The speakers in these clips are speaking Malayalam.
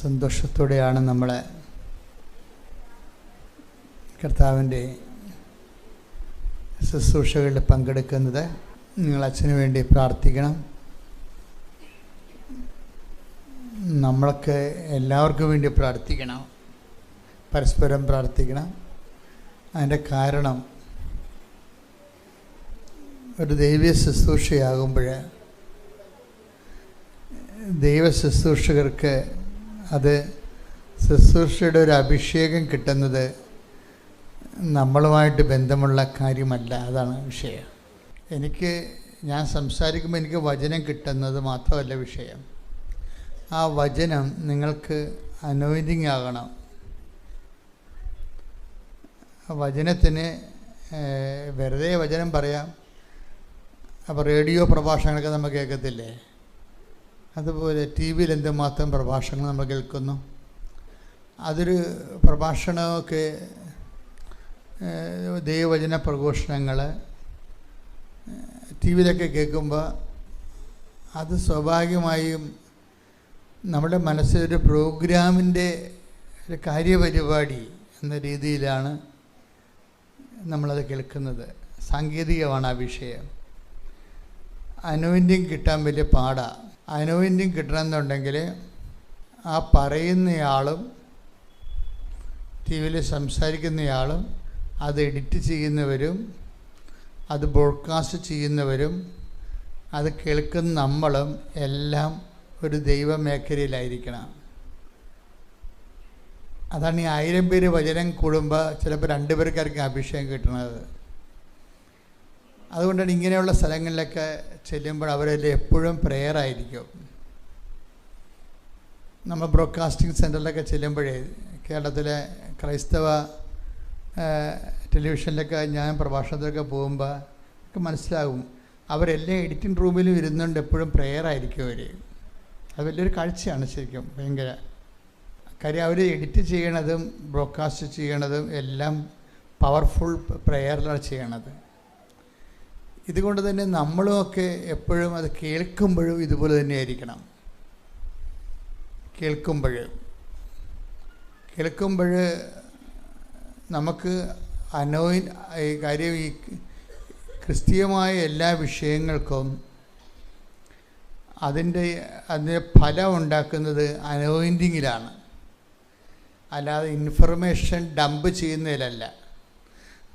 സന്തോഷത്തോടെയാണ് നമ്മൾ കർത്താവിൻ്റെ ശുശ്രൂഷകളിൽ പങ്കെടുക്കുന്നത്. നിങ്ങൾ അച്ഛന് വേണ്ടി പ്രാർത്ഥിക്കണം. നമ്മൾക്ക് എല്ലാവർക്കും വേണ്ടി പ്രാർത്ഥിക്കണം, പരസ്പരം പ്രാർത്ഥിക്കണം. അതിൻ്റെ കാരണം ഒരു ദൈവീയ ശുശ്രൂഷയാകുമ്പോൾ ദൈവ ശുശ്രൂഷകർക്ക് അത് ശുശ്രൂഷയുടെ ഒരു അഭിഷേകം കിട്ടുന്നത് നമ്മളുമായിട്ട് ബന്ധമുള്ള കാര്യമല്ല. അതാണ് വിഷയം. ഞാൻ സംസാരിക്കുമ്പോൾ എനിക്ക് വചനം കിട്ടുന്നത് മാത്രമല്ല വിഷയം. ആ വചനം നിങ്ങൾക്ക് അനോയിൻറ്റിങ് ആകണം. വചനത്തിന് വെറുതെ വചനം പറയാം. അപ്പോൾ റേഡിയോ പ്രഭാഷണങ്ങളൊക്കെ നമ്മൾ കേൾക്കത്തില്ലേ? അതുപോലെ ടി വിയിൽ എന്തുമാത്രം പ്രഭാഷണങ്ങൾ നമ്മൾ കേൾക്കുന്നു. അതൊരു പ്രഭാഷണമൊക്കെ ദൈവവചന പ്രഘോഷണങ്ങൾ ടി വിയിലൊക്കെ കേൾക്കുമ്പോൾ അത് സ്വാഭാവികമായും നമ്മുടെ മനസ്സിലൊരു പ്രോഗ്രാമിൻ്റെ ഒരു കാര്യപരിപാടി എന്ന രീതിയിലാണ് നമ്മളത് കേൾക്കുന്നത്. സാങ്കേതികമാണ് ആ വിഷയം. അനോയിൻറ്റിങ് കിട്ടാൻ വലിയ പാടാണ്. അനോയിൻറ്റിങ് കിട്ടണമെന്നുണ്ടെങ്കിൽ ആ പറയുന്നയാളും ടി വിയിൽ സംസാരിക്കുന്നയാളും അത് എഡിറ്റ് ചെയ്യുന്നവരും അത് ബ്രോഡ്കാസ്റ്റ് ചെയ്യുന്നവരും അത് കേൾക്കുന്ന നമ്മളും എല്ലാം ഒരു ദൈവമേഖലയിലായിരിക്കണം. അതാണ് ഈ 1000 പേര് വചനം കൂടുമ്പോൾ ചിലപ്പോൾ 2 പേർക്കായിരിക്കും അഭിഷേകം കിട്ടുന്നത്. അതുകൊണ്ടാണ് ഇങ്ങനെയുള്ള സ്ഥലങ്ങളിലൊക്കെ ചെല്ലുമ്പോൾ അവരെല്ലാം എപ്പോഴും പ്രെയറായിരിക്കും. നമ്മൾ ബ്രോഡ്കാസ്റ്റിംഗ് സെൻറ്ററിലൊക്കെ ചെല്ലുമ്പോഴേ കേരളത്തിലെ ക്രൈസ്തവ ടെലിവിഷനിലൊക്കെ ഞാൻ പ്രഭാഷണത്തിലൊക്കെ പോകുമ്പോൾ ഒക്കെ മനസ്സിലാകും, അവരെല്ലാം എഡിറ്റിംഗ് റൂമിലും ഇരുന്നുകൊണ്ട് എപ്പോഴും പ്രെയറായിരിക്കും അവർ. അത് വലിയൊരു കാഴ്ചയാണ് ശരിക്കും, ഭയങ്കര. കാര്യം അവർ എഡിറ്റ് ചെയ്യണതും ബ്രോഡ്കാസ്റ്റ് ചെയ്യണതും എല്ലാം പവർഫുൾ പ്രെയറിലാണ് ചെയ്യണത്. ഇതുകൊണ്ട് തന്നെ നമ്മളുമൊക്കെ എപ്പോഴും അത് കേൾക്കുമ്പോഴും ഇതുപോലെ തന്നെ ആയിരിക്കണം. കേൾക്കുമ്പോൾ നമുക്ക് കാര്യം ഈ ക്രിസ്തീയമായ എല്ലാ വിഷയങ്ങൾക്കും അതിൻ്റെ ഫലം ഉണ്ടാക്കുന്നത് അനോയിൻറ്റിങ്ങിലാണ്, അല്ലാതെ ഇൻഫർമേഷൻ ഡംപ് ചെയ്യുന്നതിലല്ല.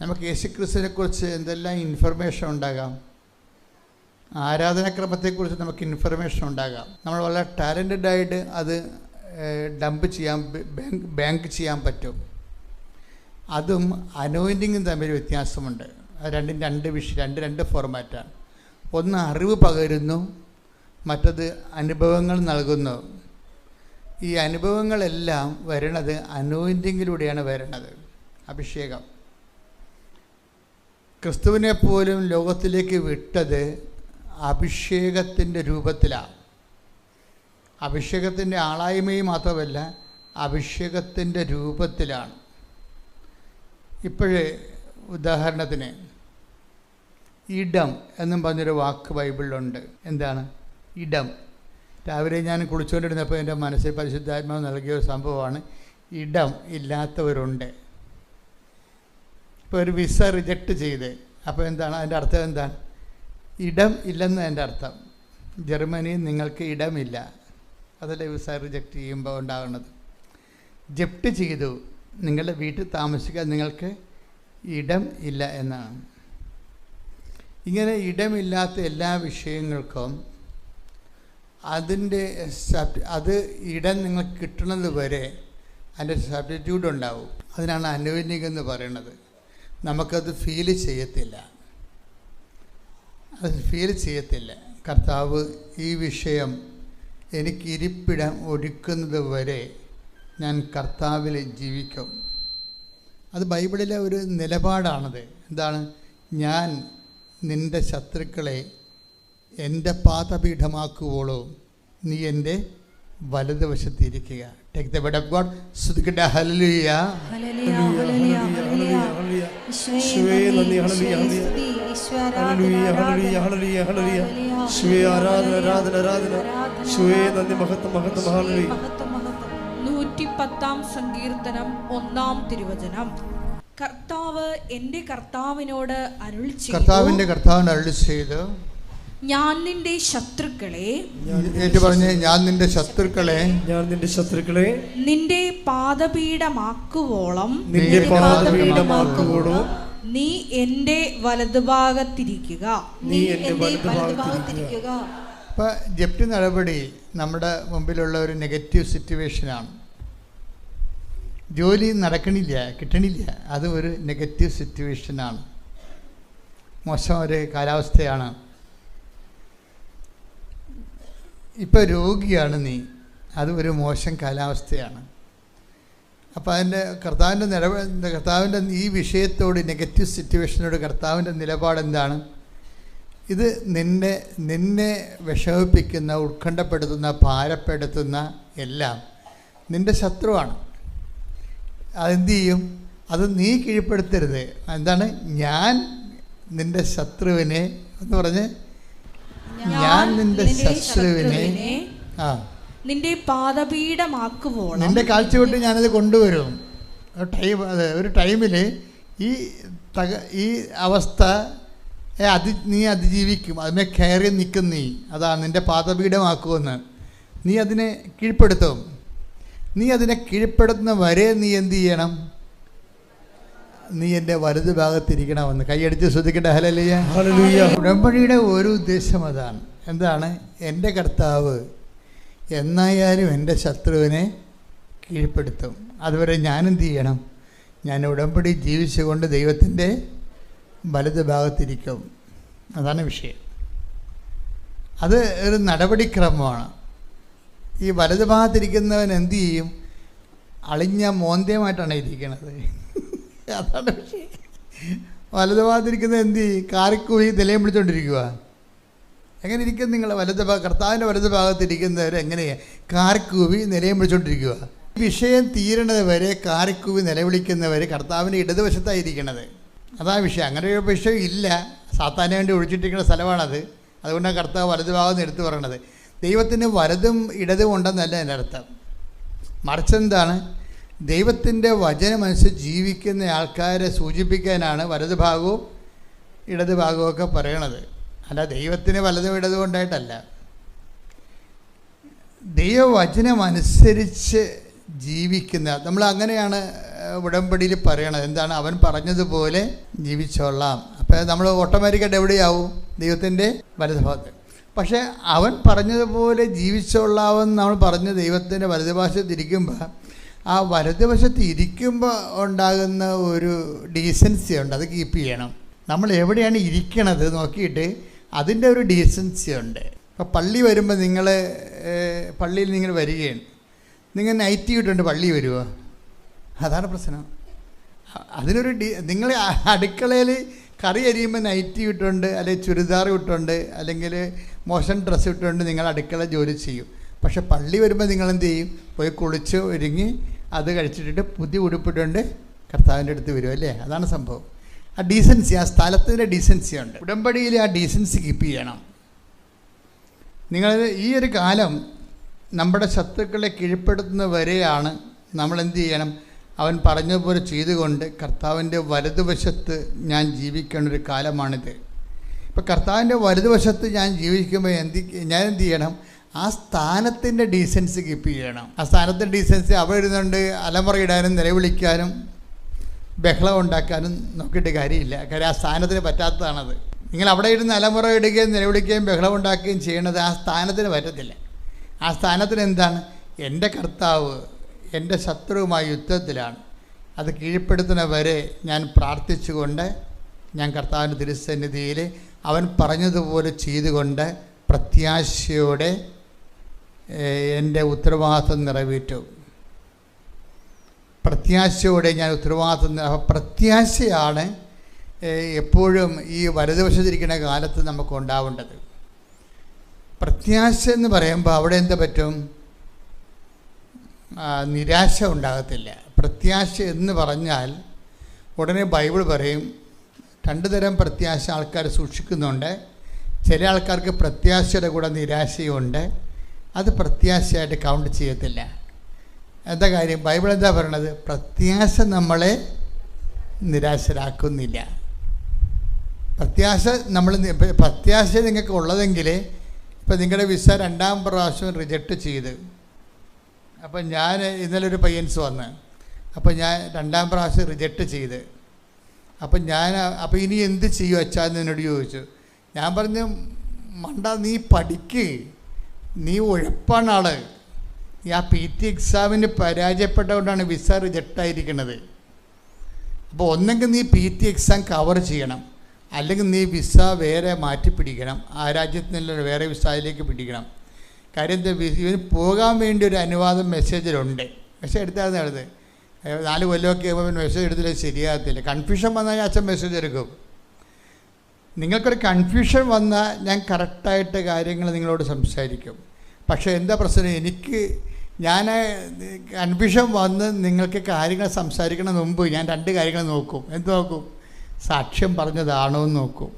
നമുക്ക് യേശുക്രിസ്തുവിനെക്കുറിച്ച് എന്തെല്ലാം ഇൻഫർമേഷൻ ഉണ്ടാകാം. ആരാധനാക്രമത്തെക്കുറിച്ച് നമുക്ക് ഇൻഫർമേഷൻ ഉണ്ടാകാം. നമ്മൾ വളരെ ടാലൻറ്റഡായിട്ട് അത് ഡംപ് ചെയ്യാൻ ബാങ്ക് ചെയ്യാൻ പറ്റും. അതും അനോയിൻറ്റിങ്ങും തമ്മിൽ വ്യത്യാസമുണ്ട്. അത് രണ്ട് ഫോർമാറ്റാണ്. ഒന്ന് അറിവ് പകരുന്നു, മറ്റത് അനുഭവങ്ങൾ നൽകുന്നു. ഈ അനുഭവങ്ങളെല്ലാം വരണത് അനോയിൻറ്റിങ്ങിലൂടെയാണ് വരണത്. അഭിഷേകം ക്രിസ്തുവിനെ പോലും ലോകത്തിലേക്ക് വിട്ടത് അഭിഷേകത്തിൻ്റെ രൂപത്തിലാണ്. അഭിഷേകത്തിൻ്റെ ആളായ്മയും മാത്രമല്ല, അഭിഷേകത്തിൻ്റെ രൂപത്തിലാണ്. ഇപ്പോഴേ ഉദാഹരണത്തിന് ഇടം എന്നും പറഞ്ഞൊരു വാക്ക് ബൈബിളിലുണ്ട്. എന്താണ് ഇടം? രാവിലെ ഞാൻ കുളിച്ചുകൊണ്ടിരുന്നപ്പോൾ എൻ്റെ മനസ്സിൽ പരിശുദ്ധാത്മാവ് നൽകിയ ഒരു സംഭവമാണ്. ഇടം ഇല്ലാത്തവരുണ്ട്. ഇപ്പോൾ ഒരു വിസ റിജക്റ്റ് ചെയ്ത്, അപ്പോൾ എന്താണ് അതിൻ്റെ അർത്ഥം? എന്താണ്? ഇടം ഇല്ലെന്ന് എൻ്റെ അർത്ഥം. ജർമ്മനിയിൽ നിങ്ങൾക്ക് ഇടമില്ല. അതല്ലേ വിസ റിജക്റ്റ് ചെയ്യുമ്പോൾ ഉണ്ടാകുന്നത്. ജപ്റ്റ് ചെയ്തു, നിങ്ങളുടെ വീട്ടിൽ താമസിക്കാൻ നിങ്ങൾക്ക് ഇടം ഇല്ല എന്നാണ്. ഇങ്ങനെ ഇടമില്ലാത്ത എല്ലാ വിഷയങ്ങൾക്കും അത് ഇടം നിങ്ങൾക്ക് കിട്ടുന്നത് വരെ അതിൻ്റെ സബ്സ്റ്റിറ്റ്യൂട്ട് ഉണ്ടാവും. അതിനാണ് അനോയിൻറ്റിങ് എന്ന് പറയുന്നത്. നമുക്കത് ഫീൽ ചെയ്യത്തില്ല. കർത്താവ് ഈ വിഷയം എനിക്ക് ഇരിപ്പിടം ഒരുക്കുന്നത് വരെ ഞാൻ കർത്താവിൽ ജീവിക്കും. അത് ബൈബിളിലെ ഒരു നിലപാടാണത്. എന്താണ്? ഞാൻ നിൻ്റെ ശത്രുക്കളെ എൻ്റെ പാദപീഠമാക്കുവോളൂ നീ എൻ്റെ വലതുവശത്തിരിക്കുക. Take the word of God. സ്തുതിക്കട്ടെ. ഹല്ലേലൂയ, ഹല്ലേലൂയ, ഹല്ലേലൂയ, ഹല്ലേലൂയ. യേശുവേ നന്ദി. ഹല്ലേലൂയ, ഹല്ലേലൂയ, ഹല്ലേലൂയ, ഹല്ലേലൂയ, ഹല്ലേലൂയ. യേശുവേ ആരാധന, ആരാധന, ആരാധന. യേശുവേ നന്ദി. മഹത്വം, മഹത്വം. ഹല്ലേലൂയ. 110 സങ്കീർത്തനം 1 തിരുവചനം. കർത്താവ് എൻ്റെ കർത്താവിനോട് അരുളി ചെയ്തു, കർത്താവിൻ്റെ കർത്താവിന് അരുളി ചെയ്തു, ഞാൻ നിന്റെ ശത്രുക്കളെ, പറഞ്ഞേ, ഞാൻ നിന്റെ ശത്രുക്കളെ, ഞാൻ നിന്റെ ശത്രുക്കളെ നിന്റെ പാദപീഠമാക്കുവോളം, നിന്റെ പാദപീഠമാക്കുവോളം നീ എൻ്റെ വലതുഭാഗത്തിരിക്കുക, നീ എൻ്റെ വലതുഭാഗത്തിരിക്കുക. ഇപ്പം ജപ്തി നടപടി നമ്മുടെ മുമ്പിലുള്ള ഒരു നെഗറ്റീവ് സിറ്റുവേഷനാണ്. ജോലി നടക്കണില്ല, കിട്ടണില്ല, അത് ഒരു നെഗറ്റീവ് സിറ്റുവേഷനാണ്, മോശം ഒരു കാലാവസ്ഥയാണ്. ഇപ്പോൾ രോഗിയാണ് നീ, അത് ഒരു മോശം കാലാവസ്ഥയാണ്. അപ്പോൾ അതിൻ്റെ കർത്താവിൻ്റെ ഈ വിഷയത്തോട്, നെഗറ്റീവ് സിറ്റുവേഷനോട് കർത്താവിൻ്റെ നിലപാട് എന്താണ്? ഇത് നിന്നെ വിഷമിപ്പിക്കുന്ന, ഉത്കണ്ഠപ്പെടുത്തുന്ന, ഭാരപ്പെടുത്തുന്ന എല്ലാം നിൻ്റെ ശത്രുവാണ്. അതെന്ത് ചെയ്യും? അത് നീ കീഴ്പ്പെടുത്തരുത്. എന്താണ്? ഞാൻ നിൻ്റെ ശത്രുവിനെ എന്ന് പറഞ്ഞ്, ഞാൻ നിൻ്റെ ശത്രുവിനെ നിന്റെ പാദപീഠമാക്കുവോളം, നിന്റെ കാഴ്ച വിട്ട് ഞാനത് കൊണ്ടുവരും. ഒരു ടൈമിൽ ഈ അവസ്ഥ നീ അതിജീവിക്കും. അതിനെ കയറി നിൽക്കും നീ. അതാണ് നിന്റെ പാദപീഠമാക്കുമെന്ന്. നീ അതിനെ കീഴ്പ്പെടുത്തും. നീ അതിനെ കീഴ്പ്പെടുത്തുന്ന വരെ നീ എന്ത് ചെയ്യണം? നീ എൻ്റെ വലതു ഭാഗത്തിരിക്കണമെന്ന്. കൈയടിച്ച് ശ്രദ്ധിക്കട്ടെ. ഹല്ലേലൂയ. ഉടമ്പടിയുടെ ഒരു ഉദ്ദേശം അതാണ്. എന്താണ്? എൻ്റെ കർത്താവ് എന്നായാലും എൻ്റെ ശത്രുവിനെ കീഴ്പ്പെടുത്തും. അതുവരെ ഞാനെന്ത് ചെയ്യണം? ഞാൻ ഉടമ്പടി ജീവിച്ചുകൊണ്ട് ദൈവത്തിൻ്റെ വലതു ഭാഗത്തിരിക്കും. അതാണ് വിഷയം. അത് ഒരു നടപടിക്രമമാണ്. ഈ വലതു ഭാഗത്തിരിക്കുന്നവൻ എന്ത് ചെയ്യും? അളിഞ്ഞ മോന്തയുമായിട്ടാണ് ഇരിക്കുന്നത്. അതാണ് വിഷയം. വലതു ഭാഗത്തിരിക്കുന്നത് എന്ത് ചെയ്യും? കാറിക്കൂവി നിലയം പിടിച്ചോണ്ടിരിക്കുക. എങ്ങനെ ഇരിക്കും നിങ്ങൾ? കർത്താവിൻ്റെ വലതു ഭാഗത്തിരിക്കുന്നവർ എങ്ങനെയാണ്? കാറിക്കൂവി നിലയം പിടിച്ചോണ്ടിരിക്കുക. വിഷയം തീരണത് വരെ കാറിക്കൂവി നിലവിളിക്കുന്നവർ കർത്താവിൻ്റെ ഇടതുവശത്തായിരിക്കണത്. അതാ വിഷയം. അങ്ങനെ ഒരു വിഷയം ഇല്ല. സാത്താന് വേണ്ടി ഒഴിച്ചിട്ടിരിക്കുന്ന സ്ഥലമാണത്. അതുകൊണ്ടാണ് കർത്താവ് വലതു ഭാഗം എടുത്തു പറയണത്. ദൈവത്തിന് വലതും ഇടതും ഉണ്ടെന്നല്ല എൻ്റെ അർത്ഥം. മറിച്ചെന്താണ്? ദൈവത്തിൻ്റെ വചനമനുസരിച്ച് ജീവിക്കുന്ന ആൾക്കാരെ സൂചിപ്പിക്കാനാണ് വലതു ഭാഗവും ഇടതു ഭാഗവും ഒക്കെ പറയണത്. അല്ല ദൈവത്തിന് വലതും ഇടതും ഉണ്ടായിട്ടല്ല. ദൈവവചനമനുസരിച്ച് ജീവിക്കുന്ന നമ്മൾ അങ്ങനെയാണ് ഉടമ്പടിയിൽ പറയണത്. എന്താണ്? അവൻ പറഞ്ഞതുപോലെ ജീവിച്ചോളാം. അപ്പോൾ നമ്മൾ ഓട്ടോമാറ്റിക്കായിട്ട് എവിടെയാവും? ദൈവത്തിൻ്റെ വലതുഭാഗത്ത്. പക്ഷേ അവൻ പറഞ്ഞതുപോലെ ജീവിച്ചോളാമെന്ന് നമ്മൾ പറഞ്ഞ് ദൈവത്തിൻ്റെ വലതുവശത്ത് ഇരിക്കുമ്പോൾ, ആ വലതുവശത്ത് ഇരിക്കുമ്പോൾ ഉണ്ടാകുന്ന ഒരു ഡീസൻസി ഉണ്ട്. അത് കീപ്പ് ചെയ്യണം. നമ്മൾ എവിടെയാണ് ഇരിക്കണത് നോക്കിയിട്ട് അതിൻ്റെ ഒരു ഡീസൻസി ഉണ്ട്. ഇപ്പോൾ പള്ളി വരുമ്പോൾ പള്ളിയിൽ നിങ്ങൾ വരികയാണ്, നിങ്ങൾ നൈറ്റി ഇട്ടുണ്ട് പള്ളി വരുമോ? അതാണ് പ്രശ്നം. അതിനൊരു നിങ്ങൾ അടുക്കളയിൽ കറി അരിയുമ്പോൾ നൈറ്റി ഇട്ടുണ്ട്, അല്ലെങ്കിൽ ചുരിദാർ ഇട്ടുണ്ട്, അല്ലെങ്കിൽ മോശം ഡ്രസ്സ് ഇട്ടുകൊണ്ട് നിങ്ങൾ അടുക്കള ജോലി ചെയ്യും. പക്ഷെ പള്ളി വരുമ്പോൾ നിങ്ങൾ എന്ത് ചെയ്യും? പോയി കുളിച്ച് ഒരുങ്ങി അത് കഴിച്ചിട്ടിട്ട് പുതിയ ഉടുപ്പിട്ടുണ്ട് കർത്താവിൻ്റെ അടുത്ത് വരും, അല്ലേ? അതാണ് സംഭവം. ആ ഡീസൻസി, ആ സ്ഥലത്തിൻ്റെ ഡീസൻസി ഉണ്ട്. ഉടമ്പടിയിൽ ആ ഡീസൻസി കീപ്പ് ചെയ്യണം. നിങ്ങൾ ഈ ഒരു കാലം നമ്മുടെ ശത്രുക്കളെ കീഴ്പ്പെടുത്തുന്ന വരെയാണ് നമ്മൾ എന്ത് ചെയ്യണം? അവൻ പറഞ്ഞതുപോലെ ചെയ്തുകൊണ്ട് കർത്താവിൻ്റെ വലതുവശത്ത് ഞാൻ ജീവിക്കേണ്ട ഒരു കാലമാണിത്. ഇപ്പം കർത്താവിൻ്റെ വലതുവശത്ത് ഞാൻ ജീവിക്കുമ്പോൾ ഞാൻ എന്ത് ചെയ്യണം? ആ സ്ഥാനത്തിൻ്റെ ഡീസൻസി കീപ്പ് ചെയ്യണം. ആ സ്ഥാനത്തിൻ്റെ ഡീസൻസി അവിടെ ഇരുന്നുകൊണ്ട് അലമുറയിടാനും നിലവിളിക്കാനും ബഹളം ഉണ്ടാക്കാനും നോക്കിയിട്ട് കാര്യമില്ല. കാര്യം ആ സ്ഥാനത്തിന് പറ്റാത്തതാണത്. നിങ്ങൾ അവിടെ ഇരുന്ന് അലമുറ ഇടുകയും നിലവിളിക്കുകയും ബഹളം ഉണ്ടാക്കുകയും ചെയ്യണത് ആ സ്ഥാനത്തിന് പറ്റത്തില്ല. ആ സ്ഥാനത്തിന് എന്താണ്? എൻ്റെ കർത്താവ് എൻ്റെ ശത്രുവുമായി യുദ്ധത്തിലാണ്. അത് കീഴ്പ്പെടുത്തുന്ന വരെ ഞാൻ പ്രാർത്ഥിച്ചുകൊണ്ട് ഞാൻ കർത്താവിൻ്റെ തിരുസന്നിധിയിൽ അവൻ പറഞ്ഞതുപോലെ ചെയ്തുകൊണ്ട് പ്രത്യാശയോടെ എൻ്റെ ഉത്തരവാദിത്വം നിറവേറ്റും. പ്രത്യാശയോടെ ഞാൻ ഉത്തരവാദിത്വം. പ്രത്യാശയാണ് എപ്പോഴും ഈ വലതുവശത്തിരിക്കുന്ന കാലത്ത് നമുക്ക് ഉണ്ടാവേണ്ടത്. പ്രത്യാശ എന്ന് പറയുമ്പോൾ അവിടെ എന്ത് പറ്റും? നിരാശ ഉണ്ടാകത്തില്ല. പ്രത്യാശ എന്ന് പറഞ്ഞാൽ ഉടനെ ബൈബിൾ പറയും രണ്ട് തരം പ്രത്യാശ ആൾക്കാർ സൂക്ഷിക്കുന്നുണ്ട്. ചില ആൾക്കാർക്ക് പ്രത്യാശയുടെ കൂടെ നിരാശയുണ്ട്. അത് പ്രത്യാശയായിട്ട് കൗണ്ട് ചെയ്യത്തില്ല. എന്താ കാര്യം? ബൈബിൾ എന്താ പറയണത്? പ്രത്യാശ നമ്മളെ നിരാശരാക്കുന്നില്ല. പ്രത്യാശ നിങ്ങൾക്ക് ഉള്ളതെങ്കിൽ, ഇപ്പം നിങ്ങളുടെ വിസ 2ാം പ്രാവശ്യം റിജക്റ്റ് ചെയ്ത്, അപ്പം ഞാൻ ഇന്നലെ ഒരു പയ്യൻസ് വന്ന്, അപ്പം ഞാൻ 2ാം പ്രാവശ്യം റിജക്റ്റ് ചെയ്ത്, അപ്പം ഇനി എന്ത് ചെയ്യും അച്ഛാന്ന് എന്നോട് ചോദിച്ചു. ഞാൻ പറഞ്ഞു, മണ്ട, നീ പഠിക്ക്, നീ ഉഴപ്പാണ് ആള്. ഈ ആ PT എക്സാമിന് പരാജയപ്പെട്ടതുകൊണ്ടാണ് വിസ റിജക്റ്റായിരിക്കുന്നത്. അപ്പോൾ ഒന്നെങ്കിൽ നീ PT എക്സാം കവർ ചെയ്യണം, അല്ലെങ്കിൽ നീ വിസ വേറെ മാറ്റി പിടിക്കണം, ആ രാജ്യത്ത് നിന്നുള്ള വേറെ വിസയിലേക്ക് പിടിക്കണം. കാര്യം എന്താ, ഇവന് പോകാൻ വേണ്ടി ഒരു അനുവാദം മെസ്സേജ് എടുത്തായിരുന്നു എഴുത്. 4 കൊല്ലമൊക്കെ ആകുമ്പോൾ മെസ്സേജ് എടുത്തില്ല, ശരിയാകത്തില്ല. കൺഫ്യൂഷൻ വന്നാൽ അച്ഛൻ മെസ്സേജ് എടുക്കും. നിങ്ങൾക്കൊരു കൺഫ്യൂഷൻ വന്നാൽ ഞാൻ കറക്റ്റായിട്ട് കാര്യങ്ങൾ നിങ്ങളോട് സംസാരിക്കും. പക്ഷേ എന്താ പ്രശ്നം, ഞാൻ കൺഫ്യൂഷൻ വന്ന് നിങ്ങൾക്ക് കാര്യങ്ങൾ സംസാരിക്കണ മുമ്പ് ഞാൻ 2 കാര്യങ്ങൾ നോക്കും. എന്ത് നോക്കും? സാക്ഷ്യം പറഞ്ഞതാണോ എന്ന് നോക്കും.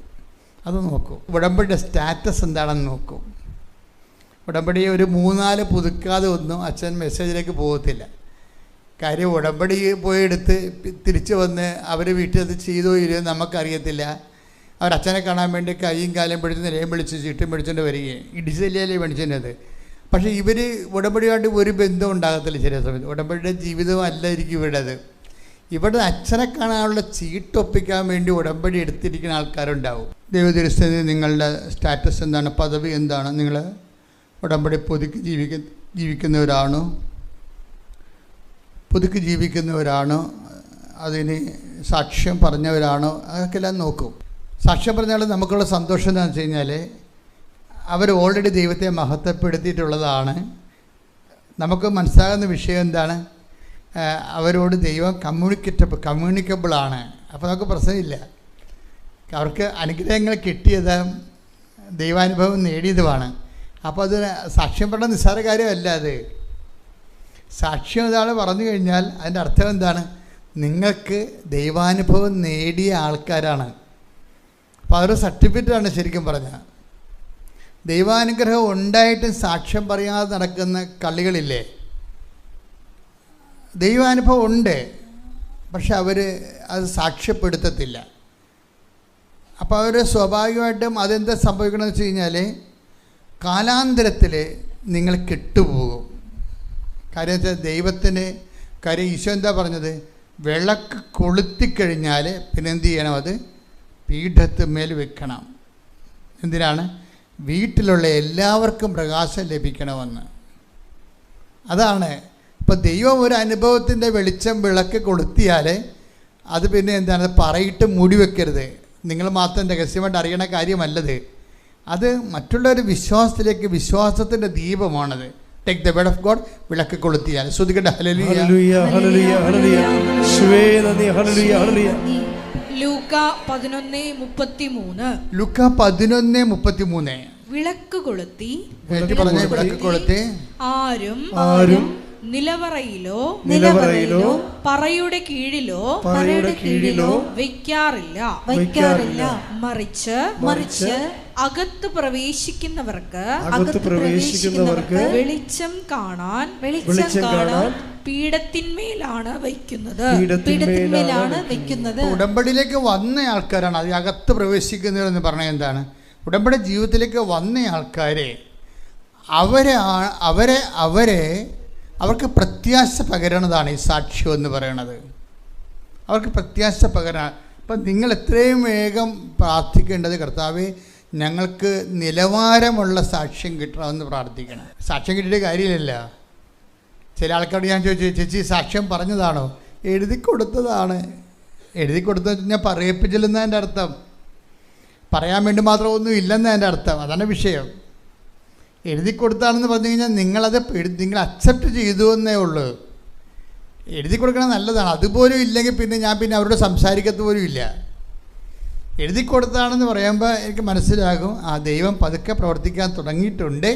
അത് നോക്കും. ഉടമ്പടിയുടെ സ്റ്റാറ്റസ് എന്താണെന്ന് നോക്കും. ഉടമ്പടി ഒരു 3-4 പുതുക്കാതെ ഒന്നും അച്ഛൻ മെസ്സേജിലേക്ക് പോകത്തില്ല. കാര്യം ഉടമ്പടി പോയി എടുത്ത് തിരിച്ച് വന്ന് അവർ വീട്ടിൽ അത് ചെയ്തോ ഇല്ലയോ നമുക്കറിയത്തില്ല. അവരച്ഛനെ കാണാൻ വേണ്ടി കൈയും കാലും പിടിച്ച് നിലയും വിളിച്ച് ചീട്ടും പിടിച്ചുകൊണ്ട് വരികയും ഇടിച്ചല്ലേ മേടിച്ചത്. പക്ഷേ ഇവർ ഉടമ്പടിയായിട്ട് ഒരു ബന്ധം ഉണ്ടാകത്തില്ല. ചില സമയത്ത് ഉടമ്പടിയുടെ ജീവിതം അല്ലായിരിക്കും ഇവിടേത്. ഇവിടെ അച്ഛനെ കാണാനുള്ള ചീട്ടൊപ്പിക്കാൻ വേണ്ടി ഉടമ്പടി എടുത്തിരിക്കുന്ന ആൾക്കാരുണ്ടാവും. ദൈവതിരുസ്ഥിതി നിങ്ങളുടെ സ്റ്റാറ്റസ് എന്താണ്, പദവി എന്താണ്, നിങ്ങൾ ഉടമ്പടി പുതുക്കി ജീവിക്കുന്നവരാണോ, അതിന് സാക്ഷ്യം പറഞ്ഞവരാണോ, അതൊക്കെ എല്ലാം നോക്കും. സാക്ഷ്യം പറഞ്ഞാൽ നമുക്കുള്ള സന്തോഷം എന്താണെന്ന് വെച്ച് കഴിഞ്ഞാൽ അവർ ഓൾറെഡി ദൈവത്തെ മഹത്വപ്പെടുത്തിയിട്ടുള്ളതാണ്. നമുക്ക് മനസ്സിലാകുന്ന വിഷയം എന്താണ്, അവരോട് ദൈവം കമ്മ്യൂണിക്കബിളാണ്. അപ്പോൾ നമുക്ക് പ്രശ്നമില്ല. അവർക്ക് അനുഗ്രഹങ്ങൾ കിട്ടിയത് ദൈവാനുഭവം നേടിയതുമാണ്. അപ്പോൾ അത് സാക്ഷ്യം പറഞ്ഞ നിസ്സാര കാര്യമല്ല. അത് സാക്ഷ്യം ഒരാൾ പറഞ്ഞു കഴിഞ്ഞാൽ അതിൻ്റെ അർത്ഥം എന്താണ്, നിങ്ങൾക്ക് ദൈവാനുഭവം നേടിയ ആൾക്കാരാണ്. അപ്പോൾ അതൊരു സർട്ടിഫിക്കറ്റാണ് ശരിക്കും പറഞ്ഞാൽ. ദൈവാനുഗ്രഹം ഉണ്ടായിട്ടും സാക്ഷ്യം പറയാതെ നടക്കുന്ന കളികളില്ലേ. ദൈവാനുഭവം ഉണ്ട്, പക്ഷെ അവർ അത് സാക്ഷ്യപ്പെടുത്തത്തില്ല. അപ്പോൾ അവർ സ്വാഭാവികമായിട്ടും അതെന്താ സംഭവിക്കണമെന്ന് വെച്ച് കഴിഞ്ഞാൽ കാലാന്തരത്തിൽ നിങ്ങൾ കെട്ടുപോകും. കാര്യം വെച്ചാൽ ദൈവത്തിന് ഈശോ എന്താ പറഞ്ഞത്, വിളക്ക് കൊളുത്തിക്കഴിഞ്ഞാൽ പിന്നെ എന്ത് ചെയ്യണം, അത് പീഠത്തിന്മേൽ വെക്കണം. എന്തിനാണ്? വീട്ടിലുള്ള എല്ലാവർക്കും പ്രകാശം ലഭിക്കണമെന്ന്. അതാണ്. ഇപ്പോൾ ദൈവം ഒരു അനുഭവത്തിൻ്റെ വെളിച്ചം വിളക്ക് കൊളുത്തിയാൽ അത് പിന്നെ എന്താണ്, പറയിട്ട് മൂടി വെക്കരുത്. നിങ്ങൾ മാത്രം രഹസ്യമായിട്ട് അറിയണ കാര്യമല്ലത്. അത് മറ്റുള്ളവർ വിശ്വാസത്തിലേക്ക്, വിശ്വാസത്തിൻ്റെ ദീപമാണത്. Take the word of God. വിളക്ക് കൊളുത്തിയാൽ ശ്രുതികട്ടെ. ഹല്ലേലൂയ ഹല്ലേലൂയ ഹല്ലേലൂയ യേശുവേ നന്ദി. ഹല്ലേലൂയ ഹല്ലേലൂയ. ലൂക്ക 11:33. ലൂക്ക 11:33. വിളക്ക് കൊളുത്തി വിളക്ക് കൊളുത്തി ആരും നിലവറയിലോ പറയുടെ കീഴിലോ വയ്ക്കാറില്ല. മറിച്ച് അകത്ത് പ്രവേശിക്കുന്നവർക്ക് വെളിച്ചം കാണാൻ പീഠത്തിന്മേലാണ് വയ്ക്കുന്നത്. ഉടമ്പടിയിലേക്ക് വന്ന ആൾക്കാരാണ് അത് അകത്ത് പ്രവേശിക്കുന്നവരെന്ന് പറഞ്ഞാൽ എന്താണ്? ഉടമ്പടി ജീവിതത്തിലേക്ക് വന്ന ആൾക്കാരെ അവർക്ക് പ്രത്യാശ പകരണതാണ് ഈ സാക്ഷ്യം എന്ന് പറയണത്. അവർക്ക് പ്രത്യാശ പകരാൻ. അപ്പം നിങ്ങൾ എത്രയും വേഗം പ്രാർത്ഥിക്കേണ്ടത്, കർത്താവേ ഞങ്ങൾക്ക് നിലവാരമുള്ള സാക്ഷ്യം കിട്ടണമെന്ന് പ്രാർത്ഥിക്കണം. സാക്ഷ്യം കിട്ടിയിട്ട് കാര്യമില്ല. ചില ആൾക്കാരോട് ഞാൻ ചോദിച്ചു, ചേച്ചി സാക്ഷ്യം പറഞ്ഞതാണോ? എഴുതി കൊടുത്തതാണ്. എഴുതി കൊടുത്തതെന്ന് വെച്ചാൽ പറയിപ്പിച്ചില്ലെന്നാണ് എൻ്റെ അർത്ഥം. പറയാൻ വേണ്ടി മാത്രം ഒന്നും ഇല്ലെന്നാണ് എൻ്റെ അർത്ഥം. അതാണ് വിഷയം. എഴുതി കൊടുത്താണെന്ന് പറഞ്ഞു കഴിഞ്ഞാൽ നിങ്ങൾ അക്സെപ്റ്റ് ചെയ്തു എന്നേ ഉള്ളൂ. എഴുതി കൊടുക്കണം നല്ലതാണ്. അതുപോലും ഇല്ലെങ്കിൽ പിന്നെ ഞാൻ അവരോട് സംസാരിക്കത്ത് പോലും ഇല്ല. എഴുതി കൊടുത്താണെന്ന് പറയുമ്പോൾ എനിക്ക് മനസ്സിലാകും, ആ ദൈവം പതുക്കെ പ്രവർത്തിക്കാൻ തുടങ്ങിയിട്ടുണ്ട്.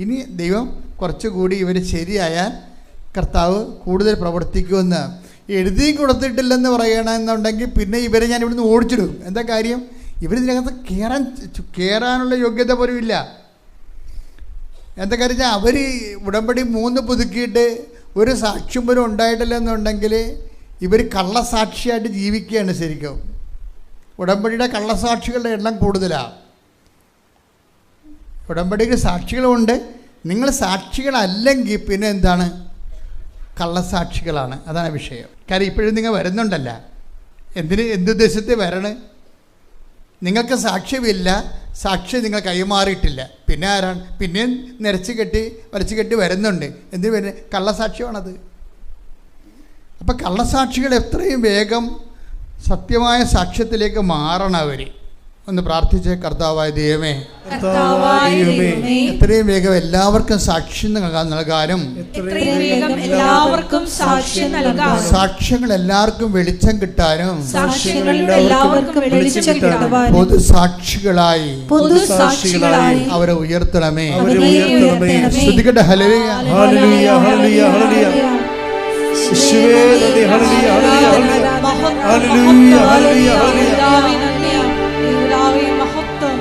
ഇനി ദൈവം കുറച്ചുകൂടി ഇവർ ശരിയായാൽ കർത്താവ് കൂടുതൽ പ്രവർത്തിക്കുമെന്ന്. എഴുതി കൊടുത്തിട്ടില്ലെന്ന് പറയണമെന്നുണ്ടെങ്കിൽ പിന്നെ ഇവരെ ഞാൻ ഇവിടുന്ന് ഓടിച്ചിടും. എന്താ കാര്യം? ഇവരിതിനകത്ത് കയറാനുള്ള യോഗ്യത പോലും ഇല്ല. എന്താ കാര്യം? അവർ ഉടമ്പടി 3 പുതുക്കിയിട്ട് ഒരു സാക്ഷ്യം പോലും ഉണ്ടായിട്ടില്ല എന്നുണ്ടെങ്കിൽ ഇവർ കള്ളസാക്ഷിയായിട്ട് ജീവിക്കുകയാണ് ശരിക്കും. ഉടമ്പടിയുടെ കള്ളസാക്ഷികളുടെ എണ്ണം കൂടുതലാണ്. ഉടമ്പടിക്ക് സാക്ഷികളുമുണ്ട്. നിങ്ങൾ സാക്ഷികളല്ലെങ്കിൽ പിന്നെ എന്താണ്? കള്ളസാക്ഷികളാണ്. അതാണ് വിഷയം. കാര്യം ഇപ്പോഴും നിങ്ങൾ വരുന്നുണ്ടല്ല. എന്തുദ്ദേശത്തിൽ വരണം? നിങ്ങൾക്ക് സാക്ഷ്യമില്ല, സാക്ഷ്യം നിങ്ങൾ കൈമാറിയിട്ടില്ല. പിന്നെ ആരാണ്? പിന്നെയും വരച്ച് കെട്ടി വരുന്നുണ്ട്. എന്തിനു വരുന്നത്? കള്ളസാക്ഷ്യമാണത്. അപ്പം കള്ളസാക്ഷികൾ എത്രയും വേഗം സത്യമായ സാക്ഷ്യത്തിലേക്ക് മാറണം. അവർ ഒന്ന് പ്രാർത്ഥിച്ച്, കർത്താവായ ദൈവമേ, എത്രയും വേഗം എല്ലാവർക്കും സാക്ഷ്യം നൽകാനും സാക്ഷ്യങ്ങൾ എല്ലാവർക്കും വെളിച്ചം കിട്ടാനും പൊതുസാക്ഷികളായി അവരെ ഉയർത്തണമേ. ശ്രദ്ധിക്കട്ടെ. ഹല്ലേലൂയ, ഹല്ലേലൂയ, ഹല്ലേലൂയ, ഹല്ലേലൂയ. യേശുവേ നന്ദി. ഹല്ലേലൂയ, ഹല്ലേലൂയ, ഹല്ലേലൂയ, ഹല്ലേലൂയ, ഹല്ലേലൂയ. മഹത്വം,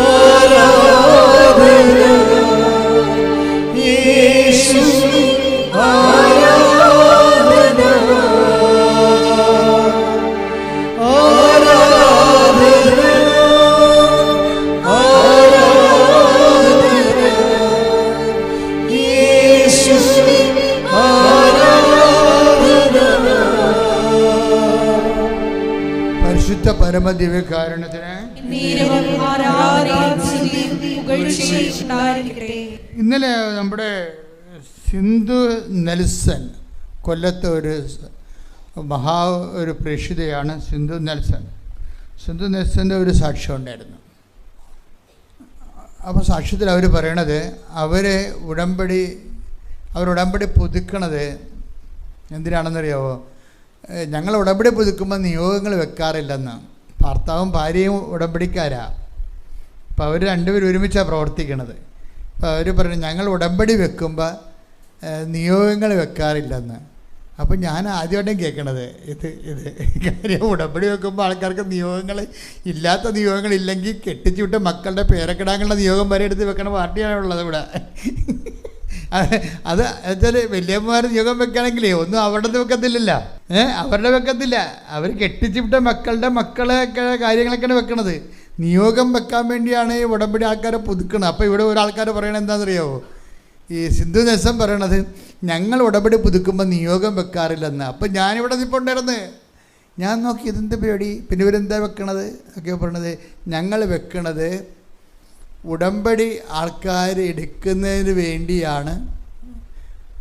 ആരാധന, യേശു പരമദിവ്യകാരുണ്യത്തിന് ഇന്നലെ നമ്മുടെ സിന്ധു നെൽസൺ, കൊല്ലത്തെ ഒരു പ്രേക്ഷിതയാണ് സിന്ധു നെൽസൻ്റെ ഒരു സാക്ഷ്യം ഉണ്ടായിരുന്നു. അപ്പോൾ സാക്ഷ്യത്തിൽ അവർ പറയണത് അവർ ഉടമ്പടി പുതുക്കണത് എന്തിനാണെന്നറിയാവോ? ഞങ്ങൾ ഉടമ്പടി പുതുക്കുമ്പോൾ നിയോഗങ്ങൾ വെക്കാറില്ലെന്ന്. ഭർത്താവും ഭാര്യയും ഉടമ്പടിക്കാരാ. അപ്പോൾ അവർ രണ്ടുപേരും ഒരുമിച്ചാണ് പ്രവർത്തിക്കണത്. അപ്പോൾ അവർ പറഞ്ഞു ഞങ്ങൾ ഉടമ്പടി വെക്കുമ്പോൾ നിയോഗങ്ങൾ വെക്കാറില്ലെന്ന്. അപ്പം ഞാൻ ആദ്യമായിട്ടും കേൾക്കണത് ഇത് കാര്യം. ഉടമ്പടി വെക്കുമ്പോൾ ആൾക്കാർക്ക് ഇല്ലാത്ത നിയോഗങ്ങളില്ലെങ്കിൽ കെട്ടിച്ചു വിട്ട മക്കളുടെ പേരക്കിടാങ്ങളുടെ നിയോഗം വരെ എടുത്ത് വെക്കണ പാർട്ടിയാണുള്ളത് ഇവിടെ. അത് വെച്ചാൽ വലിയമ്മമാർ നിയോഗം വെക്കുകയാണെങ്കിലേ ഒന്നും അവരുടെ വെക്കത്തില്ലല്ലോ. അവരുടെ വെക്കത്തില്ല. അവർ കെട്ടിച്ചിട്ട മക്കളെ കാര്യങ്ങളൊക്കെയാണ് വെക്കണത്. നിയോഗം വെക്കാൻ വേണ്ടിയാണ് ഈ ഉടമ്പടി ആൾക്കാരെ പുതുക്കണത്. അപ്പോൾ ഇവിടെ ഒരാൾക്കാർ പറയണത് എന്താണെന്നറിയാമോ? ഈ സിന്ധു നെൽസൺ പറയണത് ഞങ്ങൾ ഉടമ്പടി പുതുക്കുമ്പോൾ നിയോഗം വെക്കാറില്ലെന്ന്. അപ്പം ഞാനിവിടെ ഇപ്പോൾ ഉണ്ടായിരുന്നു. ഞാൻ നോക്കി ഇതെന്ത് പരിപാടി, പിന്നെ ഇവരെന്താ വെക്കണത് ഒക്കെ പറയണത്. ഞങ്ങൾ വെക്കണത് ഉടമ്പടി ആൾക്കാർ എടുക്കുന്നതിന് വേണ്ടിയാണ്.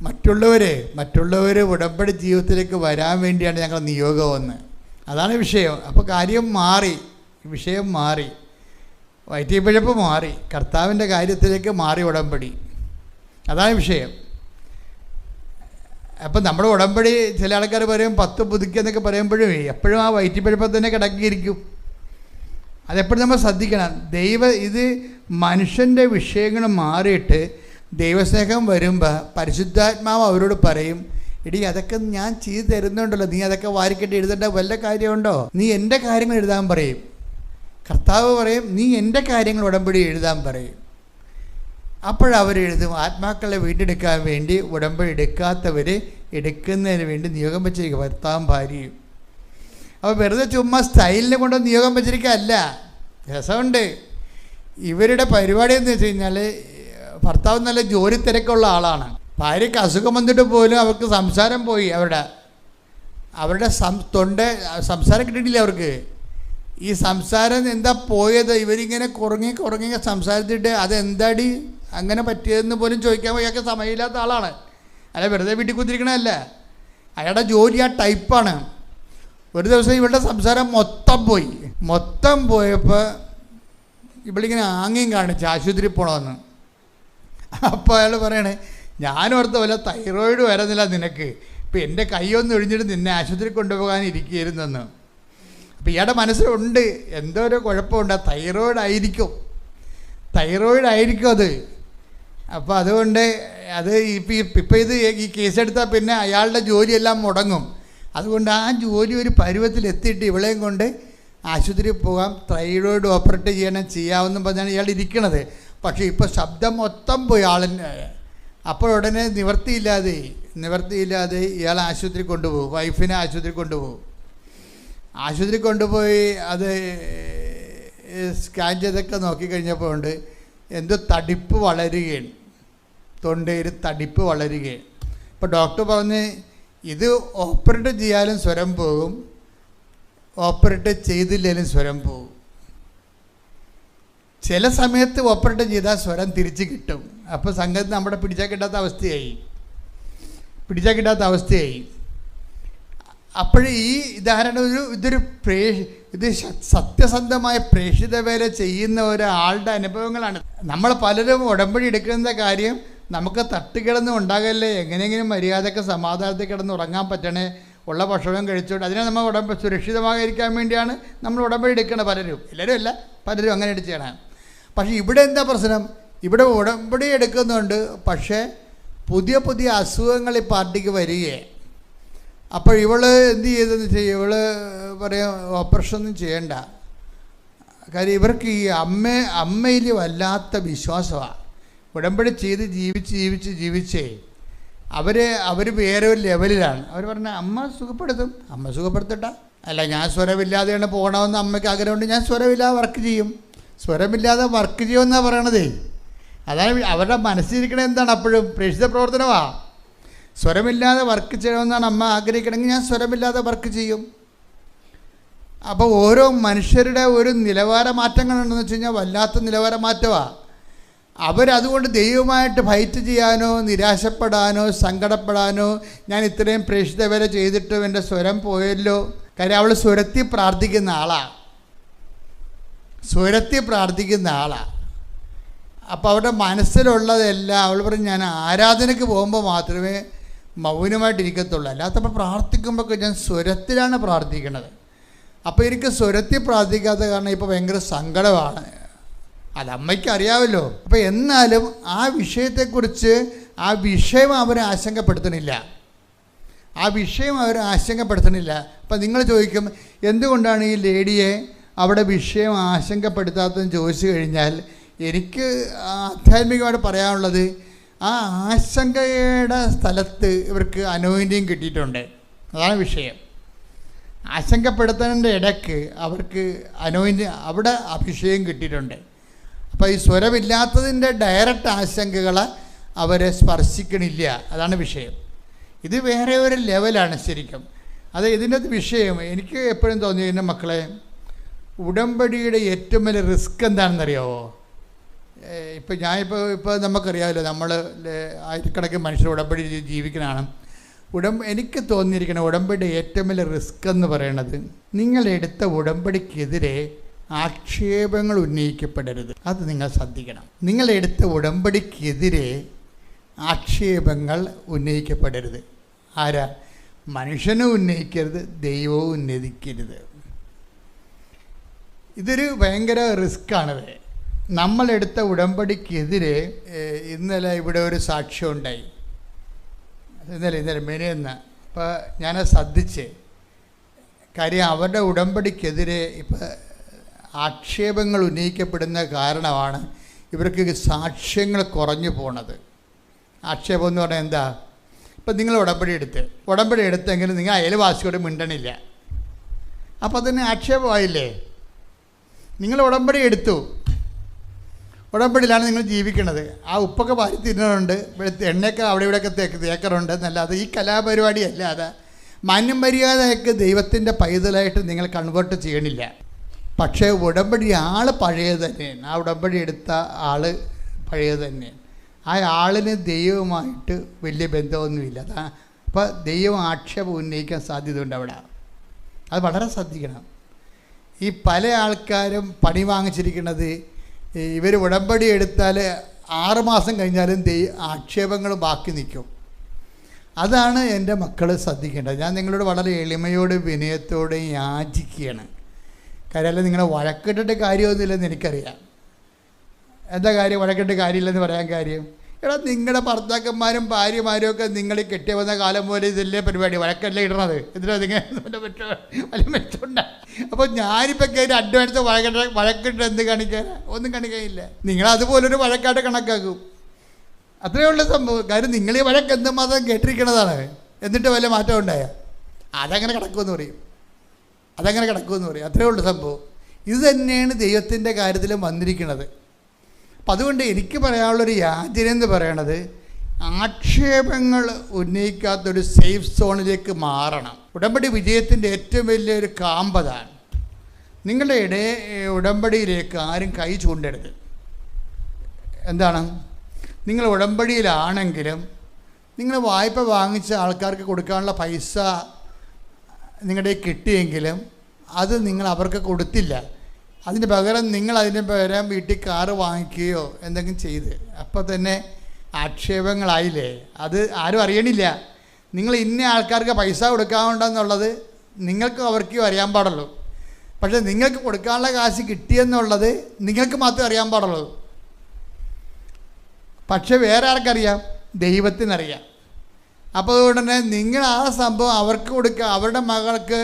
മറ്റുള്ളവർ ഉടമ്പടി ജീവിതത്തിലേക്ക് വരാൻ വേണ്ടിയാണ് ഞങ്ങൾ നിയോഗമെന്ന്. അതാണ് വിഷയം. അപ്പോൾ വിഷയം മാറി, വയറ്റിപ്പിഴപ്പ് മാറി, കർത്താവിൻ്റെ കാര്യത്തിലേക്ക് മാറി ഉടമ്പടി. അതാണ് വിഷയം. അപ്പം നമ്മുടെ ഉടമ്പടി ചില ആൾക്കാർ പറയും 10 പുതുക്കുക എന്നൊക്കെ പറയുമ്പോഴും എപ്പോഴും ആ വയറ്റിപ്പിഴപ്പം തന്നെ കിടക്കിയിരിക്കും. അതെപ്പോഴും നമ്മൾ ശ്രദ്ധിക്കണം. ഇത് മനുഷ്യൻ്റെ വിഷയങ്ങൾ മാറിയിട്ട് ദൈവസ്നേഹം വരുമ്പോൾ പരിശുദ്ധാത്മാവ് അവരോട് പറയും, എടി അതൊക്കെ ഞാൻ ചെയ്തു തരുന്നുണ്ടല്ലോ, നീ അതൊക്കെ വാരിക്കെട്ടി എഴുതേണ്ട വല്ല കാര്യമുണ്ടോ? നീ എൻ്റെ കാര്യങ്ങൾ എഴുതാൻ പറയും. കർത്താവ് പറയും നീ എൻ്റെ കാര്യങ്ങൾ ഉടമ്പടി എഴുതാൻ പറയും. അപ്പോഴവരെഴുതും. ആത്മാക്കളെ വീണ്ടെടുക്കാൻ വേണ്ടി ഉടമ്പടി എടുക്കാത്തവർ എടുക്കുന്നതിന് വേണ്ടി നിയോഗം വെച്ചിരിക്കും ഭർത്താവും ഭാര്യയും. അപ്പോൾ വെറുതെ ചുമ്മാ സ്റ്റൈലിനെ കൊണ്ട് നിയോഗം വെച്ചിരിക്കുകയല്ല. രസമുണ്ട്. ഇവരുടെ പരിപാടി എന്ന് വെച്ച് കഴിഞ്ഞാൽ ഭർത്താവ് നല്ല ജോലി തിരക്കുള്ള ആളാണ്. ഭാര്യയ്ക്ക് അസുഖം വന്നിട്ട് പോലും അവർക്ക് സംസാരം പോയി. അവരുടെ സംസാരം കിട്ടിയിട്ടില്ല അവർക്ക്. ഈ സംസാരം എന്താ പോയത്? ഇവരിങ്ങനെ കുറങ്ങി സംസാരിച്ചിട്ട് അതെന്താടി അങ്ങനെ പറ്റിയതെന്ന് പോലും ചോദിക്കാൻ വയ്യാത്ത സമയമില്ലാത്ത ആളാണ്. അല്ല വെറുതെ വീട്ടിൽ കുത്തിരിക്കണമല്ല. അയാളുടെ ജോലി ആ ടൈപ്പാണ്. ഒരു ദിവസം ഇവളുടെ സംസാരം മൊത്തം പോയപ്പോൾ ഇവളിങ്ങനെ ആംഗ്യം കാണിച്ച് ആശുപത്രി പോകണമെന്ന്. അപ്പോൾ അയാൾ പറയണേ, ഞാനോർത്ത പോലെ തൈറോയിഡ് വരുന്നില്ല നിനക്ക്, ഇപ്പം എൻ്റെ കൈയൊന്നും ഒഴിഞ്ഞിട്ട് നിന്നെ ആശുപത്രി കൊണ്ടുപോകാനിരിക്കുകയായിരുന്നെന്ന്. അപ്പം ഇയാളുടെ മനസ്സിലുണ്ട് എന്തോ ഒരു കുഴപ്പമുണ്ട്, തൈറോയിഡ് ആയിരിക്കും അത്. അപ്പോൾ അതുകൊണ്ട് ഇപ്പം ഈ കേസെടുത്താൽ പിന്നെ അയാളുടെ ജോലിയെല്ലാം മുടങ്ങും. അതുകൊണ്ട് ആ ജോലി ഒരു പരുവത്തിലെത്തിയിട്ട് ഇവളെയും കൊണ്ട് ആശുപത്രിയിൽ പോകാം, തൈറോയിഡ് ഓപ്പറേറ്റ് ചെയ്യാവുന്ന പറഞ്ഞാണ് ഇയാൾ ഇരിക്കണത്. പക്ഷേ ഇപ്പോൾ ശബ്ദം മൊത്തം പോയി ആളിന്. അപ്പോൾ ഉടനെ നിവർത്തിയില്ലാതെ ഇയാൾ ആശുപത്രി കൊണ്ടുപോകും, വൈഫിനെ ആശുപത്രി കൊണ്ടുപോകും. ആശുപത്രി കൊണ്ടുപോയി അത് സ്കാൻ ചെയ്തൊക്കെ നോക്കിക്കഴിഞ്ഞപ്പോൾ ഉണ്ട് എന്തോ തടിപ്പ് വളരുകയാണ്, തൊണ്ടയിൽ തടിപ്പ് വളരുകയാണ്. അപ്പോൾ ഡോക്ടർ പറഞ്ഞ് ഇത് ഓപ്പറേറ്റ് ചെയ്യാനും സ്വരം പോകും, ഓപ്പറേറ്റ് ചെയ്തില്ലെങ്കിലും സ്വരം പോകും. ചില സമയത്ത് ഓപ്പറേറ്റ് ചെയ്താൽ സ്വരം തിരിച്ച് കിട്ടും. അപ്പോൾ സംഗതി നമ്മുടെ പിടിച്ചാൽ കിട്ടാത്ത അവസ്ഥയായി. അപ്പോൾ ഈ ധാരണ ഇതൊരു ഇത് സത്യസന്ധമായ പ്രേക്ഷിത വേല ചെയ്യുന്ന ഒരാളുടെ അനുഭവങ്ങളാണ്. നമ്മൾ പലരും ഉടമ്പടി എടുക്കുന്ന കാര്യം നമുക്ക് തട്ടുകിടന്ന് ഉണ്ടാകല്ലേ, എങ്ങനെയെങ്കിലും മര്യാദക്ക് സമാധാനത്തിൽ കിടന്ന് ഉറങ്ങാൻ പറ്റണേ, ഉള്ള ഭക്ഷണം കഴിച്ചുകൊണ്ട് അതിനെ നമ്മൾ സുരക്ഷിതമായിരിക്കാൻ വേണ്ടിയാണ് നമ്മൾ ഉടമ്പടി എടുക്കണം. എല്ലാവരും അല്ല, പലരും അങ്ങനെ ചെയ്യണം. പക്ഷേ ഇവിടെ എന്താ പ്രശ്നം? ഇവിടെ ഉടമ്പടി എടുക്കുന്നുണ്ട്, പക്ഷേ പുതിയ പുതിയ അസുഖങ്ങൾ ഈ പാർട്ടിക്ക് വരികയാണ്. അപ്പോൾ ഇവള് എന്ത് ചെയ്തെന്ന് വെച്ചാൽ ഇവള് പറയും ഓപ്പറേഷൻ ഒന്നും ചെയ്യണ്ട. കാര്യം ഇവർക്ക് ഈ അമ്മയിൽ വല്ലാത്ത വിശ്വാസമാണ്. ഉടമ്പടി ചെയ്ത് ജീവിച്ചേ അവർ വേറെ ഒരു ലെവലിലാണ്. അവർ പറഞ്ഞ അമ്മ സുഖപ്പെടുത്തട്ട. അല്ല, ഞാൻ സ്വരമില്ലാതെയാണ് പോകണമെന്ന് അമ്മയ്ക്ക് ആഗ്രഹമുണ്ട്, ഞാൻ സ്വരമില്ലാതെ വർക്ക് ചെയ്യും. സ്വരമില്ലാതെ വർക്ക് ചെയ്യുമെന്നാണ് പറയണതേ. അതാണ് അവരുടെ മനസ്സിലിരിക്കണത്. എന്താണ് അപ്പോഴും പ്രേക്ഷിത പ്രവർത്തനമാണ്. സ്വരമില്ലാതെ വർക്ക് ചെയ്യണമെന്നാണ് അമ്മ ആഗ്രഹിക്കണമെങ്കിൽ ഞാൻ സ്വരമില്ലാതെ വർക്ക് ചെയ്യും. അപ്പോൾ ഓരോ മനുഷ്യരുടെ ഒരു നിലവാര മാറ്റങ്ങളുണ്ടെന്ന് വെച്ച് കഴിഞ്ഞാൽ വല്ലാത്ത നിലവാര മാറ്റമാണ്. അവരതുകൊണ്ട് ദൈവമായിട്ട് ഫൈറ്റ് ചെയ്യാനോ നിരാശപ്പെടാനോ സങ്കടപ്പെടാനോ ഞാൻ ഇത്രയും പ്രേക്ഷിത വരെ ചെയ്തിട്ടും എൻ്റെ സ്വരം പോയല്ലോ. കാര്യം അവൾ സ്വരത്തിൽ പ്രാർത്ഥിക്കുന്ന ആളാണ്. അപ്പോൾ അവരുടെ മനസ്സിലുള്ളതെല്ലാം അവൾ പറഞ്ഞ് ഞാൻ ആരാധനയ്ക്ക് പോകുമ്പോൾ മാത്രമേ മൗനമായിട്ടിരിക്കത്തുള്ളൂ, അല്ലാത്തപ്പോൾ പ്രാർത്ഥിക്കുമ്പോൾ ഞാൻ സ്വരത്തിലാണ് പ്രാർത്ഥിക്കുന്നത്. അപ്പോൾ എനിക്ക് സ്വരത്തിൽ പ്രാർത്ഥിക്കാത്ത കാരണം ഇപ്പോൾ ഭയങ്കര സങ്കടമാണ്. അത് അമ്മയ്ക്ക് അറിയാമല്ലോ. അപ്പോൾ എന്നാലും ആ വിഷയത്തെക്കുറിച്ച് ആ വിഷയം അവരെ ആശങ്കപ്പെടുത്തണില്ല. അപ്പം നിങ്ങൾ ചോദിക്കും എന്തുകൊണ്ടാണ് ഈ ലേഡിയെ അവിടെ വിഷയം ആശങ്കപ്പെടുത്താത്തതെന്ന് ചോദിച്ചു കഴിഞ്ഞാൽ എനിക്ക് ആധ്യാത്മികമായിട്ട് പറയാനുള്ളത് ആ ആശങ്കയുടെ സ്ഥലത്ത് ഇവർക്ക് അനോയിൻറ്റിങ് കിട്ടിയിട്ടുണ്ട്. അതാണ് വിഷയം. ആശങ്കപ്പെടുത്തുന്നതിൻ്റെ ഇടയ്ക്ക് അവർക്ക് അവിടെ അഭിഷേകം കിട്ടിയിട്ടുണ്ട്. അപ്പോൾ ഈ സ്വരമില്ലാത്തതിൻ്റെ ഡയറക്റ്റ് ആശങ്കകൾ അവരെ സ്പർശിക്കണില്ല. അതാണ് വിഷയം. ഇത് വേറെ ഒരു ലെവലാണ് ശരിക്കും. അത് ഇതിൻ്റെ വിഷയം എനിക്ക് എപ്പോഴും തോന്നി എൻ്റെ മക്കളെ, ഉടമ്പടിയുടെ ഏറ്റവും വലിയ റിസ്ക് എന്താണെന്നറിയാമോ? ഇപ്പോൾ നമുക്കറിയാമല്ലോ, നമ്മൾ ആയിരക്കണക്കിന് മനുഷ്യർ ഉടമ്പടി ജീവിക്കണതാണ്. എനിക്ക് തോന്നിയിരിക്കുന്ന ഉടമ്പടിയുടെ ഏറ്റവും വലിയ റിസ്ക് എന്ന് പറയുന്നത് നിങ്ങളെടുത്ത ഉടമ്പടിക്കെതിരെ ആക്ഷേപങ്ങൾ ഉന്നയിക്കപ്പെടരുത്. അത് നിങ്ങൾ ശ്രദ്ധിക്കണം. നിങ്ങളെടുത്ത ഉടമ്പടിക്കെതിരെ ആക്ഷേപങ്ങൾ ഉന്നയിക്കപ്പെടരുത്. ആരാ? മനുഷ്യനും ഉന്നയിക്കരുത്, ദൈവവും ഉന്നയിക്കരുത്. ഇതൊരു ഭയങ്കര റിസ്ക്കാണത്. നമ്മളെടുത്ത ഉടമ്പടിക്കെതിരെ ഇന്നലെ ഇവിടെ ഒരു സാക്ഷ്യം ഉണ്ടായി. ഇന്നലെ മെനിയെന്ന്. അപ്പോൾ ഞാനത് ശ്രദ്ധിച്ച്. കാര്യം അവരുടെ ഉടമ്പടിക്കെതിരെ ഇപ്പം ആക്ഷേപങ്ങൾ ഉന്നയിക്കപ്പെടുന്ന കാരണമാണ് ഇവർക്ക് സാക്ഷ്യങ്ങൾ കുറഞ്ഞു പോണത്. ആക്ഷേപം എന്ന് പറഞ്ഞാൽ എന്താ? ഇപ്പം നിങ്ങൾ ഉടമ്പടി എടുത്തെങ്കിലും നിങ്ങൾ അയൽവാസിയോട് മിണ്ടണില്ല, അപ്പോൾ അതിന് ആക്ഷേപമായില്ലേ? നിങ്ങൾ ഉടമ്പടി എടുത്തു, ഉടമ്പടിയിലാണ് നിങ്ങൾ ജീവിക്കുന്നത്. ആ ഉപ്പൊക്കെ വാരി തിന്നുന്നുണ്ട്, എണ്ണയൊക്കെ അവിടെ ഇവിടെയൊക്കെ തേക്കറുണ്ട് എന്നല്ലാതെ ഈ കലാപരിപാടി അല്ലാതെ മാന്യം മര്യാദയൊക്കെ ദൈവത്തിൻ്റെ പൈതലായിട്ട് നിങ്ങൾ കൺവേർട്ട് ചെയ്യണില്ല. പക്ഷേ ഉടമ്പടി ആൾ പഴയത് തന്നെയാണ്. ആ ഉടമ്പടി എടുത്ത ആൾ പഴയത് തന്നെയാണ്. ആ ആളിന് ദൈവവുമായിട്ട് വലിയ ബന്ധമൊന്നുമില്ല. അപ്പോൾ ദൈവം ആക്ഷേപം ഉന്നയിക്കാൻ സാധ്യതയുണ്ട് അവിടെ. അത് വളരെ ശ്രദ്ധിക്കണം. ഈ പല ആൾക്കാരും പണി വാങ്ങിച്ചിരിക്കുന്നത് ഇവർ ഉടമ്പടി എടുത്താൽ 6 മാസം കഴിഞ്ഞാലും ആക്ഷേപങ്ങൾ ബാക്കി നിൽക്കും. അതാണ് എൻ്റെ മക്കൾ ശ്രദ്ധിക്കേണ്ടത്. ഞാൻ നിങ്ങളോട് വളരെ എളിമയോട് വിനയത്തോടെ യാചിക്കുകയാണ്. കാര്യം അല്ല, നിങ്ങളെ വഴക്കിട്ടിട്ട് കാര്യമൊന്നുമില്ലെന്ന് എനിക്കറിയാം. എന്താ കാര്യം? വഴക്കിട്ട് കാര്യമില്ലെന്ന് പറയാൻ കാര്യം എടാ, നിങ്ങളുടെ ഭർത്താക്കന്മാരും ഭാര്യമാരും ഒക്കെ നിങ്ങൾ കെട്ടി വന്ന കാലം പോലെ ഇതല്ലേ പരിപാടി, വഴക്കല്ലേ ഇടണത്, എന്തിനാ നിങ്ങൾ വലിയ മെച്ചമുണ്ട. അപ്പോൾ ഞാനിപ്പോൾ കയറി അഡ്വാൻസ് വഴക്കിട്ട് എന്ത് കാണിക്കാൻ? ഒന്നും കാണിക്കാനില്ല. നിങ്ങളതുപോലൊരു വഴക്കായിട്ട് കണക്കാക്കും. അത്രയേ ഉള്ള സംഭവം. കാര്യം നിങ്ങൾ ഈ വഴക്ക് എന്തുമാത്രം കേട്ടിരിക്കണതാണ്. എന്നിട്ട് വല്ല മാറ്റം ഉണ്ടായ അതങ്ങനെ കിടക്കുമെന്ന് പറയും, അതങ്ങനെ കിടക്കുമെന്ന് പറയും. അത്രയേ ഉള്ളൂ സംഭവം. ഇത് തന്നെയാണ് ദൈവത്തിൻ്റെ കാര്യത്തിലും വന്നിരിക്കുന്നത്. അപ്പം അതുകൊണ്ട് എനിക്ക് പറയാനുള്ളൊരു യാചന എന്ന് പറയണത്, ആക്ഷേപങ്ങൾ ഉന്നയിക്കാത്തൊരു സേഫ് സോണിലേക്ക് മാറണം. ഉടമ്പടി വിജയത്തിൻ്റെ ഏറ്റവും വലിയൊരു കാമ്പതാണ്. നിങ്ങളുടെ ഉടമ്പടിയിലേക്ക് ആരും കൈ ചൂണ്ടരുത്. എന്താണ്? നിങ്ങൾ ഉടമ്പടിയിലാണെങ്കിലും നിങ്ങൾ വായ്പ വാങ്ങിച്ച ആൾക്കാർക്ക് കൊടുക്കാനുള്ള പൈസ നിങ്ങളുടെ കിട്ടിയെങ്കിലും അത് നിങ്ങൾ അവർക്ക് കൊടുത്തില്ല. അതിന് പകരം നിങ്ങൾ അതിന് പകരം വീട്ടിൽ കാറ് വാങ്ങിക്കുകയോ എന്തെങ്കിലും ചെയ്ത്, അപ്പോൾ തന്നെ ആക്ഷേപങ്ങളായില്ലേ? അത് ആരും അറിയണില്ല. നിങ്ങൾ ഇന്ന ആൾക്കാർക്ക് പൈസ കൊടുക്കാനുണ്ടെന്നുള്ളത് നിങ്ങൾക്കും അവർക്കും അറിയാൻ പാടുള്ളൂ. പക്ഷേ നിങ്ങൾക്ക് കൊടുക്കാനുള്ള കാശ് കിട്ടിയെന്നുള്ളത് നിങ്ങൾക്ക് മാത്രമേ അറിയാൻ പാടുള്ളൂ. പക്ഷെ വേറെ ആർക്കറിയാം? ദൈവത്തിനറിയാം. അപ്പോൾ അതുകൊണ്ട് തന്നെ നിങ്ങൾ ആ സംഭവം അവർക്ക് കൊടുക്കുക. അവരുടെ മകൾക്ക്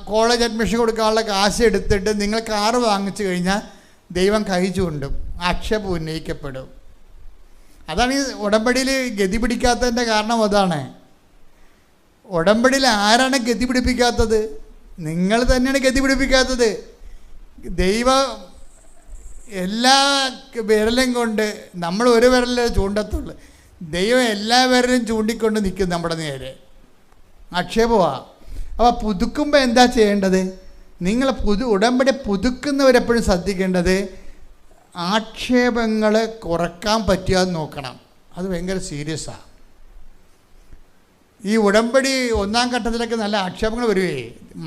കോളേജ് അഡ്മിഷൻ കൊടുക്കാനുള്ള കാശ് എടുത്തിട്ട് നിങ്ങൾ കാറ് വാങ്ങിച്ചു കഴിഞ്ഞാൽ ദൈവം കൈ ചൂണ്ടും, ആക്ഷേപം ഉന്നയിക്കപ്പെടും. അതാണ് ഈ ഉടമ്പടിയിൽ ഗതി പിടിക്കാത്തതിൻ്റെ കാരണം. അതാണ് ഉടമ്പടിയിൽ ആരാണ് ഗതി പിടിപ്പിക്കാത്തത്? നിങ്ങൾ തന്നെയാണ് ഗതി പിടിപ്പിക്കാത്തത്. ദൈവം എല്ലാ വിരലും കൊണ്ട്, നമ്മൾ ഒരു വിരലേ ചൂണ്ടത്തുള്ളൂ, ദൈവം എല്ലാ വിരലും ചൂണ്ടിക്കൊണ്ട് നിൽക്കും നമ്മുടെ നേരെ. ആക്ഷേപമാണ്. അപ്പോൾ പുതുക്കുമ്പോൾ എന്താ ചെയ്യേണ്ടത്? നിങ്ങൾ ഉടമ്പടി പുതുക്കുന്നവരെപ്പോഴും ശ്രദ്ധിക്കേണ്ടത് ആക്ഷേപങ്ങൾ കുറക്കാൻ പറ്റുകയെന്ന് നോക്കണം. അത് ഭയങ്കര സീരിയസാണ്. ഈ ഉടമ്പടി ഒന്നാം ഘട്ടത്തിലൊക്കെ നല്ല ആക്ഷേപങ്ങൾ വരുവേ.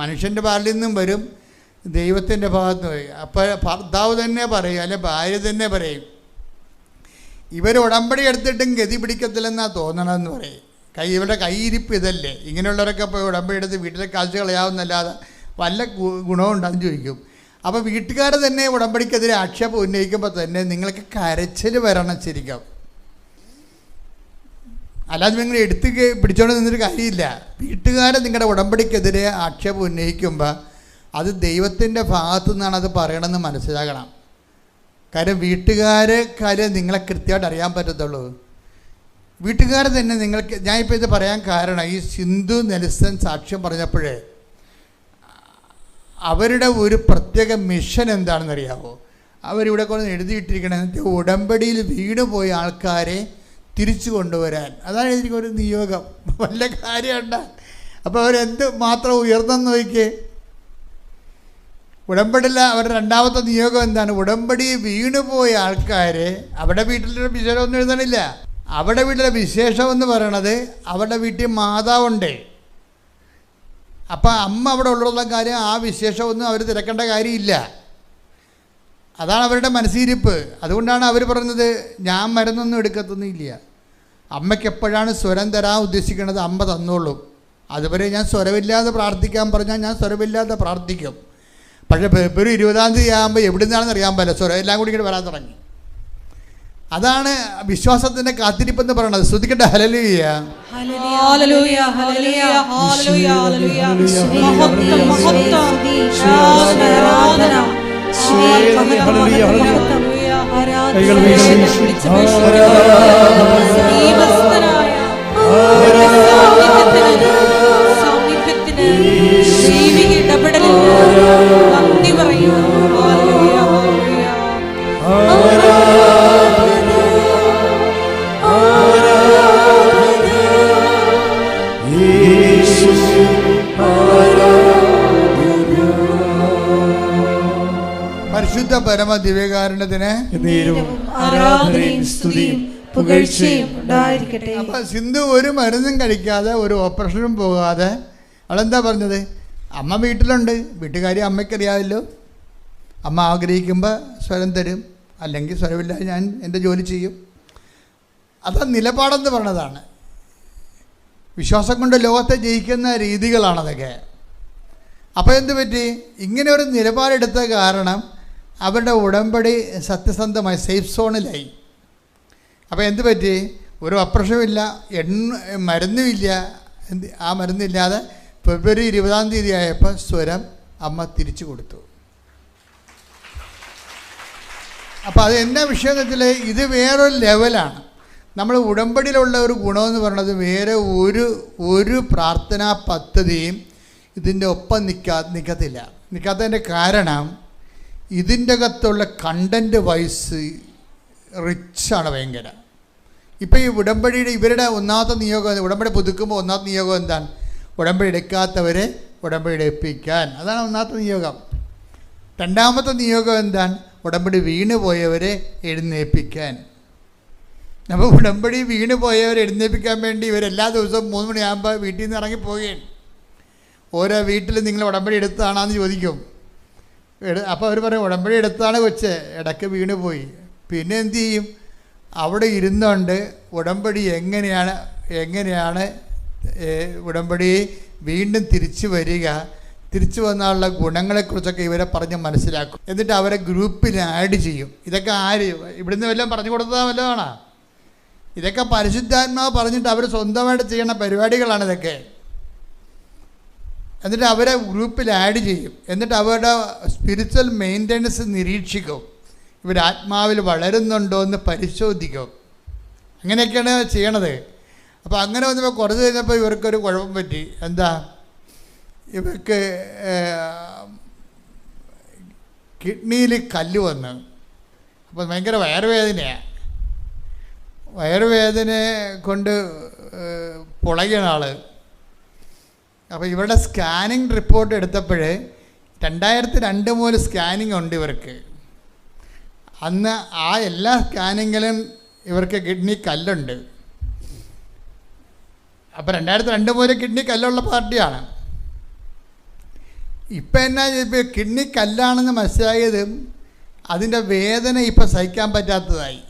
മനുഷ്യൻ്റെ ഭാഗത്തു നിന്നും വരും, ദൈവത്തിൻ്റെ ഭാഗത്ത് നിന്ന് വരും. അപ്പോൾ ഭർത്താവ് തന്നെ പറയും, അല്ലെ ഭാര്യ തന്നെ പറയും, ഇവർ ഉടമ്പടി എടുത്തിട്ടും ഗതി പിടിക്കത്തില്ലെന്നാണ് തോന്നണമെന്ന് പറയും. ഇവരുടെ കൈയിരിപ്പ് ഇതല്ലേ? ഇങ്ങനെയുള്ളവരൊക്കെ പോയി ഉടമ്പടി എടുത്ത് വീട്ടിലെ കാശ് കളയാവുന്നല്ലാതെ വല്ല ഗുണവും ഉണ്ടെന്ന് ചോദിക്കും. അപ്പോൾ വീട്ടുകാർ തന്നെ ഉടമ്പടിക്കെതിരെ ആക്ഷേപം ഉന്നയിക്കുമ്പോൾ തന്നെ നിങ്ങൾക്ക് കരച്ചിൽ വരണം ശരിക്കും. അല്ലാതെ നിങ്ങൾ എടുത്ത് പിടിച്ചോണ്ട് നിന്നൊരു കാര്യമില്ല. വീട്ടുകാരെ നിങ്ങളുടെ ഉടമ്പടിക്കെതിരെ ആക്ഷേപം ഉന്നയിക്കുമ്പോൾ അത് ദൈവത്തിൻ്റെ ഭാഗത്തു നിന്നാണ് അത് പറയണമെന്ന് മനസ്സിലാക്കണം. കാര്യം വീട്ടുകാരെ നിങ്ങളെ കൃത്യമായിട്ട് അറിയാൻ പറ്റത്തുള്ളൂ. വീട്ടുകാർ തന്നെ നിങ്ങൾക്ക്, ഞാനിപ്പോൾ ഇത് പറയാൻ കാരണം, ഈ സിന്ധു നെൽസൺ സാക്ഷ്യം പറഞ്ഞപ്പോഴേ അവരുടെ ഒരു പ്രത്യേക മിഷൻ എന്താണെന്നറിയാമോ? അവരിവിടെ കൊണ്ട് എഴുതിയിട്ടിരിക്കണത് ഉടമ്പടിയിൽ വീണുപോയ ആൾക്കാരെ തിരിച്ചു കൊണ്ടുവരാൻ. അതാണ് എനിക്കൊരു നിയോഗം. വല്ല കാര്യമുണ്ട? അപ്പോൾ അവരെന്ത് മാത്രം ഉയർന്നെന്ന് നോക്കിയേ. ഉടമ്പടിയില്ല അവരുടെ രണ്ടാമത്തെ നിയോഗം എന്താണ്? ഉടമ്പടി വീണുപോയ ആൾക്കാരെ, അവിടെ വീട്ടിലൊരു വിശേഷമൊന്നും എഴുതണില്ല. അവിടെ വീട്ടിലെ വിശേഷം എന്ന് പറയണത് അവരുടെ വീട്ടിൽ മാതാവുണ്ട്. അപ്പം അമ്മ അവിടെ ഉള്ള കാര്യം, ആ വിശേഷമൊന്നും അവർ തിരക്കേണ്ട കാര്യമില്ല. അതാണ് അവരുടെ മനസ്സിരിപ്പ്. അതുകൊണ്ടാണ് അവർ പറയുന്നത് ഞാൻ മരുന്നൊന്നും എടുക്കത്തൊന്നുമില്ല. അമ്മയ്ക്ക് എപ്പോഴാണ് സ്വരം തരാൻ ഉദ്ദേശിക്കുന്നത് അമ്മ തന്നോളും. അതുവരെ ഞാൻ സ്വരമില്ലാതെ പ്രാർത്ഥിക്കാൻ പറഞ്ഞാൽ ഞാൻ സ്വരമില്ലാതെ പ്രാർത്ഥിക്കും. പക്ഷേ ഫെബ്രുവരി 20-ാം തീയതി ആകുമ്പോൾ എവിടെ നിന്നാണെന്ന് അറിയാൻ പറ്റില്ല, സ്വരം എല്ലാം കൂടി ഇങ്ങനെ വരാൻ തുടങ്ങി. അതാണ് വിശ്വാസത്തിൻ്റെ കാത്തിരിപ്പെന്ന് പറയുന്നത്. ശ്രദ്ധിക്കട്ടെ. ഹല്ലേലൂയ, ഹല്ലേലൂയ, ഹല്ലേലൂയ, ഹല്ലേലൂയ, ഹല്ലേലൂയ. മഹത്വം, മഹത്വം, ആരാധന, സാമീപ്യത്തിന് ദൈവിക ഇടപെടലിന് നന്ദി പറയുന്നു. ഹല്ലേലൂയ, ഹല്ലേലൂയ. പരിശുദ്ധ പരമ ദിവ്യകാരുണ്യത്തിന് അപ്പം സിന്ധു ഒരു മരുന്നും കഴിക്കാതെ ഒരു ഓപ്പറേഷനും പോകാതെ അവളെന്താ പറഞ്ഞത്? അമ്മ വീട്ടിലുണ്ട്, വീട്ടുകാരി അമ്മയ്ക്കറിയാമല്ലോ. അമ്മ ആഗ്രഹിക്കുമ്പോൾ സ്വരം തരും, അല്ലെങ്കിൽ സ്വരമില്ലാതെ ഞാൻ എൻ്റെ ജോലി ചെയ്യും. അത് നിലപാടെന്ന് പറഞ്ഞതാണ്. വിശ്വാസം കൊണ്ട് ലോകത്തെ ജയിക്കുന്ന രീതികളാണതൊക്കെ. അപ്പോൾ എന്ത് പറ്റി? ഇങ്ങനെ ഒരു നിലപാടെടുത്ത കാരണം അവരുടെ ഉടമ്പടി സത്യസന്ധമായി സേഫ് സോണിലായി. അപ്പോൾ എന്ത് പറ്റി? ഒരു ഓപ്പറേഷനുമില്ല, മരുന്നുമില്ല. ആ മരുന്നില്ലാതെ ഫെബ്രുവരി 20-ാം തീയതി ആയപ്പോൾ സ്വരം അമ്മ തിരിച്ചു കൊടുത്തു. അപ്പോൾ അത് എന്നാ വിഷയം എന്ന് വെച്ചാൽ ഇത് വേറൊരു ലെവലാണ്. നമ്മൾ ഉടമ്പടിയിലുള്ള ഒരു ഗുണമെന്ന് പറയുന്നത് വേറെ ഒരു പ്രാർത്ഥനാ പദ്ധതിയും ഇതിൻ്റെ ഒപ്പം നിൽക്കാത്തതിൻ്റെ കാരണം ഇതിൻ്റെ അകത്തുള്ള കണ്ടൻറ്റ് വൈസ് റിച്ചാണ് ഭയങ്കര. ഇപ്പോൾ ഈ ഉടമ്പടിയുടെ ഇവരുടെ ഒന്നാമത്തെ നിയോഗം, ഉടമ്പടി പുതുക്കുമ്പോൾ ഒന്നാമത്തെ നിയോഗം എന്താണ്? ഉടമ്പടി എടുക്കാത്തവരെ ഉടമ്പടി എടുപ്പിക്കാൻ. അതാണ് ഒന്നാമത്തെ നിയോഗം. രണ്ടാമത്തെ നിയോഗം എന്താണ്? ഉടമ്പടി വീണ് പോയവരെ എഴുന്നേൽപ്പിക്കാൻ. അപ്പോൾ ഉടമ്പടി വീണ് പോയവരെ എഴുന്നേൽപ്പിക്കാൻ വേണ്ടി ഇവരെല്ലാ ദിവസവും 3 മണിയാകുമ്പോൾ വീട്ടിൽ നിന്ന് ഇറങ്ങിപ്പോവുകയാണ്. ഓരോ വീട്ടിൽ നിങ്ങൾ ഉടമ്പടി എടുത്തതാണെന്ന് ചോദിക്കും. അപ്പോൾ അവർ പറയും ഉടമ്പടി എടുത്താണ് കൊച്ചേ, ഇടയ്ക്ക് വീണ് പോയി. പിന്നെ എന്തു ചെയ്യും? അവിടെ ഇരുന്നുകൊണ്ട് ഉടമ്പടി എങ്ങനെയാണ് ഉടമ്പടി വീണ്ടും തിരിച്ചു വരിക, തിരിച്ചു വന്നാലുള്ള ഗുണങ്ങളെക്കുറിച്ചൊക്കെ ഇവരെ പറഞ്ഞ് മനസ്സിലാക്കും. എന്നിട്ട് അവരെ ഗ്രൂപ്പിൽ ആഡ് ചെയ്യും. ഇതൊക്കെ ആര് ഇവിടുന്ന് വല്ലതും പറഞ്ഞു കൊടുത്തതാ വല്ലതാണോ? ഇതൊക്കെ പരിശുദ്ധാത്മാവ് പറഞ്ഞിട്ട് അവർ സ്വന്തമായിട്ട് ചെയ്യുന്ന പരിപാടികളാണ് ഇതൊക്കെ. എന്നിട്ട് അവരെ ഗ്രൂപ്പിൽ ആഡ് ചെയ്യും. എന്നിട്ട് അവരുടെ സ്പിരിച്വൽ മെയിൻ്റനൻസ് നിരീക്ഷിക്കും. ഇവർ ആത്മാവിൽ വളരുന്നുണ്ടോ എന്ന് പരിശോധിക്കും. അങ്ങനെയൊക്കെയാണ് ചെയ്യണത്. അപ്പോൾ അങ്ങനെ വന്നപ്പോൾ കുറച്ച് കഴിഞ്ഞപ്പോൾ ഇവർക്കൊരു കുഴപ്പം പറ്റി. എന്താ? ഇവർക്ക് കിഡ്നിയിൽ കല്ല് വന്നു. അപ്പോൾ ഭയങ്കര വയറുവേദനയാണ്. വയറുവേദന കൊണ്ട് പുളയ്ക്കണ ആൾ. അപ്പോൾ ഇവരുടെ സ്കാനിങ് റിപ്പോർട്ട് എടുത്തപ്പോൾ 2002 മുതൽ സ്കാനിങ് ഉണ്ട് ഇവർക്ക്. അന്ന് ആ എല്ലാ സ്കാനിങ്ങിലും ഇവർക്ക് കിഡ്നി കല്ലുണ്ട്. അപ്പോൾ 2002 മുതൽ കിഡ്നി കല്ലുള്ള പാർട്ടിയാണ്. ഇപ്പം എന്നാ ഇപ്പോൾ കിഡ്നി കല്ലാണെന്ന് മനസ്സിലായത് അതിൻ്റെ വേദന ഇപ്പം സഹിക്കാൻ പറ്റാത്തതായി.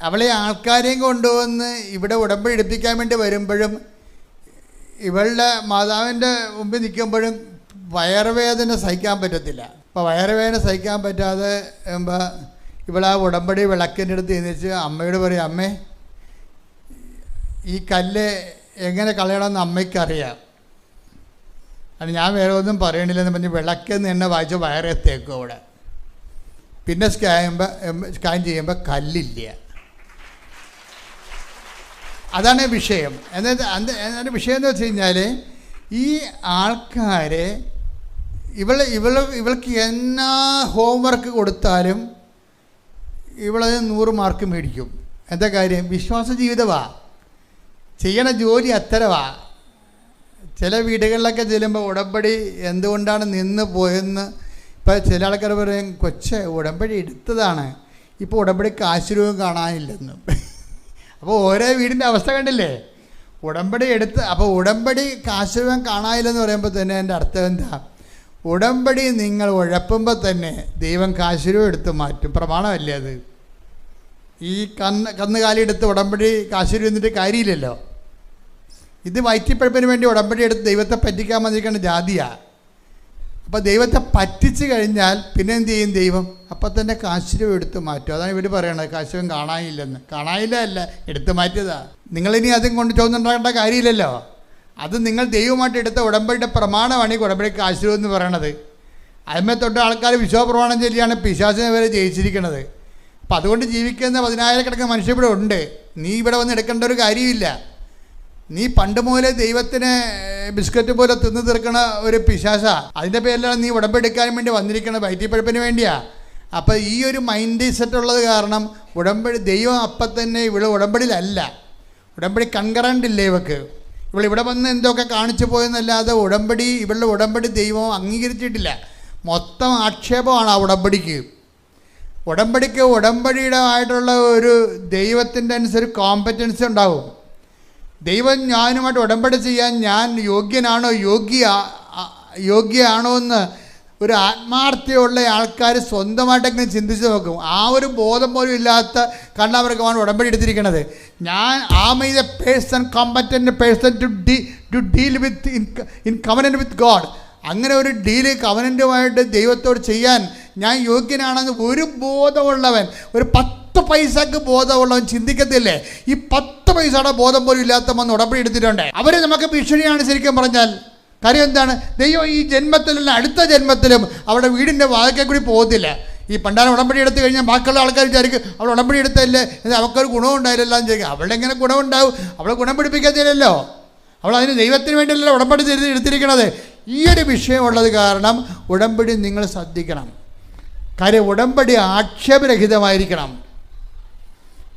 അവളെ ആൾക്കാരെയും കൊണ്ടുവന്ന് ഇവിടെ ഉടമ്പടി എടുപ്പിക്കാൻ വേണ്ടി വരുമ്പോഴും ഇവളുടെ മാതാവിൻ്റെ മുമ്പിൽ നിൽക്കുമ്പോഴും വയറുവേദന സഹിക്കാൻ പറ്റത്തില്ല. അപ്പോൾ വയറുവേദന സഹിക്കാൻ പറ്റാതെ ഇവളാ ഉടമ്പടി വിളക്കിൻ്റെ അടുത്ത് എഴുന്നേച്ച് അമ്മയോട് പറയും, അമ്മേ ഈ കല്ല് എങ്ങനെ കളയണമെന്ന് അമ്മയ്ക്കറിയാം, അത് ഞാൻ വേറെ ഒന്നും പറയണില്ലെന്ന് പറഞ്ഞ് വിളക്കെന്ന് എന്നെ വായിച്ച് വയറെത്തേക്കും അവിടെ. പിന്നെ സ്കാൻ ചെയ്യുമ്പോൾ കല്ലില്ല. അതാണ് വിഷയം. എന്നാൽ വിഷയം എന്ന് വെച്ച് കഴിഞ്ഞാൽ ഈ ആൾക്കാരെ ഇവൾക്ക് എന്നാ ഹോംവർക്ക് കൊടുത്താലും ഇവളത് 100 മാർക്ക് മേടിക്കും. എന്താ കാര്യം? വിശ്വാസ ജീവിതമാണ്, ചെയ്യണ ജോലി അത്തരവാ. ചില വീടുകളിലൊക്കെ ചെല്ലുമ്പോൾ ഉടമ്പടി എന്തുകൊണ്ടാണ് നിന്ന് പോയെന്ന് ഇപ്പോൾ ചില ആൾക്കാർ പറയും, കൊച്ചെ ഉടമ്പടി എടുത്തതാണ്, ഇപ്പോൾ ഉടമ്പടി കാശുരൂപം കാണാനില്ലെന്നും. അപ്പോൾ ഓരോ വീടിൻ്റെ അവസ്ഥ കണ്ടില്ലേ? ഉടമ്പടി എടുത്ത് അപ്പോൾ ഉടമ്പടി കാശുരൂപം കാണാനില്ലെന്ന് പറയുമ്പോൾ തന്നെ എൻ്റെ അർത്ഥം എന്താ? ഉടമ്പടി നിങ്ങൾ ഉഴപ്പുമ്പോൾ തന്നെ ദൈവം കാശുരൂപം എടുത്ത് മാറ്റും. പ്രമാണമല്ലേ അത്? ഈ കന്നുകാലി എടുത്ത് ഉടമ്പടി കാശുരൂപം എന്നിട്ട് കാര്യമില്ലല്ലോ. ഇത് വയറ്റിപ്പഴപ്പിന് വേണ്ടി ഉടമ്പടി എടുത്ത് ദൈവത്തെ പറ്റിക്കാൻ വന്നിരിക്കുന്ന ജാതിയാണ്. അപ്പോൾ ദൈവത്തെ പറ്റിച്ച് കഴിഞ്ഞാൽ പിന്നെ എന്ത് ചെയ്യും ദൈവം? അപ്പം തന്നെ കാശുരൂപം എടുത്ത് മാറ്റും. അതാണ് ഇവർ പറയണത്, കാശുരൂപം കാണാനില്ലെന്ന്. കാണാനില്ല അല്ല, എടുത്ത് മാറ്റിയതാ. നിങ്ങളിനി അതും കൊണ്ട് ചോദിച്ചുണ്ടാകേണ്ട കാര്യമില്ലല്ലോ. അത് നിങ്ങൾ ദൈവമായിട്ട് എടുത്ത ഉടമ്പടിയുടെ പ്രമാണമാണ് ഈ ഉടമ്പടി കാശുരൂപം എന്ന് പറയണത്. അതിന്മേ തൊട്ട് ആൾക്കാർ വിശ്വാസപ്രമാണം ചൊല്ലിയാണ് പിശാചിനെ വരെ ജയിച്ചിരിക്കുന്നത്. അപ്പം അതുകൊണ്ട് ജീവിക്കുന്ന 10,000 മനുഷ്യർ ഉണ്ട്. നീ ഇവിടെ വന്ന് എടുക്കേണ്ട ഒരു കാര്യമില്ല. നീ പണ്ട് മുതലേ ദൈവത്തിന് ബിസ്ക്കറ്റ് പോലെ തിന്നു തീർക്കണ ഒരു പിശാച. അതിൻ്റെ പേരിലാണ് നീ ഉടമ്പെടുക്കാൻ വേണ്ടി വന്നിരിക്കണത്, വയറ്റിപ്പഴപ്പിന് വേണ്ടിയാ. അപ്പോൾ ഈ ഒരു മൈൻഡ് സെറ്റ് ഉള്ളത് കാരണം ഉടമ്പടി ദൈവം അപ്പം തന്നെ ഇവിടെ ഉടമ്പടിയിലല്ല. ഉടമ്പടി കൺകറൻ്റ് ഇല്ല ഇവക്ക്. ഇവിടെ വന്ന് എന്തൊക്കെ കാണിച്ചു പോയെന്നല്ലാതെ ഇവളുടെ ഉടമ്പടി ദൈവം അംഗീകരിച്ചിട്ടില്ല. മൊത്തം ആക്ഷേപമാണ് ആ ഉടമ്പടിക്ക്. ഉടമ്പടിയുടെ ആയിട്ടുള്ള ഒരു ദൈവത്തിൻ്റെ അനുസരിച്ച് കോമ്പറ്റൻസി ഉണ്ടാവും. ദൈവം ഞാനുമായിട്ട് ഉടമ്പടി ചെയ്യാൻ ഞാൻ യോഗ്യയാണോ എന്ന് ഒരു ആത്മാർത്ഥതയുള്ള ആൾക്കാർ സ്വന്തമായിട്ടെങ്ങനെ ചിന്തിച്ച് നോക്കും. ആ ഒരു ബോധം പോലും ഇല്ലാത്ത കണ്ടവർക്കാണ് ഉടമ്പടി എടുത്തിരിക്കുന്നത്. Am a person competent person to deal with in covenant with God. അങ്ങനെ ഒരു ഡീല് കവനൻ്റുമായിട്ട് ദൈവത്തോട് ചെയ്യാൻ ഞാൻ യോഗ്യനാണെന്ന് ഒരു ബോധമുള്ളവൻ, ഒരു 10 10 പൈസക്ക് ബോധമുള്ളവൻ ചിന്തിക്കത്തില്ലേ, ഈ 10 പൈസയുടെ ബോധം പോലും ഇല്ലാത്ത വന്ന് ഉടമ്പടി എടുത്തിട്ടുണ്ട്. അവർ നമുക്ക് ഭീഷണിയാണ് ശരിക്കും പറഞ്ഞാൽ. കാര്യം എന്താണ്? ദൈവം ഈ ജന്മത്തിലല്ല അടുത്ത ജന്മത്തിലും അവരുടെ വീടിൻ്റെ വാതിൽക്കൽ കൂടി പോകത്തില്ല. ഈ പണ്ടാരം ഉടമ്പടി എടുത്തു കഴിഞ്ഞാൽ ബാക്കിയുള്ള ആൾക്കാർ വിചാരിക്കും അവൾ ഉടമ്പടി എടുത്തല്ലേ, അവൾക്കൊരു ഗുണമുണ്ടായില്ലല്ലോ എന്ന് ചോദിക്കും. അവളുടെ എങ്ങനെ ഗുണമുണ്ടാവും? അവളെ ഗുണം പിടിപ്പിക്കത്തില്ലല്ലോ. അവൾ അതിന് ദൈവത്തിന് വേണ്ടിയല്ലോ ഉടമ്പടി എടുത്തിരിക്കണത്. ഈ ഒരു വിഷയമുള്ളത് കാരണം ഉടമ്പടി നിങ്ങൾ ശ്രദ്ധിക്കണം. കാര്യം ഉടമ്പടി ആക്ഷേപരഹിതമായിരിക്കണം.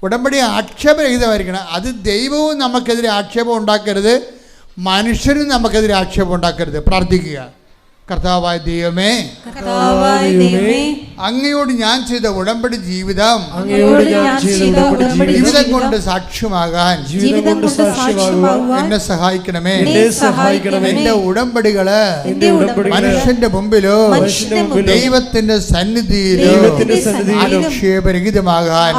ഉടമ്പടി ആക്ഷേപരഹിതമായിരിക്കണം. അത് ദൈവവും നമുക്കെതിരെ ആക്ഷേപം ഉണ്ടാക്കരുത്, മനുഷ്യനും നമുക്കെതിരെ ആക്ഷേപം ഉണ്ടാക്കരുത്. പ്രാർത്ഥിക്കുക. കർത്താവായ ദൈവമേ, അങ്ങയോട് ഞാൻ ചെയ്ത ഉടമ്പടി ജീവിതം ജീവിതം കൊണ്ട് സാക്ഷ്യമാകാൻ എന്നെ സഹായിക്കണമേ. എന്റെ ഉടമ്പടികള് മനുഷ്യന്റെ മുമ്പിലോ ദൈവത്തിന്റെ സന്നിധിയിലോ ആക്ഷേപരഹിതമാകാൻ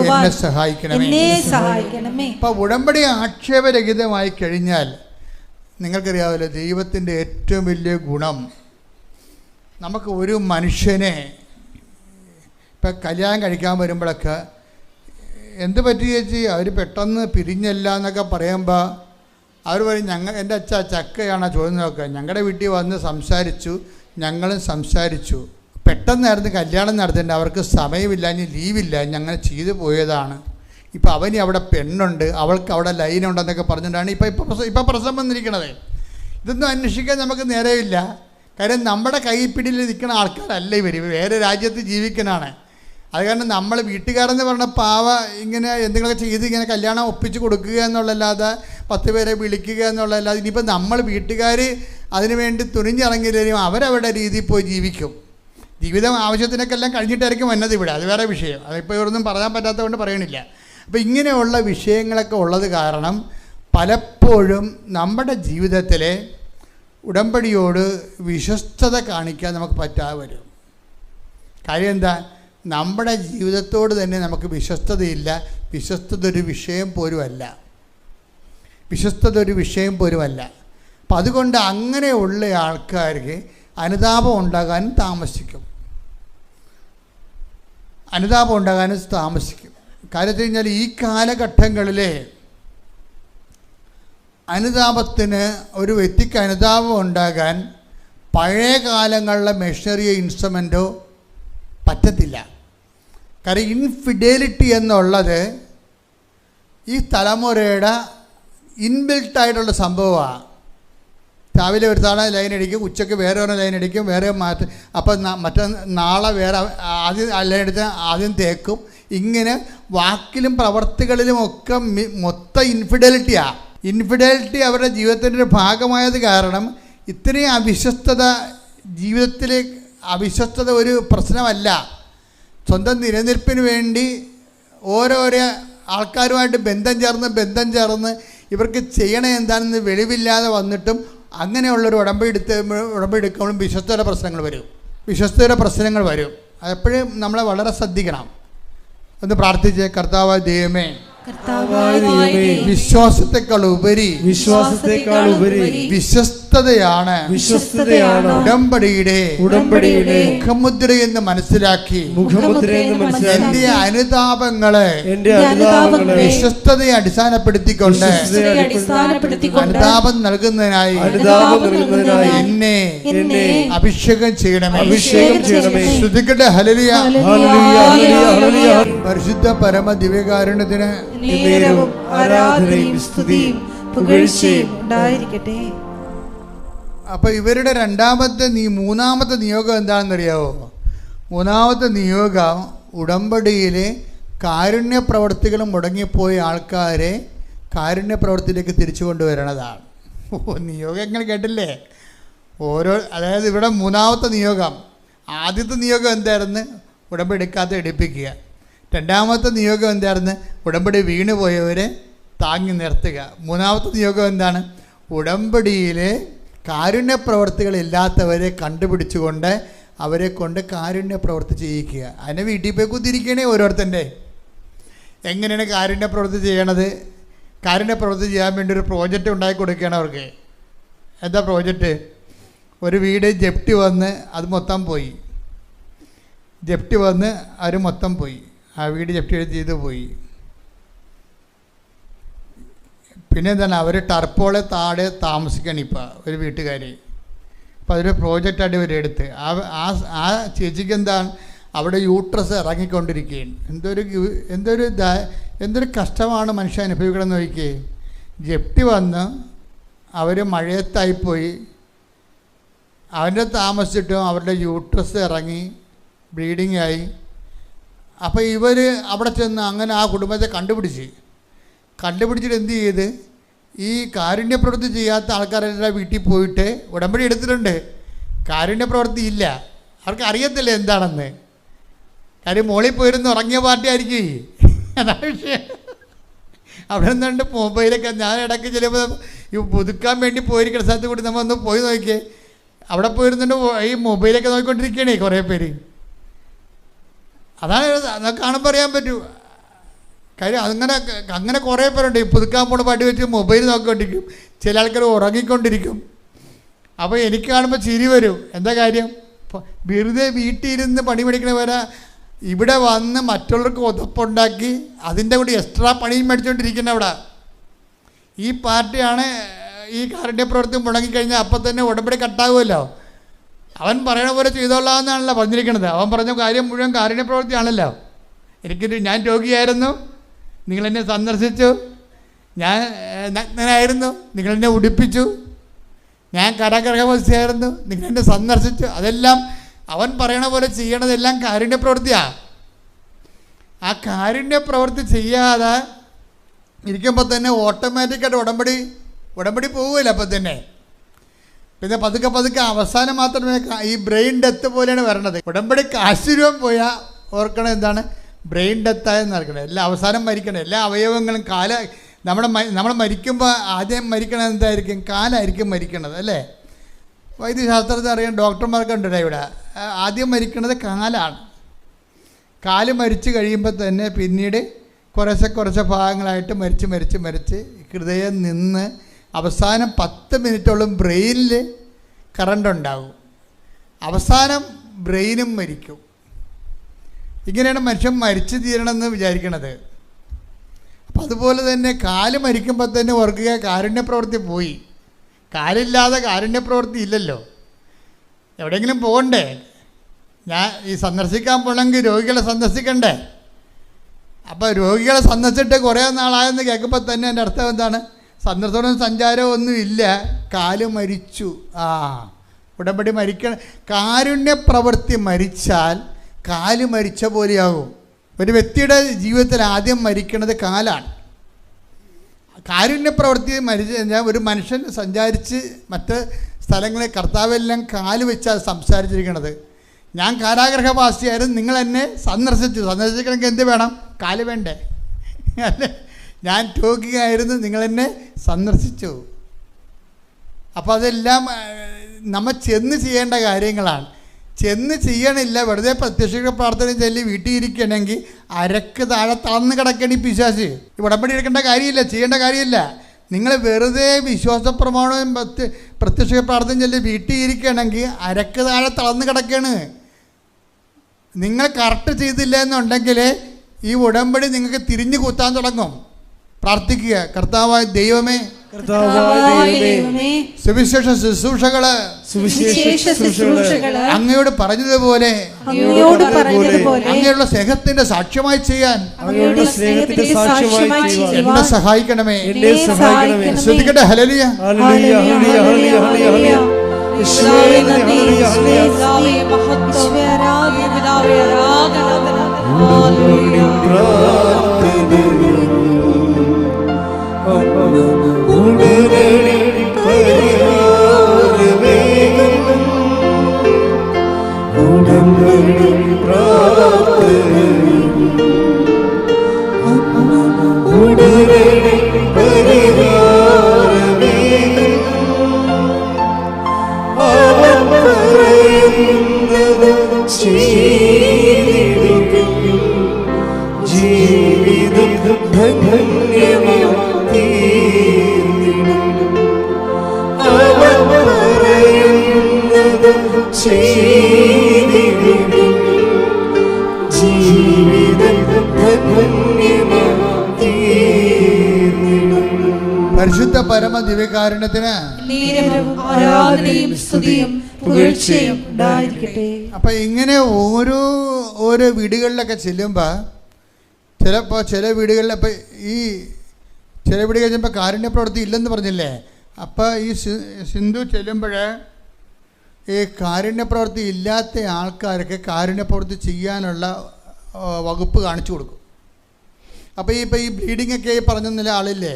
എന്നെ സഹായിക്കണമേ. അപ്പൊ ഉടമ്പടി ആക്ഷേപരഹിതമായി കഴിഞ്ഞാൽ നിങ്ങൾക്കറിയാമല്ലോ, ദൈവത്തിൻ്റെ ഏറ്റവും വലിയ ഗുണം നമുക്ക് ഒരു മനുഷ്യനെ ഇപ്പം കല്യാണം കഴിക്കാൻ വരുമ്പോഴൊക്കെ എന്ത് പറ്റി ചേച്ചി അവർ പെട്ടെന്ന് പിരിഞ്ഞല്ല എന്നൊക്കെ പറയുമ്പോൾ അവർ പറയും എൻ്റെ അച്ഛ ചക്കയാണ് ചോദിച്ചതൊക്കെ, ഞങ്ങളുടെ വീട്ടിൽ വന്ന് സംസാരിച്ചു, ഞങ്ങളും സംസാരിച്ചു, പെട്ടെന്നായിരുന്നു കല്യാണം നടത്തേണ്ടത്, അവർക്ക് സമയമില്ല, ഇനി ലീവില്ല, ഞങ്ങൾ ചെയ്തു പോയതാണ്. ഇപ്പം അവന് അവിടെ പെണ്ണുണ്ട്, അവൾക്ക് അവിടെ ലൈനുണ്ടെന്നൊക്കെ പറഞ്ഞുകൊണ്ടാണ് ഇപ്പം പ്രശ്നം വന്നിരിക്കണത്. ഇതൊന്നും അന്വേഷിക്കാൻ നമുക്ക് നേരമില്ല. കാര്യം നമ്മുടെ കൈപ്പിടിയിൽ നിൽക്കുന്ന ആൾക്കാരല്ല ഇവർ, വേറെ രാജ്യത്ത് ജീവിക്കണാണ്. അത് കാരണം നമ്മൾ വീട്ടുകാരെന്ന് പറഞ്ഞ പാവ ഇങ്ങനെ എന്തെങ്കിലുമൊക്കെ ചെയ്ത് ഇങ്ങനെ കല്യാണം ഒപ്പിച്ച് കൊടുക്കുക എന്നുള്ളതല്ലാതെ 10 പേരെ വിളിക്കുക എന്നുള്ളതല്ലാതെ ഇനിയിപ്പോൾ നമ്മൾ വീട്ടുകാർ അതിനു വേണ്ടി തുനിഞ്ഞിറങ്ങിയില്ലെങ്കിലും അവരവരുടെ രീതിയിൽ പോയി ജീവിക്കും. ജീവിതം ആവശ്യത്തിനൊക്കെ എല്ലാം കഴിഞ്ഞിട്ടായിരിക്കും വന്നത് ഇവിടെ, അത് വേറെ വിഷയം. അതിപ്പോൾ ഇവരൊന്നും പറയാൻ പറ്റാത്തതുകൊണ്ട് പറയണില്ല. അപ്പോൾ ഇങ്ങനെയുള്ള വിഷയങ്ങളൊക്കെ ഉള്ളത് കാരണം പലപ്പോഴും നമ്മുടെ ജീവിതത്തിലെ ഉടമ്പടിയോട് വിശ്വസ്തത കാണിക്കാൻ നമുക്ക് പറ്റാതെ വരും. കാര്യം എന്താ? നമ്മുടെ ജീവിതത്തോട് തന്നെ നമുക്ക് വിശ്വസ്തതയില്ല. വിശ്വസ്തത ഒരു വിഷയം പോലുമല്ല. അപ്പം അതുകൊണ്ട് അങ്ങനെയുള്ള ആൾക്കാർക്ക് അനുതാപം ഉണ്ടാകാനും താമസിക്കും. കാര്യത്തിൽ കഴിഞ്ഞാൽ ഈ കാലഘട്ടങ്ങളിലെ അനുതാപത്തിന് ഒരു വ്യക്തിക്ക് അനുതാപം ഉണ്ടാകാൻ പഴയ കാലങ്ങളിലെ മെഷീനറിയോ ഇൻസ്ട്രുമെൻറ്റോ പറ്റത്തില്ല. കാരണം ഇൻഫിഡേലിറ്റി എന്നുള്ളത് ഈ തലമുറയുടെ ഇൻബിൽട്ടായിട്ടുള്ള സംഭവമാണ്. രാവിലെ ഒരു തവണ ലൈൻ അടിക്കും, ഉച്ചയ്ക്ക് വേറെ ഒരു ലൈൻ അടിക്കും, വേറെ മാറ്റും, അപ്പം നാളെ വേറെ ആദ്യം ലൈൻ അടിച്ചാൽ ആദ്യം തേക്കും. ഇങ്ങനെ വാക്കിലും പ്രവർത്തികളിലും ഒക്കെ മൊത്തം ഇൻഫിഡലിറ്റി അവരുടെ ജീവിതത്തിൻ്റെ ഒരു ഭാഗമായത് കാരണം ഇത്രയും അവിശ്വസ്തത ജീവിതത്തിലെ അവിശ്വസ്തത ഒരു പ്രശ്നമല്ല. സ്വന്തം നിലനിൽപ്പിന് വേണ്ടി ഓരോരോ ആൾക്കാരുമായിട്ട് ബന്ധം ചേർന്ന് ഇവർക്ക് ചെയ്യണേ എന്താണെന്ന് വെളിവില്ലാതെ വന്നിട്ടും അങ്ങനെയുള്ളൊരു ഉടമ്പടി എടുക്കുമ്പോഴും വിശ്വസ്തയുടെ പ്രശ്നങ്ങൾ വരും. അതെപ്പോഴും നമ്മളെ വളരെ ശ്രദ്ധിക്കണം. ഒന്ന് പ്രാർത്ഥിച്ചേ. കർത്താവായ ദൈവമേ, വിശ്വാസത്തെക്കാൾ ഉപരി വിശ്വസ്തതയാണ് ഉടമ്പടിയുടെ മുഖമുദ്രയെന്ന് മനസ്സിലാക്കി എന്റെ അനുതാപങ്ങളെ വിശ്വസ്തതയെ അടിസ്ഥാനപ്പെടുത്തിക്കൊണ്ട് അനുതാപം നൽകുന്നതിനായി എന്നെ അഭിഷേകം ചെയ്യണമേ. ശ്രുതിക്കട്ടെ. ഹല്ലേലൂയ. പരിശുദ്ധ പരമ ദിവ്യകാരുണ്യത്തിന് ആരാധനയും സ്തുതിയും പുകഴ്ചയും ഉണ്ടായിരിക്കട്ടെ. അപ്പോൾ ഇവരുടെ മൂന്നാമത്തെ നിയോഗം എന്താണെന്നറിയാവോ? മൂന്നാമത്തെ നിയോഗം ഉടമ്പടിയിലെ കാരുണ്യ പ്രവർത്തികൾ മുടങ്ങിപ്പോയ ആൾക്കാരെ കാരുണ്യ പ്രവർത്തിയിലേക്ക് തിരിച്ചു കൊണ്ടുവരണതാണ്. നിയോഗങ്ങൾ കേട്ടില്ലേ? അതായത് ഇവിടെ മൂന്നാമത്തെ നിയോഗം. ആദ്യത്തെ നിയോഗം എന്തായിരുന്നു? ഉടമ്പടി എടുക്കാത്ത എടുപ്പിക്കുക. രണ്ടാമത്തെ നിയോഗം എന്തായിരുന്നു? ഉടമ്പടി വീണുപോയവരെ താങ്ങി നിർത്തുക. മൂന്നാമത്തെ നിയോഗം എന്താണ്? ഉടമ്പടിയിലെ കാരുണ്യ പ്രവർത്തികളില്ലാത്തവരെ കണ്ടുപിടിച്ചുകൊണ്ട് അവരെ കൊണ്ട് കാരുണ്യ പ്രവൃത്തി ചെയ്യിക്കുക. അതിനെ വീട്ടിൽ പോയി കുത്തിരിക്കണേ ഓരോരുത്തൻ്റെ. എങ്ങനെയാണ് കാരുണ്യ പ്രവൃത്തി ചെയ്യണത്? കാരുണ്യ പ്രവൃത്തി ചെയ്യാൻ വേണ്ടി ഒരു പ്രോജക്റ്റ് ഉണ്ടാക്കി കൊടുക്കുകയാണ് അവർക്ക്. എന്താ പ്രോജക്റ്റ്? ഒരു വീട് ജപ്തി വന്ന് അത് മൊത്തം പോയി. അവർ മൊത്തം പോയി. ആ വീട് ജപ്തി ചെയ്ത് പോയി. പിന്നെ എന്താണ്, അവർ ടർപ്പോളെ താഴെ താമസിക്കണം ഇപ്പോൾ ഒരു വീട്ടുകാർ. അപ്പോൾ അതൊരു പ്രോജക്റ്റായിട്ട് ഇവരെടുത്ത് ആ ചേച്ചിക്ക് എന്താണ്, അവിടെ യൂട്രസ് ഇറങ്ങിക്കൊണ്ടിരിക്കുകയാണ്. എന്തൊരു കഷ്ടമാണ് മനുഷ്യൻ അനുഭവിക്കണമെന്ന് നോക്കിയേ. ജപ്തി വന്ന് അവർ മഴയത്തായിപ്പോയി, അവൻ്റെ താമസിച്ചിട്ടും അവരുടെ യൂട്രസ് ഇറങ്ങി ബ്ലീഡിങ് ആയി. അപ്പോൾ ഇവർ അവിടെ ചെന്ന് അങ്ങനെ ആ കുടുംബത്തെ കണ്ടുപിടിച്ചിട്ട് എന്ത് ചെയ്ത്, ഈ കാരുണ്യ പ്രവൃത്തി ചെയ്യാത്ത ആൾക്കാരെല്ലാം വീട്ടിൽ പോയിട്ട് ഉടമ്പടി എടുത്തിട്ടുണ്ട്. കാരുണ്യ പ്രവൃത്തി ഇല്ല, അവർക്ക് അറിയത്തില്ല എന്താണെന്ന്. കാര്യം മോളിൽ പോയിരുന്ന് ഉറങ്ങിയ പാർട്ടി ആയിരിക്കും. അതാണ് വിഷയം. അവിടെ നിന്നുണ്ട് മൊബൈലൊക്കെ ഞാൻ ഇടയ്ക്ക് ചിലപ്പോൾ ഈ പുതുക്കാൻ വേണ്ടി പോയിരിക്കുന്ന സ്ഥലത്ത് കൂടി നമ്മൾ ഒന്ന് പോയി നോക്കിയേ, അവിടെ പോയിരുന്നുണ്ട് ഈ മൊബൈലൊക്കെ നോക്കിക്കൊണ്ടിരിക്കുകയാണേ കുറേ പേര്. അതാണ് അതൊക്കെ കാണുമ്പോൾ അറിയാൻ പറ്റൂ. കാര്യം അങ്ങനെ കുറേ പേരുണ്ട് ഈ പുതുക്കാൻ പോണ പാട്ടി വെച്ച് മൊബൈൽ നോക്കിക്കൊണ്ടിരിക്കും. ചില ആൾക്കാർ ഉറങ്ങിക്കൊണ്ടിരിക്കും. അപ്പോൾ എനിക്ക് കാണുമ്പോൾ ചിരി വരും. എന്താ കാര്യം, വെറുതെ വീട്ടിലിരുന്ന് പണി പഠിക്കണവരെ ഇവിടെ വന്ന് മറ്റുള്ളവർക്ക് ഒതപ്പുണ്ടാക്കി അതിൻ്റെ കൂടി എക്സ്ട്രാ പണിയും മേടിച്ചുകൊണ്ടിരിക്കുന്ന അവിടെ ഈ പാർട്ടിയാണ്. ഈ കാരുണ്യ പ്രവൃത്തി മുടങ്ങിക്കഴിഞ്ഞാൽ അപ്പം തന്നെ ഉടമ്പടി കട്ടാകുമല്ലോ. അവൻ പറയണ പോലെ ചെയ്തോളാമെന്നാണല്ലോ പറഞ്ഞിരിക്കുന്നത്. അവൻ പറഞ്ഞ കാര്യം മുഴുവൻ കാരുണ്യ പ്രവൃത്തിയാണല്ലോ. ഞാൻ രോഗിയായിരുന്നു, നിങ്ങളെന്നെ സന്ദർശിച്ചു. ഞാൻ നഗ്നനായിരുന്നു, നിങ്ങളെന്നെ ഉടുപ്പിച്ചു. ഞാൻ കരഗ്രഹവസ്ഥയായിരുന്നു, നിങ്ങളെന്നെ സന്ദർശിച്ചു. അതെല്ലാം അവൻ പറയണ പോലെ ചെയ്യണതെല്ലാം കാരുണ്യ പ്രവൃത്തിയാണ്. ആ കാരുണ്യ പ്രവൃത്തി ചെയ്യാതെ ഇരിക്കുമ്പോൾ തന്നെ ഓട്ടോമാറ്റിക്കായിട്ട് ഉടമ്പടി പോവുകയില്ല. അപ്പം തന്നെ പിന്നെ പതുക്കെ അവസാനം മാത്രമേ ഈ ബ്രെയിൻ ഡെത്ത് പോലെയാണ് വരണത്. ഉടമ്പടിക്ക് ആശീർവാദം പോയാൽ ഓർക്കണം എന്താണ്, ബ്രെയിൻ ഡെത്തായെന്ന് നടക്കണം. എല്ലാം അവസാനം മരിക്കണം. എല്ലാ അവയവങ്ങളും നമ്മൾ മരിക്കുമ്പോൾ ആദ്യം മരിക്കണത് എന്തായിരിക്കും, കാലായിരിക്കും മരിക്കണത് അല്ലേ. വൈദ്യശാസ്ത്രത്തിൽ അറിയാൻ ഡോക്ടർമാർക്ക് ഉണ്ടല്ലോ ഇവിടെ. ആദ്യം മരിക്കുന്നത് കാലാണ്. കാല് മരിച്ചു കഴിയുമ്പോൾ തന്നെ പിന്നീട് കുറച്ച് ഭാഗങ്ങളായിട്ട് മരിച്ച് ഹൃദയം നിന്ന് അവസാനം 10 മിനിറ്റോളം ബ്രെയിനിൽ കറണ്ട് ഉണ്ടാകും. അവസാനം ബ്രെയിനും മരിക്കും. ഇങ്ങനെയാണ് മനുഷ്യൻ മരിച്ചു തീരണമെന്ന് വിചാരിക്കണത്. അപ്പം അതുപോലെ തന്നെ കാല് മരിക്കുമ്പോൾ തന്നെ ഓർക്കുക, കാരുണ്യ പ്രവൃത്തി പോയി. കാലില്ലാതെ കാരുണ്യ പ്രവൃത്തി ഇല്ലല്ലോ. എവിടെയെങ്കിലും പോകണ്ടേ? ഞാൻ ഈ സന്ദർശിക്കാൻ പോകണമെങ്കിൽ രോഗികളെ സന്ദർശിക്കണ്ടേ? അപ്പോൾ രോഗികളെ സന്ദർശിച്ചിട്ട് കുറേ നാളായെന്ന് കേൾക്കുമ്പോൾ തന്നെ എൻ്റെ അർത്ഥം എന്താണ്, സന്ദർശനവും സഞ്ചാരവും ഒന്നും ഇല്ല, കാല് മരിച്ചു. ഉടമ്പടി മരിക്കണം. കാരുണ്യ പ്രവൃത്തി മരിച്ചാൽ കാല് മരിച്ച പോലെയാകും. ഒരു വ്യക്തിയുടെ ജീവിതത്തിൽ ആദ്യം മരിക്കുന്നത് കാലാണ്. കാരുണ്യ പ്രവൃത്തി മരിച്ചു കഴിഞ്ഞാൽ ഒരു മനുഷ്യൻ സഞ്ചാരിച്ച് മറ്റ് സ്ഥലങ്ങളിൽ കർത്താവെല്ലാം കാല് വെച്ചാൽ സംസാരിച്ചിരിക്കണത്. ഞാൻ കാരാഗ്രഹവാസിയായിരുന്നു, നിങ്ങൾ എന്നെ സന്ദർശിക്കണമെങ്കിൽ എന്ത് വേണം, കാല് വേണ്ടേ? അല്ലേ? ഞാൻ രോഗിയായിരുന്നു, നിങ്ങളെന്നെ സന്ദർശിച്ചു. അപ്പോൾ അതെല്ലാം നമ്മൾ ചെന്ന് ചെയ്യേണ്ട കാര്യങ്ങളാണ്. ചെന്ന് ചെയ്യണില്ല, വെറുതെ പ്രത്യക്ഷ പ്രാർത്ഥന ചൊല്ലി വീട്ടിൽ ഇരിക്കണമെങ്കിൽ അരക്ക് താഴെ തളർന്ന് കിടക്കണി പിശാച്. ഉടമ്പടി എടുക്കേണ്ട കാര്യമില്ല, ചെയ്യേണ്ട കാര്യമില്ല. നിങ്ങൾ വെറുതെ വിശ്വാസ പ്രമാണവും പ്രത്യക്ഷ പ്രാർത്ഥന ചൊല്ലി വീട്ടിൽ ഇരിക്കണമെങ്കിൽ അരക്ക് താഴെ തളർന്ന് കിടക്കുകയാണ്. നിങ്ങൾ കറക്റ്റ് ചെയ്തില്ല എന്നുണ്ടെങ്കിൽ ഈ ഉടമ്പടി നിങ്ങൾക്ക് തിരിഞ്ഞു കുത്താൻ തുടങ്ങും. പ്രാർത്ഥിക്കുക, കർത്താവായ ദൈവമേ, സുവിശേഷ ശുശ്രൂഷകള് അങ്ങയോട് പറഞ്ഞതുപോലെ അങ്ങയുടെ സ്നേഹത്തിന്റെ സാക്ഷ്യമായി ചെയ്യാൻ എന്നെ സഹായിക്കണമേ. ശ്രദ്ധിക്കട്ടെ. ഹല്ലേലൂയ. ജീവിതം പരിശുദ്ധ പരമ ദിവ്യകാരുണ്യത്തിന് ആരാധനയും സ്തുതിയും പുകഴ്ചയും ഉണ്ടായിരിക്കട്ടെ. അപ്പം ഇങ്ങനെ ഓരോ വീടുകളിലൊക്കെ ചെല്ലുമ്പോൾ ചില വീടുകളിൽ അപ്പം ഈ ചില വീടുകളിൽ ചെല്ലുമ്പോൾ കാരുണ്യ പ്രവൃത്തി ഇല്ലെന്ന് പറഞ്ഞില്ലേ. അപ്പോൾ ഈ സിന്ധു ചെല്ലുമ്പോൾ ഈ കാരുണ്യപ്രവൃത്തി ഇല്ലാത്ത ആൾക്കാർക്ക് കാരുണ്യപ്രവൃത്തി ചെയ്യാനുള്ള വകുപ്പ് കാണിച്ചു കൊടുക്കും. അപ്പോൾ ഈ ബ്ലീഡിങ്ങൊക്കെ പറഞ്ഞ ആളില്ലേ,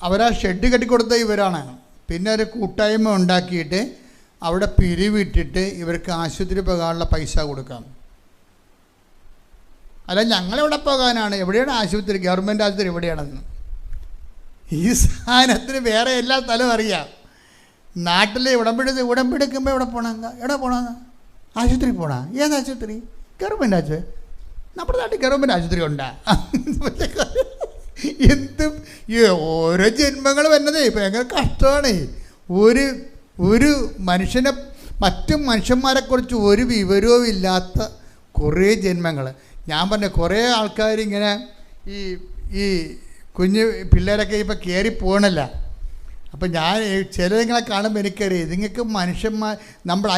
അവരാ ഷെഡ് കെട്ടിക്കൊടുത്ത ഇവരാണ്. പിന്നെ ഒരു കൂട്ടായ്മ ഉണ്ടാക്കിയിട്ട് അവിടെ പിരിവിട്ടിട്ട് ഇവർക്ക് ആശുപത്രി പോകാനുള്ള പൈസ കൊടുക്കാം. അല്ല ഞങ്ങളെവിടെ പോകാനാണ്, എവിടെയാണ് ആശുപത്രി, ഗവൺമെൻറ് ആശുപത്രി എവിടെയാണെന്ന്. ഈ സാധനത്തിന് വേറെ എല്ലാ സ്ഥലവും അറിയാം. നാട്ടിൽ ഉടമ്പെടുക്കുമ്പോൾ എവിടെ പോകണം, ആശുപത്രി പോകണം. ഏത് ആശുപത്രി? ഗവൺമെൻറ് ആശുപത്രി. നമ്മുടെ നാട്ടിൽ ഗവൺമെൻറ് ആശുപത്രി ഉണ്ടാ. എന്തും ഈ ഓരോ ജന്മങ്ങൾ വരുന്നതേ ഭയങ്കര കഷ്ടമാണ്. ഒരു മനുഷ്യനെ മറ്റു മനുഷ്യന്മാരെക്കുറിച്ച് ഒരു വിവരവും ഇല്ലാത്ത കുറേ ജന്മങ്ങൾ. ഞാൻ പറഞ്ഞ കുറേ ആൾക്കാർ ഇങ്ങനെ ഈ കുഞ്ഞ് പിള്ളേരൊക്കെ ഇപ്പോൾ കയറി പോകണല്ല. അപ്പം ഞാൻ ചിലതിങ്ങളെ കാണുമ്പോൾ എനിക്കറിയാം ഇതുങ്ങൾക്ക് മനുഷ്യന്മാർ നമ്മൾ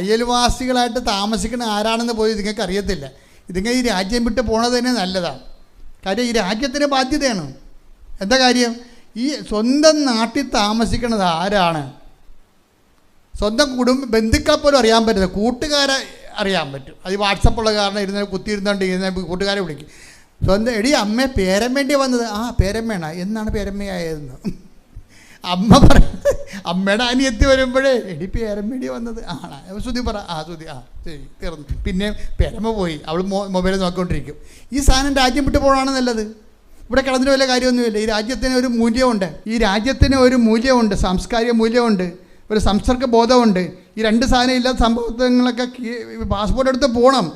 അയൽവാസികളായിട്ട് താമസിക്കുന്ന ആരാണെന്ന് പോലും ഇതുങ്ങൾക്ക് അറിയത്തില്ല. ഇതുങ്ങൾ ഈ രാജ്യം വിട്ട് പോണത് തന്നെ നല്ലതാണ്. കാര്യം ഈ രാജ്യത്തിന് ബാധ്യതയാണ്. എന്താ കാര്യം, ഈ സ്വന്തം നാട്ടിൽ താമസിക്കുന്നത് ആരാണ്, സ്വന്തം ബന്ധുക്കളെ പോലും അറിയാൻ പറ്റില്ല, കൂട്ടുകാരെ അറിയാൻ പറ്റും. അത് വാട്സപ്പുള്ള കാരണം കുത്തിയിരുന്നോണ്ട് കൂട്ടുകാരെ വിളിക്കും. സ്വന്തം എടി അമ്മയെ പേരമ്മേണ്ടി വന്നത്, ആ പേരമ്മയാണ്, എന്നാണ് പേരമ്മയായതെന്ന് അമ്മ പറയുന്നത്. അമ്മയുടെ അനിയത്തി വരുമ്പോഴേ എടി പേരമ്മേണ്ടി വന്നത് ആണ്. ശ്രുതി പറ, ശ്രുതി ശരി തീർന്നു. പിന്നെ പേരമ്മ പോയി, അവൾ മൊബൈൽ നോക്കിക്കൊണ്ടിരിക്കും. ഈ സാധനം രാജ്യം വിട്ട് പോകണമാണ് നല്ലത്. ഇവിടെ കിടന്നിട്ട് വല്ല കാര്യമൊന്നുമില്ല. ഈ രാജ്യത്തിന് ഒരു മൂല്യമുണ്ട്, സാംസ്കാരിക മൂല്യമുണ്ട്, ഒരു സംസർഗ ബോധമുണ്ട്. ഈ രണ്ട് സാധനം ഇല്ലാത്ത സംഭവങ്ങളൊക്കെ പാസ്പോർട്ട് എടുത്ത് പോകണം.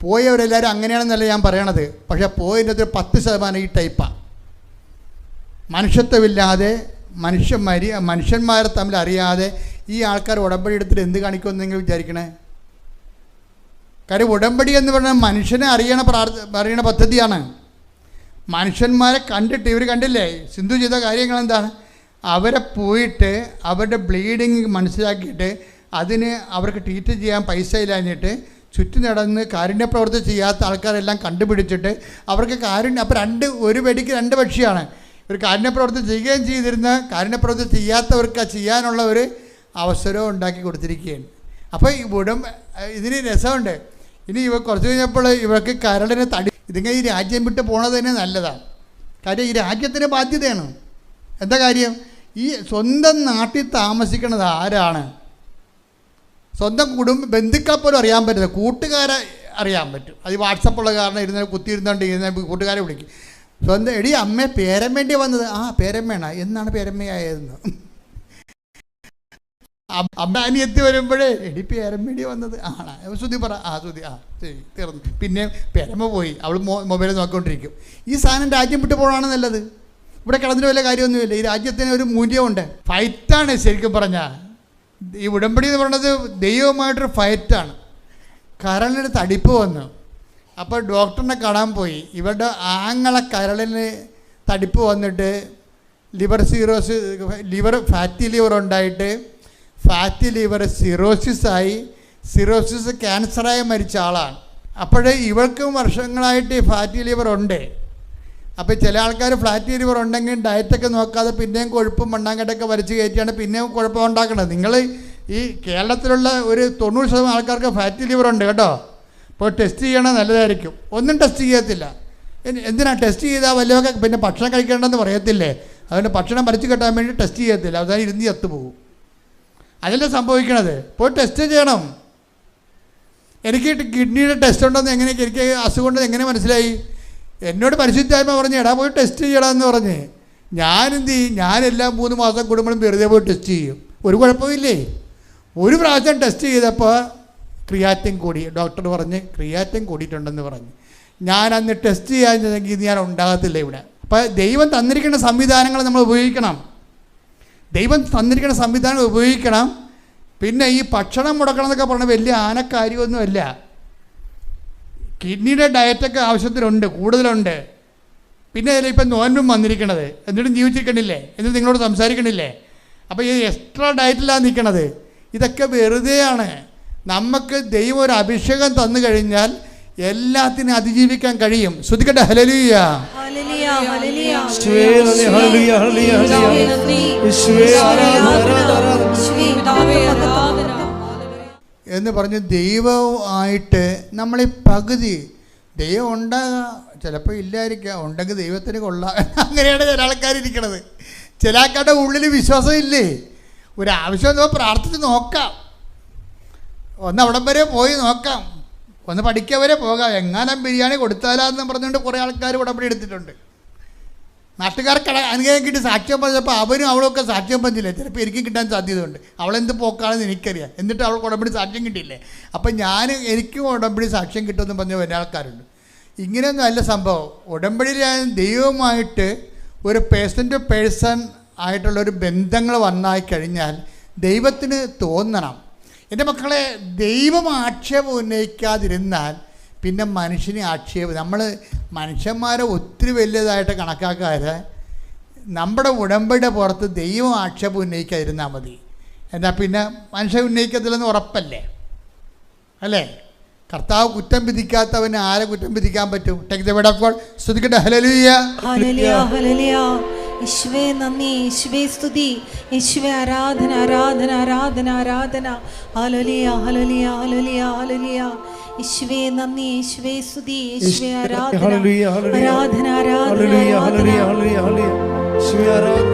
പോയവരെല്ലാവരും അങ്ങനെയാണെന്നല്ല ഞാൻ പറയണത്. പക്ഷേ പോയതിൻ്റെ 10% ഈ ടൈപ്പാണ്. മനുഷ്യത്വമില്ലാതെ മനുഷ്യന്മാരെ തമ്മിൽ അറിയാതെ ഈ ആൾക്കാർ ഉടമ്പടി എടുത്തിട്ട് എന്ത് കാണിക്കുമെന്ന് നിങ്ങൾ വിചാരിക്കണേ? കാര്യം ഉടമ്പടി എന്ന് പറഞ്ഞാൽ മനുഷ്യനെ അറിയണ പദ്ധതിയാണ്. മനുഷ്യന്മാരെ കണ്ടിട്ട് ഇവർ കണ്ടില്ലേ സിന്ധു ചെയ്ത കാര്യങ്ങൾ എന്താണ്? അവരെ പോയിട്ട് അവരുടെ ബ്ലീഡിങ് മനസ്സിലാക്കിയിട്ട് അതിന് അവർക്ക് ട്രീറ്റ് ചെയ്യാൻ പൈസ ഇല്ലാഞ്ഞിട്ട് ചുറ്റി നടന്ന് കാരുണ്യപ്രവൃത്തി ചെയ്യാത്ത ആൾക്കാരെല്ലാം കണ്ടുപിടിച്ചിട്ട് അവർക്ക് അപ്പോൾ ഒരു വെടിക്ക് 2 പക്ഷിയാണ്. ഒരു കാരുണ്യപ്രവൃത്തി ചെയ്യുകയും ചെയ്തിരുന്ന കാരുണ്യപ്രവൃത്തി ചെയ്യാത്തവർക്ക് ചെയ്യാനുള്ള ഒരു അവസരവും ഉണ്ടാക്കി കൊടുത്തിരിക്കുകയാണ്. അപ്പോൾ ഇതിന് രസമുണ്ട്. ഇനി കുറച്ച് കഴിഞ്ഞപ്പോൾ ഇവർക്ക് കരളിന് ഇതിങ്ങനെ ഈ രാജ്യം വിട്ട് പോണത് തന്നെ നല്ലതാണ്. കാര്യം ഈ രാജ്യത്തിന് ബാധ്യതയാണ്. എന്താ കാര്യം, ഈ സ്വന്തം നാട്ടിൽ താമസിക്കുന്നത് ആരാണ്, സ്വന്തം ബന്ധുക്കളെ പോലും അറിയാൻ പറ്റില്ല, കൂട്ടുകാരെ അറിയാൻ പറ്റും. അത് വാട്സപ്പുള്ള കാരണം കുത്തിയിരുന്നോണ്ട് കൂട്ടുകാരെ വിളിക്കും. സ്വന്തം എടി അമ്മയെ പേരമ്മേണ്ടി വന്നത്, ആ പേരമ്മയാണ്, എന്നാണ് പേരമ്മയായതെന്ന് അമ്മ അനിയത്തി വരുമ്പോഴേ എടി പേരമ്മേണ്ടി വന്നത് ആണ്. ശ്രുതി പറ, ശ്രുതി ശരി തീർന്നു. പിന്നെ പേരമ്മ പോയി, അവൾ മൊബൈൽ നോക്കിക്കൊണ്ടിരിക്കും. ഈ സാധനം രാജ്യം വിട്ട് പോകണമാണ് നല്ലത്. ഇവിടെ കിടന്നിട്ട് വല്ല കാര്യമൊന്നുമില്ല. ഈ രാജ്യത്തിന് ഒരു മൂല്യമുണ്ട്. ഫൈറ്റാണ് ശരിക്കും പറഞ്ഞാൽ. ഈ ഉടമ്പടി എന്ന് പറയുന്നത് ദൈവമായിട്ടൊരു ഫൈറ്റാണ്. കരളിന് തടിപ്പ് വന്നു. അപ്പോൾ ഡോക്ടറിനെ കാണാൻ പോയി. ഇവരുടെ ആങ്ങളെ കരളിന് തടിപ്പ് വന്നിട്ട് ലിവർ ഫാറ്റി ലിവർ ഉണ്ടായിട്ട് ഫാറ്റി ലിവർ സിറോസിസ് ക്യാൻസറായി മരിച്ച ആളാണ്. അപ്പോഴേ ഇവൾക്കും വർഷങ്ങളായിട്ട് ഫാറ്റി ലിവർ ഉണ്ട്. അപ്പോൾ ചില ആൾക്കാർ ഫാറ്റി ലിവർ ഉണ്ടെങ്കിൽ ഡയറ്റൊക്കെ നോക്കാതെ പിന്നെയും കൊഴുപ്പും മണ്ണാങ്കട്ടൊക്കെ വരച്ച് കയറ്റിയാണ് പിന്നെയും കുഴപ്പം ഉണ്ടാക്കുന്നത്. നിങ്ങൾ ഈ കേരളത്തിലുള്ള ഒരു 90% ആൾക്കാർക്ക് ഫാറ്റി ലിവർ ഉണ്ട് കേട്ടോ. അപ്പോൾ ടെസ്റ്റ് ചെയ്യണത് നല്ലതായിരിക്കും. ഒന്നും ടെസ്റ്റ് ചെയ്യത്തില്ല. എന്തിനാണ് ടെസ്റ്റ് ചെയ്താൽ വല്ലതൊക്കെ പിന്നെ ഭക്ഷണം കഴിക്കേണ്ടെന്ന് പറയത്തില്ലേ? അതുകൊണ്ട് ഭക്ഷണം വരച്ച് കെട്ടാൻ വേണ്ടി ടെസ്റ്റ് ചെയ്യത്തില്ല. അവസാനം ഇരുന്ന് ചത്തുപോകും. അതല്ലേ സംഭവിക്കണത്. പോയി ടെസ്റ്റ് ചെയ്യണം. എനിക്ക് കിഡ്നിയുടെ ടെസ്റ്റ് ഉണ്ടെന്ന് എനിക്ക് അസുഖം ഉണ്ടെന്ന് എങ്ങനെ മനസ്സിലായി? എന്നോട് പരിശുദ്ധാത്മ പറഞ്ഞ് എടാ പോയി ടെസ്റ്റ് ചെയ്യണമെന്ന് പറഞ്ഞ് ഞാനെന്ത് ചെയ്യും? ഞാനെല്ലാം 3 മാസം കൂടുമ്പോഴും വെറുതെ പോയി ടെസ്റ്റ് ചെയ്യും. ഒരു കുഴപ്പമില്ലേ. ഒരു പ്രാവശ്യം ടെസ്റ്റ് ചെയ്തപ്പോൾ ക്രിയാറ്റിൻ കൂടി. ഡോക്ടർ പറഞ്ഞ് ക്രിയാറ്റിൻ കൂടിയിട്ടുണ്ടെന്ന് പറഞ്ഞ് ഞാൻ അന്ന് ടെസ്റ്റ് ചെയ്യാമെങ്കിൽ ഇത് ഞാൻ ഉണ്ടാകത്തില്ല ഇവിടെ. അപ്പോൾ ദൈവം തന്നിരിക്കുന്ന സംവിധാനങ്ങൾ നമ്മൾ ഉപയോഗിക്കണം. പിന്നെ ഈ ഭക്ഷണം മുടക്കണം എന്നൊക്കെ പറഞ്ഞാൽ വലിയ ആനക്കാര്യമൊന്നുമല്ല. കിഡ്നിയുടെ ഡയറ്റൊക്കെ ആവശ്യത്തിനുണ്ട്, കൂടുതലുണ്ട്. പിന്നെ അതിൽ ഇപ്പം നോൻപും വന്നിരിക്കണത്, എന്നിട്ടും ജീവിച്ചിരിക്കണില്ലേ, എന്നിട്ട് നിങ്ങളോട് സംസാരിക്കണില്ലേ? അപ്പോൾ ഈ എക്സ്ട്രാ ഡയറ്റിലാണ് നിൽക്കണത്. ഇതൊക്കെ വെറുതെയാണ്. നമുക്ക് ദൈവം ഒരു അഭിഷേകം തന്നു കഴിഞ്ഞാൽ എല്ലാത്തിനും അതിജീവിക്കാൻ കഴിയും. ശ്രദ്ധിക്കട്ടെ. ഹല്ലേലൂയ. എന്ന് പറഞ്ഞ് ദൈവമായിട്ട് നമ്മളീ പകുതി ദൈവം ഉണ്ടാകാം, ചിലപ്പോൾ ഇല്ലായിരിക്കാം, ഉണ്ടെങ്കിൽ ദൈവത്തിന് കൊള്ളാം, അങ്ങനെയാണ് ചില ആൾക്കാരിരിക്കണത്. ചില ആൾക്കാരുടെ ഉള്ളിൽ വിശ്വാസം ഇല്ലേ? ഒരു ആവശ്യം നമ്മൾ പ്രാർത്ഥിച്ച് നോക്കാം, ഒന്ന് അവിടം വരെ പോയി നോക്കാം, ഒന്ന് പഠിക്കാൻ വരെ പോകാം, എങ്ങാനും ബിരിയാണി കൊടുത്താലാന്ന് പറഞ്ഞുകൊണ്ട് കുറേ ആൾക്കാർ ഉടമ്പടി എടുത്തിട്ടുണ്ട്. നാട്ടുകാർക്ക് അനുഗ്രഹം കിട്ടി സാക്ഷ്യം പറഞ്ഞപ്പോൾ അവനും അവളൊക്കെ സാക്ഷ്യം പറഞ്ഞില്ലേ, ചിലപ്പോൾ എനിക്കും കിട്ടാൻ സാധ്യതയുണ്ട്. അവളെന്ത് പോക്കാണെന്ന് എനിക്കറിയാം, എന്നിട്ട് അവൾക്ക് ഉടമ്പടി സാക്ഷ്യം കിട്ടിയില്ലേ, അപ്പം എനിക്കും ഉടമ്പടി സാക്ഷ്യം കിട്ടുമെന്ന് പറഞ്ഞ വലിയ ആൾക്കാരുണ്ട്. ഇങ്ങനെയൊന്നും അല്ല സംഭവം. ഉടമ്പടിയിൽ ദൈവവുമായിട്ട് ഒരു പേഴ്സൺ ടു പേഴ്സൺ ആയിട്ടുള്ളൊരു ബന്ധങ്ങൾ വന്നായി കഴിഞ്ഞാൽ ദൈവത്തിന് തോന്നണം. എൻ്റെ മക്കളെ, ദൈവം ആക്ഷേപം ഉന്നയിക്കാതിരുന്നാൽ പിന്നെ മനുഷ്യന് ആക്ഷേപം. നമ്മൾ മനുഷ്യന്മാരെ ഒത്തിരി വലിയതായിട്ട് കണക്കാക്കാതെ നമ്മുടെ ഉടമ്പടിയുടെ പുറത്ത് ദൈവം ആക്ഷേപം ഉന്നയിക്കാതിരുന്നാൽ മതി. എന്നാൽ പിന്നെ മനുഷ്യൻ ഉന്നയിക്കത്തില്ലെന്ന് ഉറപ്പല്ലേ? അല്ലേ? കർത്താവ് കുറ്റം വിധിക്കാത്തവന് ആരെ കുറ്റം വിധിക്കാൻ പറ്റും? Take the word of God. സ്തുതിക്കട്ടെ. ഹല്ലേലൂയ. ഹല്ലേലൂയ. ഹല്ലേലൂയ. യേശുവേ നന്ദി, യേശുവേ സ്തുതി, യേശുവേ ആരാധന, ആരാധന, ആരാധന, ആരാധന. ഹല്ലേലൂയ. ഹല്ലേലൂയ. ഹല്ലേലൂയ. ഹല്ലേലൂയ. യേശുവേ നന്ദി, യേശുവേ സ്തുതി, യേശുവേ ആരാധന, ആരാധന, ആരാധന, ആരാധന. യേശുവേ ആരാധന,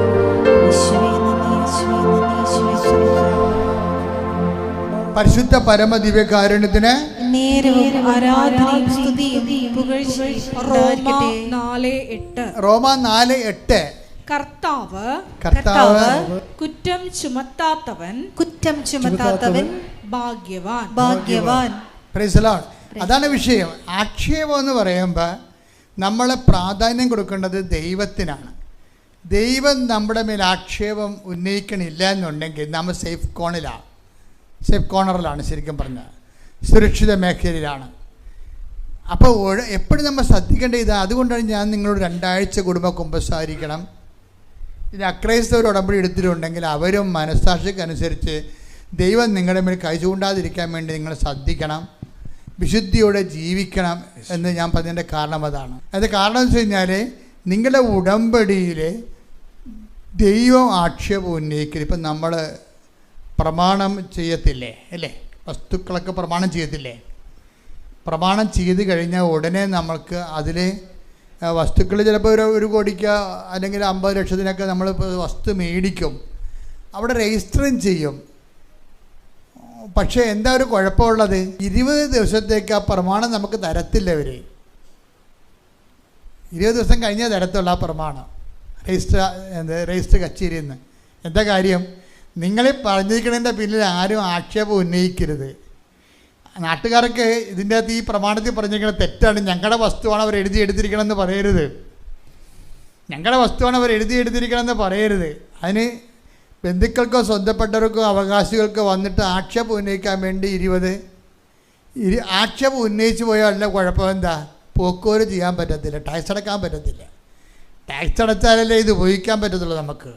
യേശുവേ നന്ദി, യേശുവേ നന്ദി, യേശുവേ സ്തുതി. പരിശുദ്ധ പരമ ദിവ്യകാരുണ്യത്തിന് നേരവും ആരാധനയും സ്തുതിയും പുകഴ്ചയും ഉണ്ടായിരിക്കട്ടെ. റോമ 4:8 കർത്താവ് കുറ്റം ചുമത്താത്തവൻ ഭാഗ്യവാൻ. ഭാഗ്യവാൻ. Praise the Lord. അതാണ് വിഷയം. ആക്ഷേപം എന്ന് പറയുമ്പോൾ നമ്മൾ പ്രാധാന്യം കൊടുക്കേണ്ടത് ദൈവത്തിനാണ്. ദൈവം നമ്മുടെ മേൽ ആക്ഷേപം ഉന്നയിക്കണില്ല എന്നുണ്ടെങ്കിൽ നമ്മൾ സേഫ് കോർണറിലാണ്, ശരിക്കും പറഞ്ഞാൽ സുരക്ഷിത മേഖലയിലാണ്. അപ്പോൾ എപ്പോഴും നമ്മൾ ശ്രദ്ധിക്കേണ്ട ഇതാണ്. അതുകൊണ്ടാണ് ഞാൻ നിങ്ങളോട് 2 ആഴ്ച കുടുംബ കുമ്പസാരിക്കണം. ഇനി അക്രൈസ്തവർ ഉടമ്പടി എടുത്തിട്ടുണ്ടെങ്കിൽ അവരും മനസ്സാക്ഷിക്കനുസരിച്ച് ദൈവം നിങ്ങളുടെ മേൽ കൈ ചൂണ്ടാതിരിക്കാൻ വേണ്ടി നിങ്ങൾ ശ്രദ്ധിക്കണം, വിശുദ്ധിയോടെ ജീവിക്കണം എന്ന് ഞാൻ പറഞ്ഞതിൻ്റെ കാരണം അതാണ്. അത് കാരണം എന്ന് വെച്ച് കഴിഞ്ഞാൽ നിങ്ങളുടെ ഉടമ്പടിയിൽ ദൈവം ആക്ഷേപം ഉന്നയിക്കരുത്. ഇപ്പം നമ്മൾ പ്രമാണം ചെയ്യത്തില്ലേ, അല്ലേ? വസ്തുക്കളൊക്കെ പ്രമാണം ചെയ്യത്തില്ലേ? പ്രമാണം ചെയ്ത് കഴിഞ്ഞാൽ ഉടനെ നമ്മൾക്ക് അതിൽ വസ്തുക്കൾ ചിലപ്പോൾ ഒരു കോടിക്ക് അല്ലെങ്കിൽ 50 ലക്ഷത്തിനൊക്കെ നമ്മൾ വസ്തു മേടിക്കും, അവിടെ രജിസ്റ്ററും ചെയ്യും. പക്ഷേ എന്താ ഒരു കുഴപ്പമുള്ളത്? 20 ദിവസത്തേക്ക് ആ പ്രമാണം നമുക്ക് തരത്തില്ല. അവർ 20 ദിവസം കഴിഞ്ഞാൽ തരത്തുള്ള ആ പ്രമാണം രജിസ്റ്റർ കച്ചേരിയിൽ നിന്ന്. എന്താ കാര്യം? നിങ്ങൾ പറഞ്ഞിരിക്കുന്നതിൻ്റെ പിന്നിൽ ആരും ആക്ഷേപം ഉന്നയിക്കരുത്. നാട്ടുകാർക്ക് ഇതിൻ്റെ അകത്ത് ഈ പ്രമാണത്തിൽ പറഞ്ഞിരിക്കുന്നത് തെറ്റാണ്, ഞങ്ങളുടെ വസ്തുവാണ് അവർ എഴുതിയെടുത്തിരിക്കണമെന്ന് പറയരുത്. ഞങ്ങളുടെ വസ്തുവാണ് അവർ എഴുതിയെടുത്തിരിക്കണമെന്ന് പറയരുത്. അതിന് ബന്ധുക്കൾക്കോ സ്വന്തപ്പെട്ടവർക്കോ അവകാശികൾക്കോ വന്നിട്ട് ആക്ഷേപം ഉന്നയിക്കാൻ വേണ്ടി ആക്ഷേപം ഉന്നയിച്ച് പോയാലുള്ള കുഴപ്പം എന്താ? പോക്കുവരവ് ചെയ്യാൻ പറ്റത്തില്ല, ടാക്സ് അടക്കാൻ പറ്റത്തില്ല. ടാക്സ് അടച്ചാലല്ലേ ഇത് ഉപയോഗിക്കാൻ പറ്റത്തുള്ളൂ നമുക്ക്.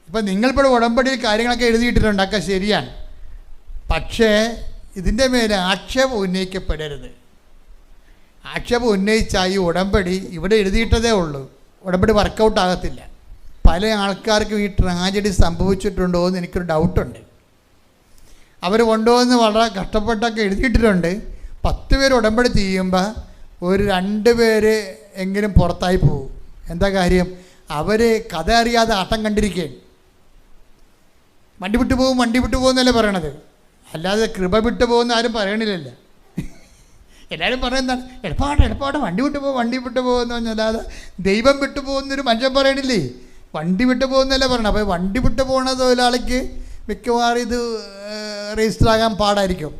ഇപ്പം നിങ്ങളിപ്പോൾ ഉടമ്പടിയിൽ കാര്യങ്ങളൊക്കെ എഴുതിയിട്ടിട്ടുണ്ട്, ഒക്കെ ശരിയാണ്. പക്ഷേ ഇതിൻ്റെ മേലെ ആക്ഷേപം ഉന്നയിക്കപ്പെടരുത്. ആക്ഷേപം ഉന്നയിച്ചാൽ ഈ ഉടമ്പടി ഇവിടെ എഴുതിയിട്ടതേ ഉള്ളൂ, ഉടമ്പടി വർക്കൗട്ട് ആകത്തില്ല. പല ആൾക്കാർക്കും ഈ ട്രാജഡി സംഭവിച്ചിട്ടുണ്ടോ എന്ന് എനിക്കൊരു ഡൗട്ടുണ്ട്. അവർ കൊണ്ടുവന്ന് വളരെ കഷ്ടപ്പെട്ടൊക്കെ എഴുതിയിട്ടിട്ടുണ്ട്. 10 പേര് ഉടമ്പടി ചെയ്യുമ്പോൾ ഒരു 2 പേര് എങ്കിലും പുറത്തായി പോകും. എന്താ കാര്യം? അവർ കഥ അറിയാതെ ആട്ടം കണ്ടിരിക്കുകയും വണ്ടി വിട്ടു പോകുന്നല്ലേ പറയണത്, അല്ലാതെ കൃപ വിട്ടു പോകുന്ന ആരും പറയണില്ലല്ലോ. എല്ലാവരും പറയുന്നതാണ് എളുപ്പമാണ് വണ്ടി വിട്ടു പോകുമെന്ന് പറഞ്ഞല്ലാതെ ദൈവം വിട്ടു പോകുന്നൊരു മനുഷ്യൻ പറയണില്ലേ. വണ്ടി വിട്ടു പോകുന്നല്ലേ പറയണം. അപ്പോൾ വണ്ടി വിട്ടു പോകുന്ന തൊഴിലാളിക്ക് മിക്കവാറും ഇത് രജിസ്റ്റർ ആകാൻ പാടായിരിക്കും.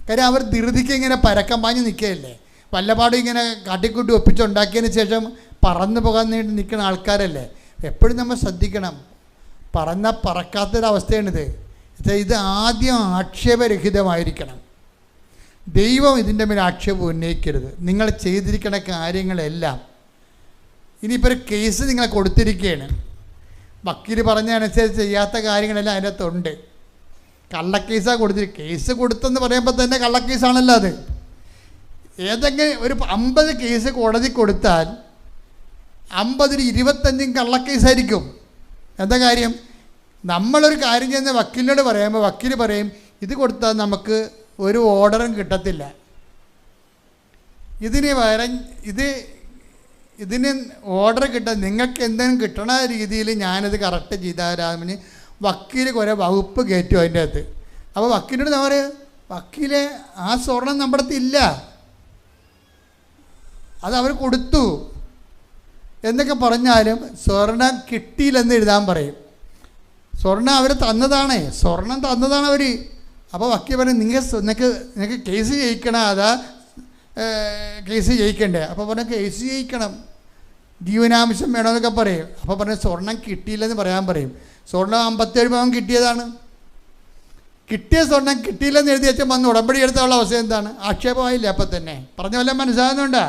കാര്യം അവർ ധൃതിക്ക് ഇങ്ങനെ പരക്കം പാഞ്ഞ് നിൽക്കുകയല്ലേ, വല്ലപാടും ഇങ്ങനെ കാട്ടിക്കൂട്ടി ഒപ്പിച്ചുണ്ടാക്കിയതിന് ശേഷം പറന്നു പോകാൻ വേണ്ടി നിൽക്കുന്ന ആൾക്കാരല്ലേ. എപ്പോഴും നമ്മൾ ശ്രദ്ധിക്കണം, പറക്കാത്തൊരവസ്ഥയാണിത്. ഇത് ആദ്യം ആക്ഷേപരഹിതമായിരിക്കണം. ദൈവം ഇതിൻ്റെ മേൽ ആക്ഷേപം ഉന്നയിക്കരുത്. നിങ്ങൾ ചെയ്തിരിക്കുന്ന കാര്യങ്ങളെല്ലാം ഇനിയിപ്പോൾ ഒരു കേസ് നിങ്ങളെ കൊടുത്തിരിക്കുകയാണ്. വക്കീൽ പറഞ്ഞതനുസരിച്ച് ചെയ്യാത്ത കാര്യങ്ങളെല്ലാം അതിൻ്റെ അകത്തുണ്ട്. കള്ളക്കേസാണ് കൊടുത്തിരിക്കുക. കേസ് കൊടുത്തെന്ന് പറയുമ്പോൾ തന്നെ കള്ളക്കേസാണല്ലോ അത്. ഏതെങ്കിലും ഒരു 50 കേസ് കോടതി കൊടുത്താൽ 50-ൽ 25 കള്ളക്കേസായിരിക്കും. എന്താ കാര്യം? നമ്മളൊരു കാര്യം ചെയ്യുന്ന വക്കീലിനോട് പറയുമ്പോൾ വക്കീൽ പറയും ഇത് കൊടുത്താൽ നമുക്ക് ഒരു ഓർഡറും കിട്ടത്തില്ല, ഇതിന് പകരം ഇതിന് ഓർഡർ കിട്ടാൻ നിങ്ങൾക്ക് എന്തെങ്കിലും കിട്ടണ രീതിയിൽ ഞാനത് കറക്റ്റ് ചെയ്താരാമിന് വക്കീൽ കുറേ വകുപ്പ് കയറ്റും അതിൻ്റെ അകത്ത്. അപ്പോൾ വക്കീലിനോട് നമ്മൾ വക്കീലെ ആ സ്വർണം നമ്മുടെ അടുത്ത് ഇല്ല, അത് അവർ കൊടുത്തു എന്നൊക്കെ പറഞ്ഞാലും സ്വർണം കിട്ടിയില്ലെന്ന് എഴുതാൻ പറയും. സ്വർണം അവർ തന്നതാണ്, സ്വർണം തന്നതാണ് അവർ. അപ്പോൾ വക്കീൽ പറയും നിങ്ങൾക്ക് കേസ് ജയിക്കണം, അതാ കേസ് ജയിക്കണ്ടേ? അപ്പോൾ പറഞ്ഞാൽ കേസ് ജയിക്കണം, ജീവനാംശം വേണമെന്നൊക്കെ പറയും. അപ്പോൾ പറഞ്ഞ സ്വർണം കിട്ടിയില്ലെന്ന് പറയാൻ പറയും. സ്വർണം 57 പവൻ കിട്ടിയതാണ്. കിട്ടിയ സ്വർണം കിട്ടിയില്ലെന്ന് എഴുതി വെച്ചാൽ വന്ന് ഉടമ്പടി എടുത്തുള്ള അവസ്ഥ എന്താണ്? ആക്ഷേപമായില്ല. അപ്പം തന്നെ പറഞ്ഞ വല്ല മനസ്സിലാകുന്നുണ്ടോ?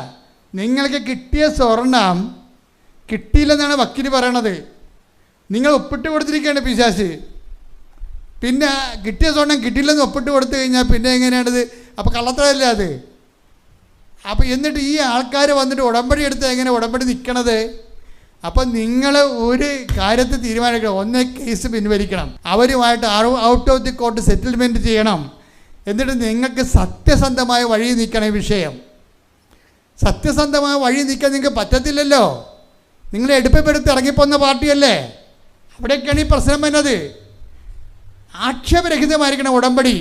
നിങ്ങൾക്ക് കിട്ടിയ സ്വർണം കിട്ടിയില്ലെന്നാണ് വക്കീൽ പറയണത്. നിങ്ങൾ ഒപ്പിട്ട് കൊടുത്തിരിക്കുകയാണ് പിശാച്. പിന്നെ കിട്ടിയ സ്വർണം കിട്ടിയില്ലെന്ന് ഒപ്പിട്ട് കൊടുത്തു കഴിഞ്ഞാൽ പിന്നെ എങ്ങനെയാണത്? അപ്പോൾ കള്ളത്തരല്ലേ അത്? അപ്പോൾ എന്നിട്ട് ഈ ആൾക്കാർ വന്നിട്ട് ഉടമ്പടി എടുത്ത് എങ്ങനെ ഉടമ്പടി നിൽക്കണത്? അപ്പം നിങ്ങൾ ഒരു കാര്യത്തിൽ തീരുമാനിക്കണം. ഒന്നേ കേസ് പിൻവലിക്കണം, അവരുമായിട്ട് out of the court settlement ചെയ്യണം. എന്നിട്ട് നിങ്ങൾക്ക് സത്യസന്ധമായ വഴി നീക്കണം. ഈ വിഷയം സത്യസന്ധമായ വഴി നീക്കാൻ നിങ്ങൾക്ക് പറ്റത്തില്ലല്ലോ. നിങ്ങൾ എടുപ്പെടുത്ത് ഇറങ്ങിപ്പോന്ന പാർട്ടിയല്ലേ, അവിടെയൊക്കെയാണ് ഈ പ്രശ്നം വരുന്നത്. ആക്ഷേപരഹിതമായിരിക്കണം ഉടമ്പടി.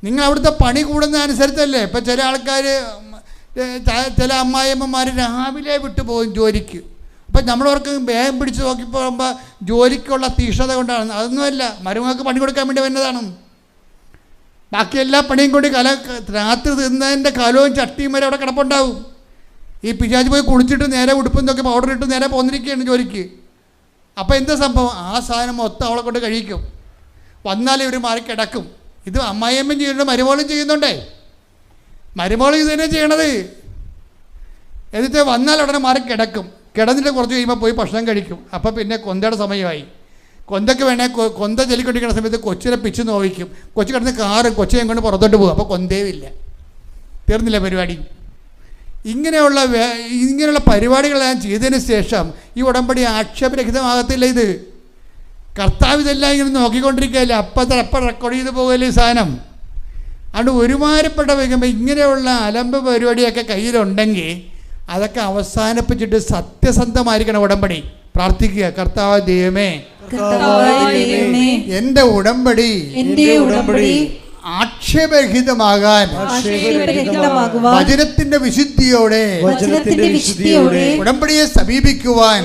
നിങ്ങൾ അവിടുത്തെ പണി കൂടുന്നതനുസരിച്ചല്ലേ. ഇപ്പം ചില ആൾക്കാർ ചില അമ്മായിയമ്മമാർ രാവിലെ വിട്ടു പോകും ജോലിക്ക്. അപ്പം നമ്മളവർക്ക് വേഗം പിടിച്ച് നോക്കി പോകുമ്പോൾ ജോലിക്കുള്ള തീക്ഷ്ണത കൊണ്ടാണ്. അതൊന്നുമല്ല, മരുമകൾക്ക് പണി കൊടുക്കാൻ വേണ്ടി വരുന്നതാണ്. ബാക്കി എല്ലാ പണിയും കൊണ്ട് രാത്രി തിന്നതിൻ്റെ കലവും ചട്ടിയും വരെ അവിടെ കിടപ്പുണ്ടാവും. ഈ പിശാച് പോയി കുളിച്ചിട്ട് നേരെ ഉടുപ്പും നോക്കി പൗഡർ ഇട്ട് നേരെ പോന്നിരിക്കുകയാണ് ജോലിക്ക്. അപ്പോൾ എന്താ സംഭവം? ആ സാധനം മൊത്തം അവളെ കൊണ്ട് കഴിക്കും. വന്നാൽ ഇവർ മാറി കിടക്കും. ഇത് അമ്മായിയമ്മയും ചെയ്യുന്നുണ്ട്, മരുമോളും ചെയ്യുന്നുണ്ടേ. മരുമോൾ ഇത് തന്നെ ചെയ്യണത്. എന്നിട്ട് വന്നാൽ ഉടനെ മാറി കിടക്കും. കിടന്നിട്ട് കുറച്ച് കഴിയുമ്പോൾ പോയി ഭക്ഷണം കഴിക്കും. അപ്പോൾ പിന്നെ കൊന്തയുടെ സമയമായി. കൊന്തയ്ക്ക് വേണേൽ കൊന്ത ചെല്ലിക്കൊണ്ടിരിക്കുന്ന സമയത്ത് കൊച്ചിനെ പിച്ച് നോവിക്കും. കൊച്ചു കിടന്ന് കാറും കൊച്ചിനെ കൊണ്ട് പുറത്തോട്ട് പോകും. അപ്പോൾ കൊന്തേവില്ല, തീർന്നില്ല പരിപാടി. ഇങ്ങനെയുള്ള പരിപാടികളെല്ലാം ചെയ്തതിന് ശേഷം ഈ ഉടമ്പടി ആക്ഷേപരഹിതമാകത്തില്ല. ഇത് കർത്താവ് ഇതെല്ലാം ഇങ്ങനെ നോക്കിക്കൊണ്ടിരിക്കുകയല്ലേ, അപ്പം റെക്കോർഡ് ചെയ്ത് പോകുകയല്ലേ ഈ സാധനം. അതുകൊണ്ട് ഒരുമാരപ്പെട്ട വയ്ക്കുമ്പോൾ ഇങ്ങനെയുള്ള അലമ്പ് പരിപാടിയൊക്കെ കയ്യിലുണ്ടെങ്കിൽ അതൊക്കെ അവസാനിപ്പിച്ചിട്ട് സത്യസന്ധമായിരിക്കണം ഉടമ്പടി. പ്രാർത്ഥിക്കുക, കർത്താവ് ദൈവമേ, എൻ്റെ ഉടമ്പടി ആക്ഷേപരഹിതമാകാൻ വചനത്തിന്റെ വിശുദ്ധിയോടെ ഉടമ്പടിയെ സമീപിക്കുവാൻ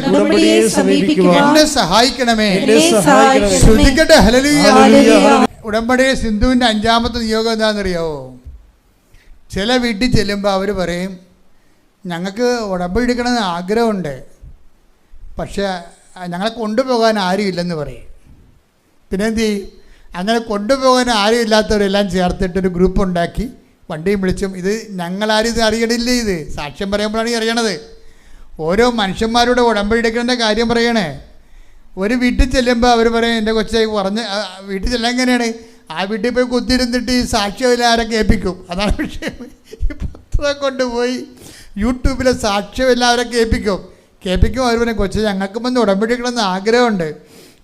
എന്നെ സഹായിക്കണമേ. ശ്രുതിക്കട്ടെ ഹല്ലേലൂയ. ഉടമ്പടിയെ സിന്ധുവിൻ്റെ 5ാമത്തെ നിയോഗം എന്താണെന്നറിയാവോ? ചില വീട്ടിൽ ചെല്ലുമ്പോൾ അവർ പറയും ഞങ്ങൾക്ക് ഉടമ്പടി എടുക്കണമെന്ന് ആഗ്രഹമുണ്ട്, പക്ഷേ ഞങ്ങളെ കൊണ്ടുപോകാൻ ആരും ഇല്ലെന്ന് പറയും. പിന്നെ എന്ത് ചെയ്യും? അങ്ങനെ കൊണ്ടുപോകാൻ ആരും ഇല്ലാത്തവരെല്ലാം ചേർത്തിട്ടൊരു ഗ്രൂപ്പ് ഉണ്ടാക്കി വണ്ടിയും വിളിച്ചും. ഇത് ഞങ്ങളാരും ഇത് അറിയണില്ല. ഇത് സാക്ഷ്യം പറയുമ്പോഴാണ് ഈ അറിയണത്. ഓരോ മനുഷ്യന്മാരുടെ ഉടമ്പടി എടുക്കേണ്ട കാര്യം പറയണേ. ഒരു വീട്ടിൽ ചെല്ലുമ്പോൾ അവർ പറയും എൻ്റെ കൊച്ചെ പറഞ്ഞ് വീട്ടിൽ ചെല്ലാൻ എങ്ങനെയാണ്? ആ വീട്ടിൽ പോയി കുത്തിരുന്നിട്ട് ഈ സാക്ഷ്യമെല്ലാം ആരെ കേൾപ്പിക്കും. അതാണ് വിഷയം. ഈ പത്രം കൊണ്ടുപോയി യൂട്യൂബിലെ സാക്ഷ്യമെല്ലാം അവരെ കേൾപ്പിക്കും. അവർ പറയും കൊച്ചെ ഞങ്ങൾക്ക് വന്ന് ഉടമ്പടി എടുക്കണമെന്ന് ആഗ്രഹമുണ്ട്,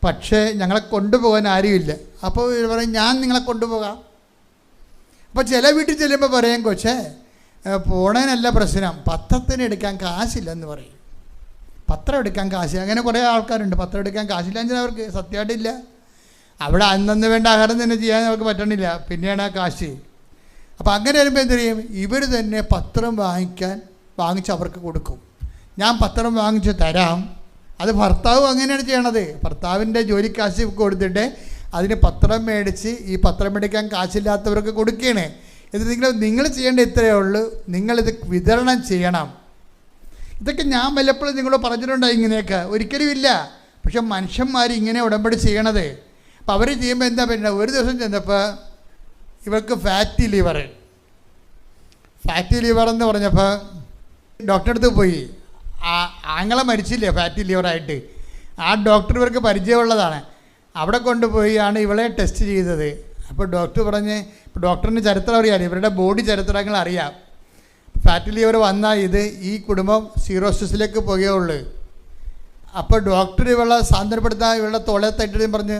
പക്ഷേ ഞങ്ങളെ കൊണ്ടുപോകാൻ ആരുമില്ല. അപ്പോൾ ഇവർ പറയും ഞാൻ നിങ്ങളെ കൊണ്ടുപോകാം. അപ്പോൾ ചില വീട്ടിൽ ചെല്ലുമ്പോൾ പറയും കൊച്ചേ പോണേനല്ല പ്രശ്നം, പത്രത്തിന് എടുക്കാൻ കാശില്ലെന്ന് പറയും. പത്രം എടുക്കാൻ കാശില്ല. അങ്ങനെ കുറേ ആൾക്കാരുണ്ട്. പത്രം എടുക്കാൻ കാശില്ല എന്ന് അവർക്ക് സത്യമായിട്ടില്ല. അവിടെ അന്നന്ന് വേണ്ട ആഹാരം തന്നെ ചെയ്യാൻ അവർക്ക് പറ്റണില്ല, പിന്നെയാണ് ആ കാശ്. അപ്പോൾ അങ്ങനെ വരുമ്പോൾ എന്ത് ചെയ്യും? ഇവർ തന്നെ പത്രം വാങ്ങിച്ച് അവർക്ക് കൊടുക്കും. ഞാൻ പത്രം വാങ്ങിച്ച് തരാം. അത് ഭർത്താവ് അങ്ങനെയാണ് ചെയ്യണത്. ഭർത്താവിൻ്റെ ജോലിക്കാശ് കൊടുത്തിട്ട് അതിന് പത്രം മേടിച്ച് ഈ പത്രം മേടിക്കാൻ കാശില്ലാത്തവർക്ക് കൊടുക്കുകയാണ്. ഇത് നിങ്ങൾ ചെയ്യേണ്ട ഇത്രയേ ഉള്ളൂ, നിങ്ങളിത് വിതരണം ചെയ്യണം. ഇതൊക്കെ ഞാൻ വല്ലപ്പോഴും നിങ്ങളോട് പറഞ്ഞിട്ടുണ്ടോ? ഇങ്ങനെയൊക്കെ ഒരിക്കലും ഇല്ല. പക്ഷെ മനുഷ്യന്മാർ ഇങ്ങനെ ഉടമ്പടി ചെയ്യണത്. അപ്പോൾ അവർ ചെയ്യുമ്പോൾ എന്താ പറ്റുന്നത്? ഒരു ദിവസം ചെന്നപ്പോൾ ഇവർക്ക് ഫാറ്റി ലിവർ എന്ന് പറഞ്ഞപ്പോൾ ഡോക്ടറെ അടുത്ത് പോയി. ആങ്ങളെ മരിച്ചില്ലേ ഫാറ്റി ലിവറായിട്ട്. ആ ഡോക്ടർ ഇവർക്ക് പരിചയമുള്ളതാണ്. അവിടെ കൊണ്ടുപോയാണ് ഇവളെ ടെസ്റ്റ് ചെയ്തത്. അപ്പോൾ ഡോക്ടർ പറഞ്ഞ്, ഡോക്ടറിന് ചരിത്രം അറിയാം, ഇവരുടെ ബോഡി ചരിത്രങ്ങൾ അറിയാം. ഫാറ്റി ലിവർ വന്നാൽ ഈ കുടുംബം സീറോസിസിലേക്ക് പോകുകയുള്ളൂ. അപ്പോൾ ഡോക്ടർ ഇവളെ സാന്ത്വനപ്പെടുത്താൻ ഇവളുടെ തോളെ തട്ടിട്ട് പറഞ്ഞ്,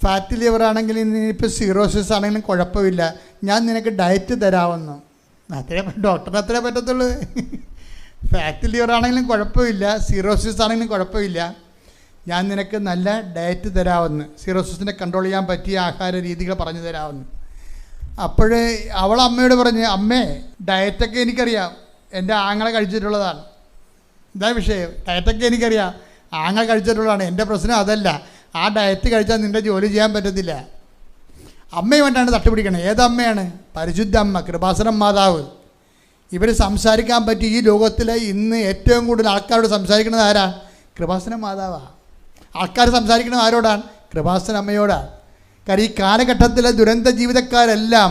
ഫാറ്റി ലിവർ ആണെങ്കിൽ ഇനിയിപ്പോൾ സീറോസിസ് ആണെങ്കിലും കുഴപ്പമില്ല, ഞാൻ നിനക്ക് ഡയറ്റ് തരാമെന്നു. ഡോക്ടറിന് അത്രേ പറ്റത്തുള്ളൂ. ഫാറ്റി ലിവർ ആണെങ്കിലും കുഴപ്പമില്ല, സീറോസിസ് ആണെങ്കിലും കുഴപ്പമില്ല, ഞാൻ നിനക്ക് നല്ല ഡയറ്റ് തരാമെന്ന്, സീറോസിസിനെ കൺട്രോൾ ചെയ്യാൻ പറ്റിയ ആഹാര രീതികൾ പറഞ്ഞു തരാമെന്ന്. അപ്പോഴേ അവൾ അമ്മയോട് പറഞ്ഞ്, അമ്മേ ഡയറ്റൊക്കെ എനിക്കറിയാം, എൻ്റെ ആങ്ങളെ കഴിച്ചിട്ടുള്ളതാണ്. ഇതാ വിഷയം, ഡയറ്റൊക്കെ എനിക്കറിയാം, ആങ്ങളെ കഴിച്ചിട്ടുള്ളതാണ്. എൻ്റെ പ്രശ്നം അതല്ല, ആ ഡയറ്റ് കഴിച്ചാൽ നിൻ്റെ ജോലി ചെയ്യാൻ പറ്റത്തില്ല. അമ്മയുമായിട്ടാണ് തട്ടുപിടിക്കണേ. ഏതമ്മയാണ്? പരിശുദ്ധ അമ്മ, കൃപാസനം മാതാവ്. ഇവർ സംസാരിക്കാൻ പറ്റി ഈ ലോകത്തിലെ ഇന്ന് ഏറ്റവും കൂടുതൽ ആൾക്കാരോട് സംസാരിക്കുന്നത് ആരാ? കൃപാസനം മാതാവാണ്. ആൾക്കാർ സംസാരിക്കുന്നത് ആരോടാണ്? കൃപാസന അമ്മയോടാണ്. കാരണം ഈ കാലഘട്ടത്തിലെ ദുരന്ത ജീവിതക്കാരെല്ലാം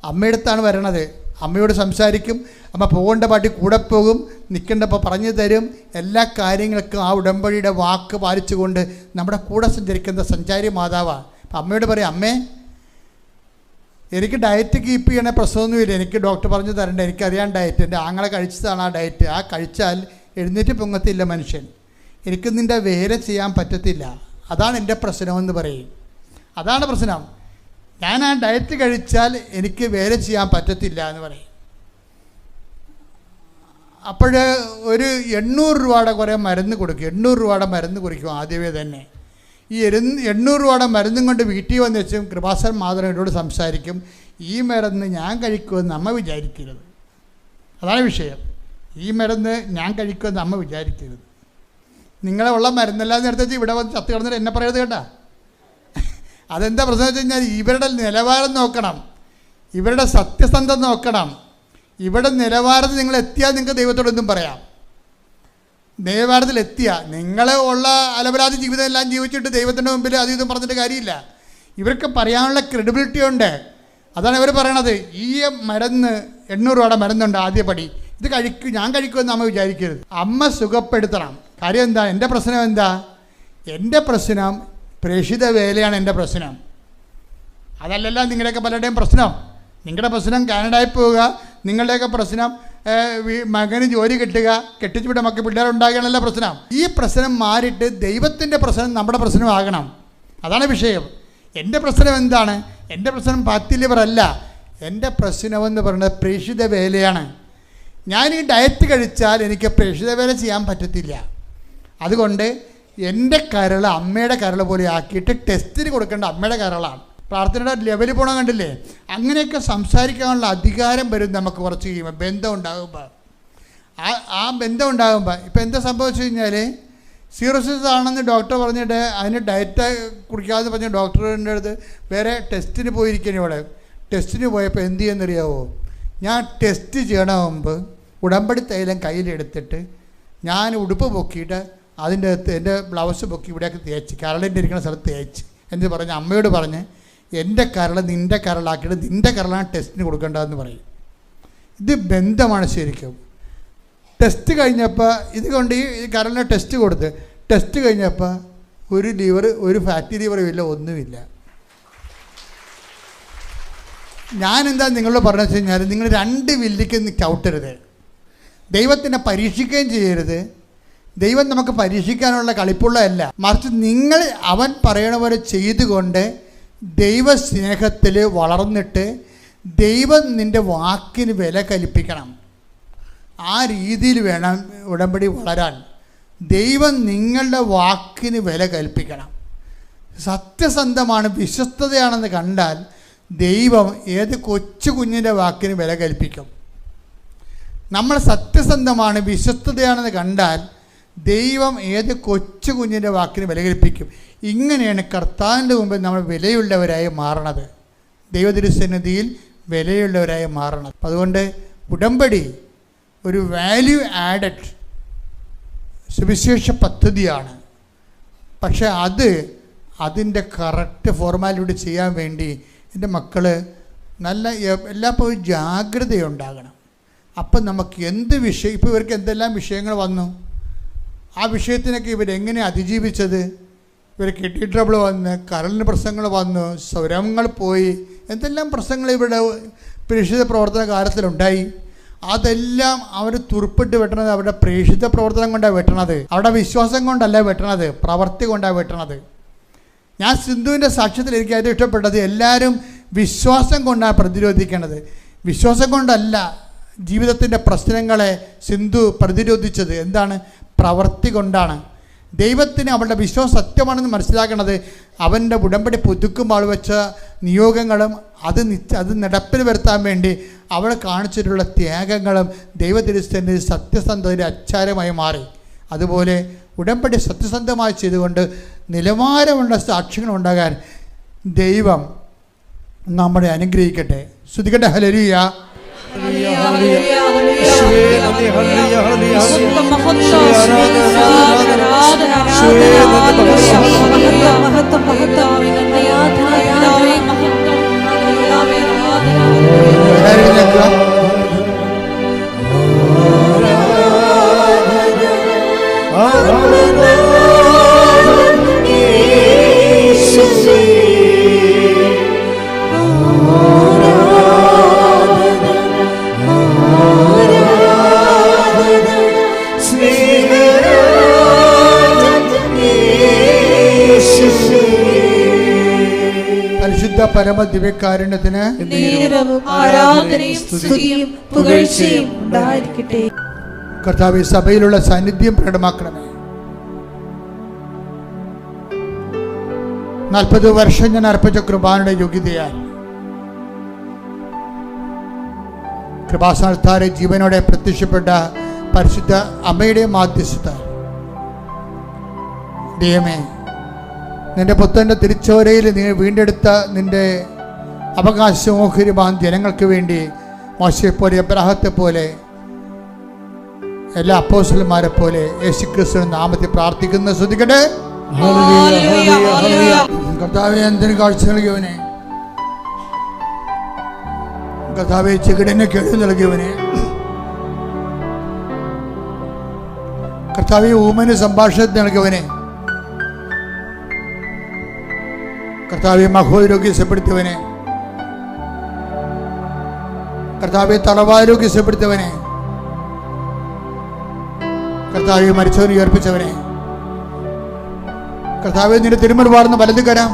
അമ്മയടുത്താണ് വരണത്. അമ്മയോട് സംസാരിക്കും, അമ്മ പോകേണ്ട പാട്ടി കൂടെ പോകും, നിൽക്കേണ്ടപ്പോൾ പറഞ്ഞു തരും. എല്ലാ കാര്യങ്ങൾക്കും ആ ഉടമ്പടിയുടെ വാക്ക് പാലിച്ചുകൊണ്ട് നമ്മുടെ കൂടെ സഞ്ചരിക്കുന്ന സഞ്ചാരി മാതാവാണ്. അപ്പം അമ്മയോട് പറയും, അമ്മേ എനിക്ക് ഡയറ്റ് കീപ്പ് ചെയ്യണ പ്രശ്നമൊന്നുമില്ല, എനിക്ക് ഡോക്ടർ പറഞ്ഞു തരണ്ട, എനിക്കറിയാൻ ഡയറ്റ്, എൻ്റെ ആങ്ങളെ കഴിച്ചതാണ് ആ ഡയറ്റ്, ആ കഴിച്ചാൽ എഴുന്നേറ്റ് പൊങ്ങത്തില്ല മനുഷ്യൻ, എനിക്ക് നിൻ്റെ വേല ചെയ്യാൻ പറ്റത്തില്ല, അതാണ് എൻ്റെ പ്രശ്നമെന്ന് പറയും. അതാണ് പ്രശ്നം, ഞാൻ ആ ഡയറ്റ് കഴിച്ചാൽ എനിക്ക് വേല ചെയ്യാൻ പറ്റത്തില്ല എന്ന് പറയും. അപ്പോൾ ഒരു 800 രൂപയുടെ കുറേ മരുന്ന് കൊടുക്കും. 800 രൂപയുടെ മരുന്ന് കുറിക്കും ആദ്യമേ തന്നെ. ഈ 800 രൂപയുടെ മരുന്നും കൊണ്ട് വീട്ടിൽ വന്ന് വെച്ചും കൃപാസൻ മാധവനോട് സംസാരിക്കും, ഈ മരുന്ന് ഞാൻ കഴിക്കുമെന്ന് അമ്മ വിചാരിക്കരുത്. അതാണ് വിഷയം. ഈ മരുന്ന് ഞാൻ കഴിക്കുമെന്ന് അമ്മ വിചാരിക്കരുത്. നിങ്ങളെ ഉള്ള മരുന്നെല്ലാം നേരത്തെ ഇവിടെ വന്ന് ചത്ത് കിടന്നിട്ട് എന്നെ പറയരുത് കേട്ടാ. അതെന്താ പ്രശ്നം വെച്ച് കഴിഞ്ഞാൽ ഇവരുടെ നിലവാരം നോക്കണം, ഇവരുടെ സത്യസന്ധത നോക്കണം. ഇവിടെ നിലവാരത്തിൽ നിങ്ങൾ എത്തിയാൽ നിങ്ങൾക്ക് ദൈവത്തോടൊന്നും പറയാം. നിലവാരത്തിൽ എത്തിയാൽ നിങ്ങളെ ഉള്ള അലപരാധി ജീവിതം എല്ലാം ജീവിച്ചിട്ട് ദൈവത്തിൻ്റെ മുമ്പിൽ അത് ഇതും പറഞ്ഞിട്ട് കാര്യമില്ല. ഇവർക്ക് പറയാനുള്ള ക്രെഡിബിലിറ്റി ഉണ്ട്. അതാണ് ഇവർ പറയണത്. ഈ മരുന്ന് 800 രൂപയുടെ മരുന്നുണ്ട് ആദ്യപടി, ഇത് ഞാൻ കഴിക്കുമെന്ന് അമ്മ വിചാരിക്കരുത്. അമ്മ സുഖപ്പെടുത്തണം. കാര്യം എന്താ? എൻ്റെ പ്രശ്നം എന്താ? എൻ്റെ പ്രശ്നം പ്രേക്ഷിത വേലയാണ് എൻ്റെ പ്രശ്നം. അതല്ലല്ലോ നിങ്ങളുടെയൊക്കെ പലരുടെയും പ്രശ്നം. നിങ്ങളുടെ പ്രശ്നം കാനഡയിൽ പോവുക, നിങ്ങളുടെയൊക്കെ പ്രശ്നം മകന് ജോലി കിട്ടുക, കെട്ടിച്ചു വിട്ട മക്കൾ പിള്ളേരുണ്ടാകാനല്ല പ്രശ്നം. ഈ പ്രശ്നം മാറിയിട്ട് ദൈവത്തിൻ്റെ പ്രശ്നം നമ്മുടെ പ്രശ്നമാകണം. അതാണ് വിഷയം. എൻ്റെ പ്രശ്നം എന്താണ്? എൻ്റെ പ്രശ്നം ഫാറ്റി ലിവർ അല്ല. എൻ്റെ പ്രശ്നമെന്ന് പറയുന്നത് പ്രേക്ഷിത വേലയാണ്. ഞാൻ ഈ ഡയറ്റ് കഴിച്ചാൽ എനിക്ക് പ്രേക്ഷിത വേല ചെയ്യാൻ പറ്റത്തില്ല. അതുകൊണ്ട് എൻ്റെ കരൾ അമ്മയുടെ കരൾ പോലെ ആക്കിയിട്ട് ടെസ്റ്റിന് കൊടുക്കേണ്ട അമ്മയുടെ കരളാണ്. പ്രാർത്ഥനയുടെ ലെവൽ പോകണം, കണ്ടില്ലേ? അങ്ങനെയൊക്കെ സംസാരിക്കാനുള്ള അധികാരം വരും നമുക്ക് കുറച്ച് കഴിയുമ്പോൾ, ബന്ധം ഉണ്ടാകുമ്പോൾ. ആ ബന്ധം ഉണ്ടാകുമ്പോൾ ഇപ്പം എന്താ സംഭവിച്ചു കഴിഞ്ഞാൽ, സീറോസിസ് ആണെന്ന് ഡോക്ടർ പറഞ്ഞിട്ട് അതിന് ഡയറ്റ് കുടിക്കാമെന്ന് പറഞ്ഞ ഡോക്ടറിൻ്റെ അടുത്ത് വേറെ ടെസ്റ്റിന് പോയിരിക്കണം. ഇവിടെ ടെസ്റ്റിന് പോയപ്പോൾ എന്ത് ചെയ്യുന്നറിയാവോ? ഞാൻ ടെസ്റ്റ് ചെയ്യണ മുമ്പ് ഉടമ്പടി തൈലം കയ്യിലെടുത്തിട്ട് ഞാൻ ഉടുപ്പ് പൊക്കിയിട്ട് അതിൻ്റെ അകത്ത് എൻ്റെ ബ്ലൗസ് പൊക്കി ഇവിടെയൊക്കെ തേച്ച്, കരളിൻ്റെ ഇരിക്കുന്ന സ്ഥലത്ത് തേച്ച് എന്ന് പറഞ്ഞ് അമ്മയോട് പറഞ്ഞ്, എൻ്റെ കരൾ നിൻ്റെ കരളാക്കിയിട്ട് നിൻ്റെ കരളാണ് ടെസ്റ്റിന് കൊടുക്കേണ്ടതെന്ന് പറയും. ഇത് ബന്ധമാണ് ശരിക്കും. ടെസ്റ്റ് കഴിഞ്ഞപ്പോൾ ഇതുകൊണ്ട് ഈ കരളിനെ ടെസ്റ്റ് കൊടുത്ത് ടെസ്റ്റ് കഴിഞ്ഞപ്പോൾ ഒരു ഫാറ്റി ലിവറും ഇല്ല, ഒന്നുമില്ല. ഞാനെന്താ നിങ്ങളോട് പറഞ്ഞു വെച്ച് കഴിഞ്ഞാൽ, നിങ്ങൾ 2 വില്ലിക്ക് ചവിട്ടരുത്. ദൈവത്തിനെ പരീക്ഷിക്കുകയും ചെയ്യരുത്. ദൈവം നമുക്ക് പരീക്ഷിക്കാനുള്ള കളിപ്പുള്ളതല്ല, മറിച്ച് നിങ്ങൾ അവൻ പറയണ പോലെ ചെയ്തുകൊണ്ട് ദൈവസ്നേഹത്തിൽ വളർന്നിട്ട് ദൈവം നിൻ്റെ വാക്കിന് വില കൽപ്പിക്കണം. ആ രീതിയിൽ വേണം ഉടമ്പടി വളരാൻ. ദൈവം നിങ്ങളുടെ വാക്കിന് വില കൽപ്പിക്കണം. സത്യസന്ധമാണ്, വിശ്വസ്തതയാണെന്ന് കണ്ടാൽ ദൈവം ഏത് കൊച്ചു കുഞ്ഞിൻ്റെ വാക്കിന് വില കൽപ്പിക്കും. നമ്മൾ സത്യസന്ധമാണ്, വിശ്വസ്തതയാണെന്ന് കണ്ടാൽ ദൈവം ഏത് കൊച്ചു കുഞ്ഞിൻ്റെ വാക്കിന് വില കൽപ്പിക്കും. ഇങ്ങനെയാണ് കർത്താവിൻ്റെ മുമ്പിൽ നമ്മൾ വിലയുള്ളവരായി മാറണത്, ദൈവതിരുസന്നിധിയിൽ വിലയുള്ളവരായി മാറണം. അപ്പം അതുകൊണ്ട് ഉടമ്പടി ഒരു വാല്യൂ ആഡഡ് സുവിശേഷ പദ്ധതിയാണ്. പക്ഷേ അതിൻ്റെ കറക്റ്റ് ഫോർമാലിറ്റി ചെയ്യാൻ വേണ്ടി എൻ്റെ മക്കൾ നല്ല എല്ലാപ്പോഴും ജാഗ്രതയുണ്ടാകണം. അപ്പം നമുക്ക് എന്ത് വിഷയം, ഇപ്പോൾ ഇവർക്ക് എന്തെല്ലാം വിഷയങ്ങൾ വന്നു, ആ വിഷയത്തിനൊക്കെ ഇവരെങ്ങനെ അതിജീവിച്ചത്? ഇവർ കിഡ്നി ട്രബിൾ വന്ന്, കരളിന് പ്രശ്നങ്ങൾ വന്നു, സ്വരങ്ങൾ പോയി, എന്തെല്ലാം പ്രശ്നങ്ങൾ ഇവരുടെ പ്രേക്ഷിത പ്രവർത്തന കാലത്തിലുണ്ടായി. അതെല്ലാം അവർ തുറുപ്പിട്ട് വെട്ടണത് അവരുടെ പ്രേക്ഷിത പ്രവർത്തനം കൊണ്ടാണ് വെട്ടണത്. അവരുടെ വിശ്വാസം കൊണ്ടല്ല വെട്ടണത്, പ്രവൃത്തി കൊണ്ടാണ് വെട്ടണത്. ഞാൻ സിന്ധുവിൻ്റെ സാക്ഷ്യത്തിൽ എനിക്ക് ഏറ്റവും ഇഷ്ടപ്പെട്ടത്, എല്ലാവരും വിശ്വാസം കൊണ്ടാണ് പ്രതിരോധിക്കേണ്ടത്, വിശ്വാസം കൊണ്ടല്ല ജീവിതത്തിൻ്റെ പ്രശ്നങ്ങളെ സിന്ധു പ്രതിരോധിച്ചത്. എന്താണ്? പ്രവൃത്തി കൊണ്ടാണ്. ദൈവത്തിന് അവളുടെ വിശ്വാസം സത്യമാണെന്ന് മനസ്സിലാക്കുന്നത് അവൻ്റെ ഉടമ്പടി പുതുക്കുമ്പോൾ വെച്ച നിയോഗങ്ങളും അത് നടപ്പിൽ വരുത്താൻ വേണ്ടി അവൾ കാണിച്ചിട്ടുള്ള ത്യാഗങ്ങളും ദൈവതിരുസ്ഥൻ്റെ സത്യസന്ധതയുടെ അച്ചാരമായി മാറി. അതുപോലെ ഉടമ്പടി സത്യസന്ധമായി ചെയ്തുകൊണ്ട് നിലവാരമുള്ള സാക്ഷ്യങ്ങൾ ഉണ്ടാകാൻ ദൈവം നമ്മളെ അനുഗ്രഹിക്കട്ടെ. ശ്രുതികട്ടെ. ഹല്ലേലൂയ. പരിശുദ്ധ പരമ ദിവ്യകാരുണ്യത്തിന് കർത്താവേ സഭയിലുള്ള സാന്നിധ്യം പ്രകടമാക്കണമേ. 40 വർഷം ഞാൻ അർപ്പിച്ച കൃപാനയുടെ യോഗ്യതയാൽ കൃപാസ്ഥാനത്താരെ ജീവനോടെ പ്രത്യക്ഷപ്പെട്ട പരിശുദ്ധ അമ്മയുടെ മാധ്യസ്ഥത ദൈവമേ, നിന്റെ പുത്രൻ്റെ തിരിച്ചോരയിൽ നീ വീണ്ടെടുത്ത നിന്റെ അവകാശമോഹരിമാൻ ജനങ്ങൾക്ക് വേണ്ടി മോശയെപ്പോലെ, അബ്രാഹത്തെ പോലെ, എല്ലാ അപ്പോസ്തലന്മാരെ പോലെ യേശുക്രിസ്തുവിന്റെ നാമത്തിൽ പ്രാർത്ഥിക്കുന്ന. ശ്രദ്ധിക്കട്ടെ. കർത്താവേ, എന്തിന് കാഴ്ച നൽകിയവനെ, കർത്താവേ ചെകിടനെ കേൾവി നൽകിയവനെ, കർത്താവേ ഊമന് സംഭാഷണത്തിന് നൽകിയവനെ, കർത്താവെ മഹോരോഗ്യപ്പെടുത്തിയവനെ, കർത്താവെ തളവാരോഗ്യപ്പെടുത്തിയവനെ, കർത്താവെ മരിച്ചവനെ ഉയർപ്പിച്ചവനെ, കർത്താവെ നിന്റെ തിരുമുൽ വാർന്ന വലത് കരം,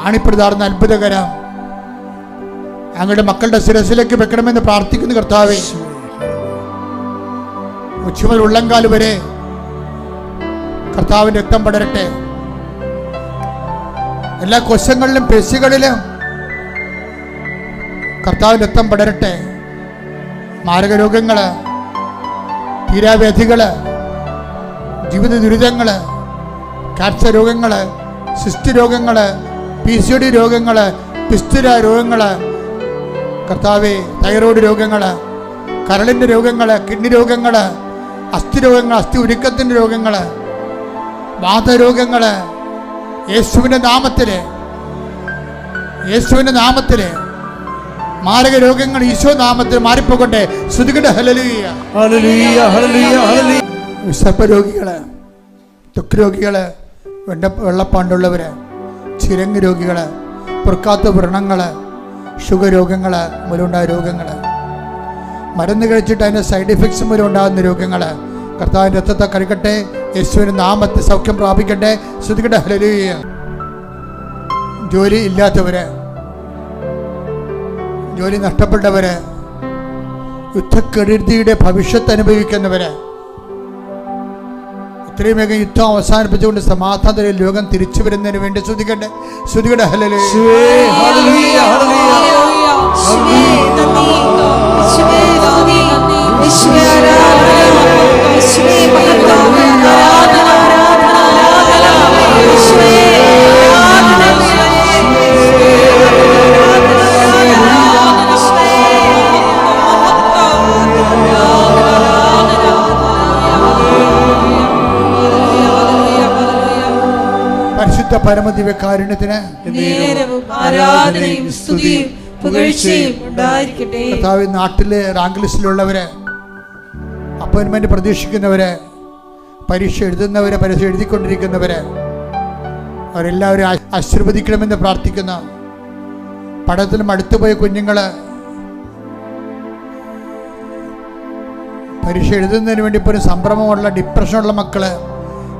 ആണിപ്പെടുതാർന്ന അത്ഭുതകരം അങ്ങയുടെ മക്കളുടെ ശിരസിലേക്ക് വെക്കണമെന്ന് പ്രാർത്ഥിക്കുന്നു. കർത്താവെ ഉച്ചമുതൽ ഉള്ളങ്കാൽ വരെ കർത്താവിന്റെ രക്തം പടരട്ടെ. എല്ലാ കോശങ്ങളിലും പേശികളിലും കർത്താവിന്റെ രക്തം പടരട്ടെ. മാരകരോഗങ്ങള്, തീരാവ്യാധികള്, ജീവിത ദുരിതങ്ങള്, ക്യാൻസർ രോഗങ്ങള്, സിസ്റ്റ് രോഗങ്ങള്, PCOD രോഗങ്ങള്, പിസ്തുല രോഗങ്ങള്, കർത്താവേ തൈറോയ്ഡ് രോഗങ്ങള്, കരളിൻ്റെ രോഗങ്ങള്, കിഡ്നി രോഗങ്ങള്, അസ്ഥി രോഗങ്ങൾ, അസ്ഥി ഉരുക്കത്തിൻ്റെ രോഗങ്ങള്, വാതരോഗങ്ങള്, യേശുവിൻ്റെ നാമത്തില് മാരക രോഗങ്ങൾ ഈശോ നാമത്തിൽ മാറിപ്പോകട്ടെ. ശ്രുതികട്ടെ. ഹല്ലേലൂയ. ഹല്ലേലൂയ. ഹല്ലേലൂയ. ഹല്ലേലൂയ. വിശപ്പരോഗികള്, ത്വക്ക് രോഗികള്, വെള്ളപ്പാണ്ടുള്ളവര്, ചിരങ്ങ് രോഗികള്, പൊറുക്കാത്ത വ്രണങ്ങള്, ഷുഗർ രോഗങ്ങള്, മൂലമുണ്ടായ രോഗങ്ങള്, മരുന്ന് കഴിച്ചിട്ട് അതിൻ്റെ സൈഡ് എഫക്ട്സ് മൂലം ഉണ്ടാകുന്ന രോഗങ്ങള് കർത്താവിൻ്റെ രക്തത്തെ കഴുകട്ടെ. യേശുവിൻ്റെ നാമത്തിൽ സൗഖ്യം പ്രാപിക്കട്ടെ. ശ്രുതികട്ടെ. ഹല്ലേലൂയ. ജോലി ഇല്ലാത്തവര്, ജോലി നഷ്ടപ്പെട്ടവര്, യുദ്ധക്കെടുതിയുടെ ഭവിഷ്യത്ത് അനുഭവിക്കുന്നവര്, ഇത്രയും വേഗം യുദ്ധം അവസാനിപ്പിച്ചുകൊണ്ട് സമാധാന ലോകം തിരിച്ചു വരുന്നതിന് വേണ്ടി ശ്രുതികട്ടെ. ശ്രുതികട്ടെ. ഹല്ലേലൂയ. പരിശുദ്ധ പരമദിവ്യകാരുണ്യത്തിന് ആരാധനയും സ്തുതിയും പുകഴ്ചയും ഉണ്ടായിരിക്കട്ടെ. കർത്താവ് നാട്ടിലെ റാങ്ക് ലിസ്റ്റിലുള്ളവര്, അപ്പോയിന്റ്മെന്റ് പ്രതീക്ഷിക്കുന്നവര്, പരീക്ഷ എഴുതുന്നവരെ, പരീക്ഷ എഴുതിക്കൊണ്ടിരിക്കുന്നവരെ അവരെല്ലാവരും ആശീർവദിക്കണമെന്ന് പ്രാർത്ഥിക്കുന്ന, പഠനത്തിലും അടുത്തുപോയ കുഞ്ഞുങ്ങൾ, പരീക്ഷ എഴുതുന്നതിന് വേണ്ടി ഇപ്പോൾ ഒരു സംഭ്രമമുള്ള ഡിപ്രഷനുള്ള മക്കൾ,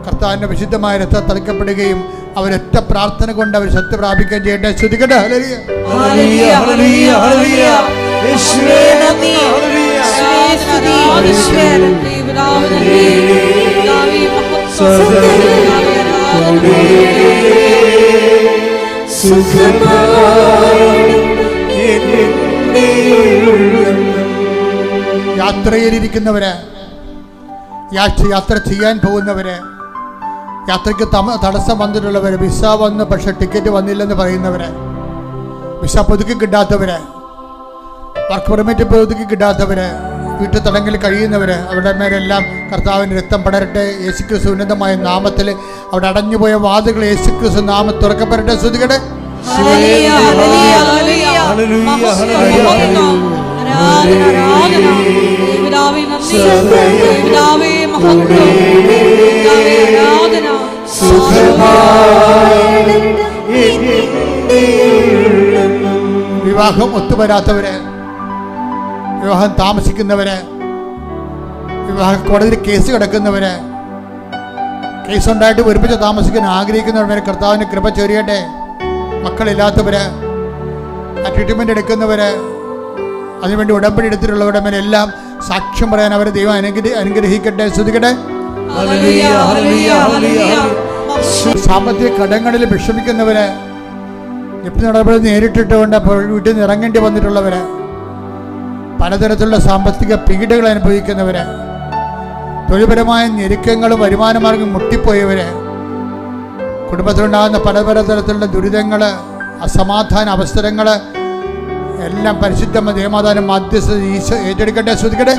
കർത്താവിൻ്റെ വിശുദ്ധമായ രക്തം തളിക്കപ്പെടുകയും അവരൊറ്റ പ്രാർത്ഥന കൊണ്ട് അവർ ശക്തി പ്രാപിക്കുകയും ചെയ്യട്ടെ. ശ്രുതിക്കട്ടെ. ഹല്ലേലൂയ, ഹല്ലേലൂയ, ഹല്ലേലൂയ, ഹല്ലേലൂയ. യേശുവേ നന്ദി, യേശുവേ സ്തുതി, യേശുവേ നന്ദി, പിതാവേ നന്ദി, പിതാവേ മഹത്വം, പിതാവേ ആരാധന. യാത്രയിലിരിക്കുന്നവര്, യാത്ര ചെയ്യാൻ പോകുന്നവര്, യാത്രയ്ക്ക് തടസ്സം വന്നിട്ടുള്ളവര്, വിസ വന്ന് പക്ഷെ ടിക്കറ്റ് വന്നില്ലെന്ന് പറയുന്നവര്, വിസ പുതുക്കി കിട്ടാത്തവര്, വർക്ക് പെർമിറ്റ് പുതുക്കി കിട്ടാത്തവര്, വീട്ടു തടങ്കിൽ കഴിയുന്നവര്, അവരുടെ മേലെല്ലാം കർത്താവിൻ്റെ രക്തം പടരട്ടെ. യേശുക്രിസ്തു ഉന്നതമായ നാമത്തിൽ അവിടെ അടഞ്ഞുപോയ വാതിലുകൾ യേശുക്രിസ്തു നാമം തുറക്കപ്പെടട്ടെ. ശ്രുതികട്ടെ. ഹല്ലേലൂയ, ഹല്ലേലൂയ, ഹല്ലേലൂയ. മഹത്വം, ആരാധന, ആരാധന. പിതാവേ നന്ദി, പിതാവേ മഹത്വം, പിതാവേ ആരാധന. വിവാഹം ഒത്തുവരാത്തവര്, വിവാഹം താമസിക്കുന്നവര്, വിവാഹ കോടതിയിൽ കേസ് കിടക്കുന്നവര്, കേസുണ്ടായിട്ട് ഒരുമിച്ച് താമസിക്കാൻ ആഗ്രഹിക്കുന്നവരെ കർത്താവിന് കൃപ ചൊരിയട്ടെ. മക്കളില്ലാത്തവര്, ആ ട്രീറ്റ്മെൻറ്റ് എടുക്കുന്നവര്, അതിനുവേണ്ടി ഉടമ്പടി എടുത്തിട്ടുള്ളവരുടെ മേലെല്ലാം സാക്ഷ്യം പറയാൻ അവരെ ദൈവം അനുഗ്രഹിക്കട്ടെ. ശ്രദ്ധിക്കട്ടെ. സാമ്പത്തിക കടങ്ങളിൽ വിഷമിക്കുന്നവര്, ജപ്തി നടപടി നേരിട്ടിട്ടുകൊണ്ട് അപ്പോൾ വീട്ടിൽ നിന്ന് ഇറങ്ങേണ്ടി വന്നിട്ടുള്ളവര്, പലതരത്തിലുള്ള സാമ്പത്തിക പീഡകൾ അനുഭവിക്കുന്നവര്, തൊഴിൽപരമായ ഞെരുക്കങ്ങളും വരുമാനമാർഗം മുട്ടിപ്പോയവര്, കുടുംബത്തിലുണ്ടാകുന്ന പലതരത്തിലുള്ള ദുരിതങ്ങൾ, അസമാധാന അവസരങ്ങൾ എല്ലാം പരിശുദ്ധ ദേവമാതാവിന്റെ മധ്യസ്ഥ ഈശോ ഏറ്റെടുക്കട്ടെ. ശ്രദ്ധിക്കട്ടെ.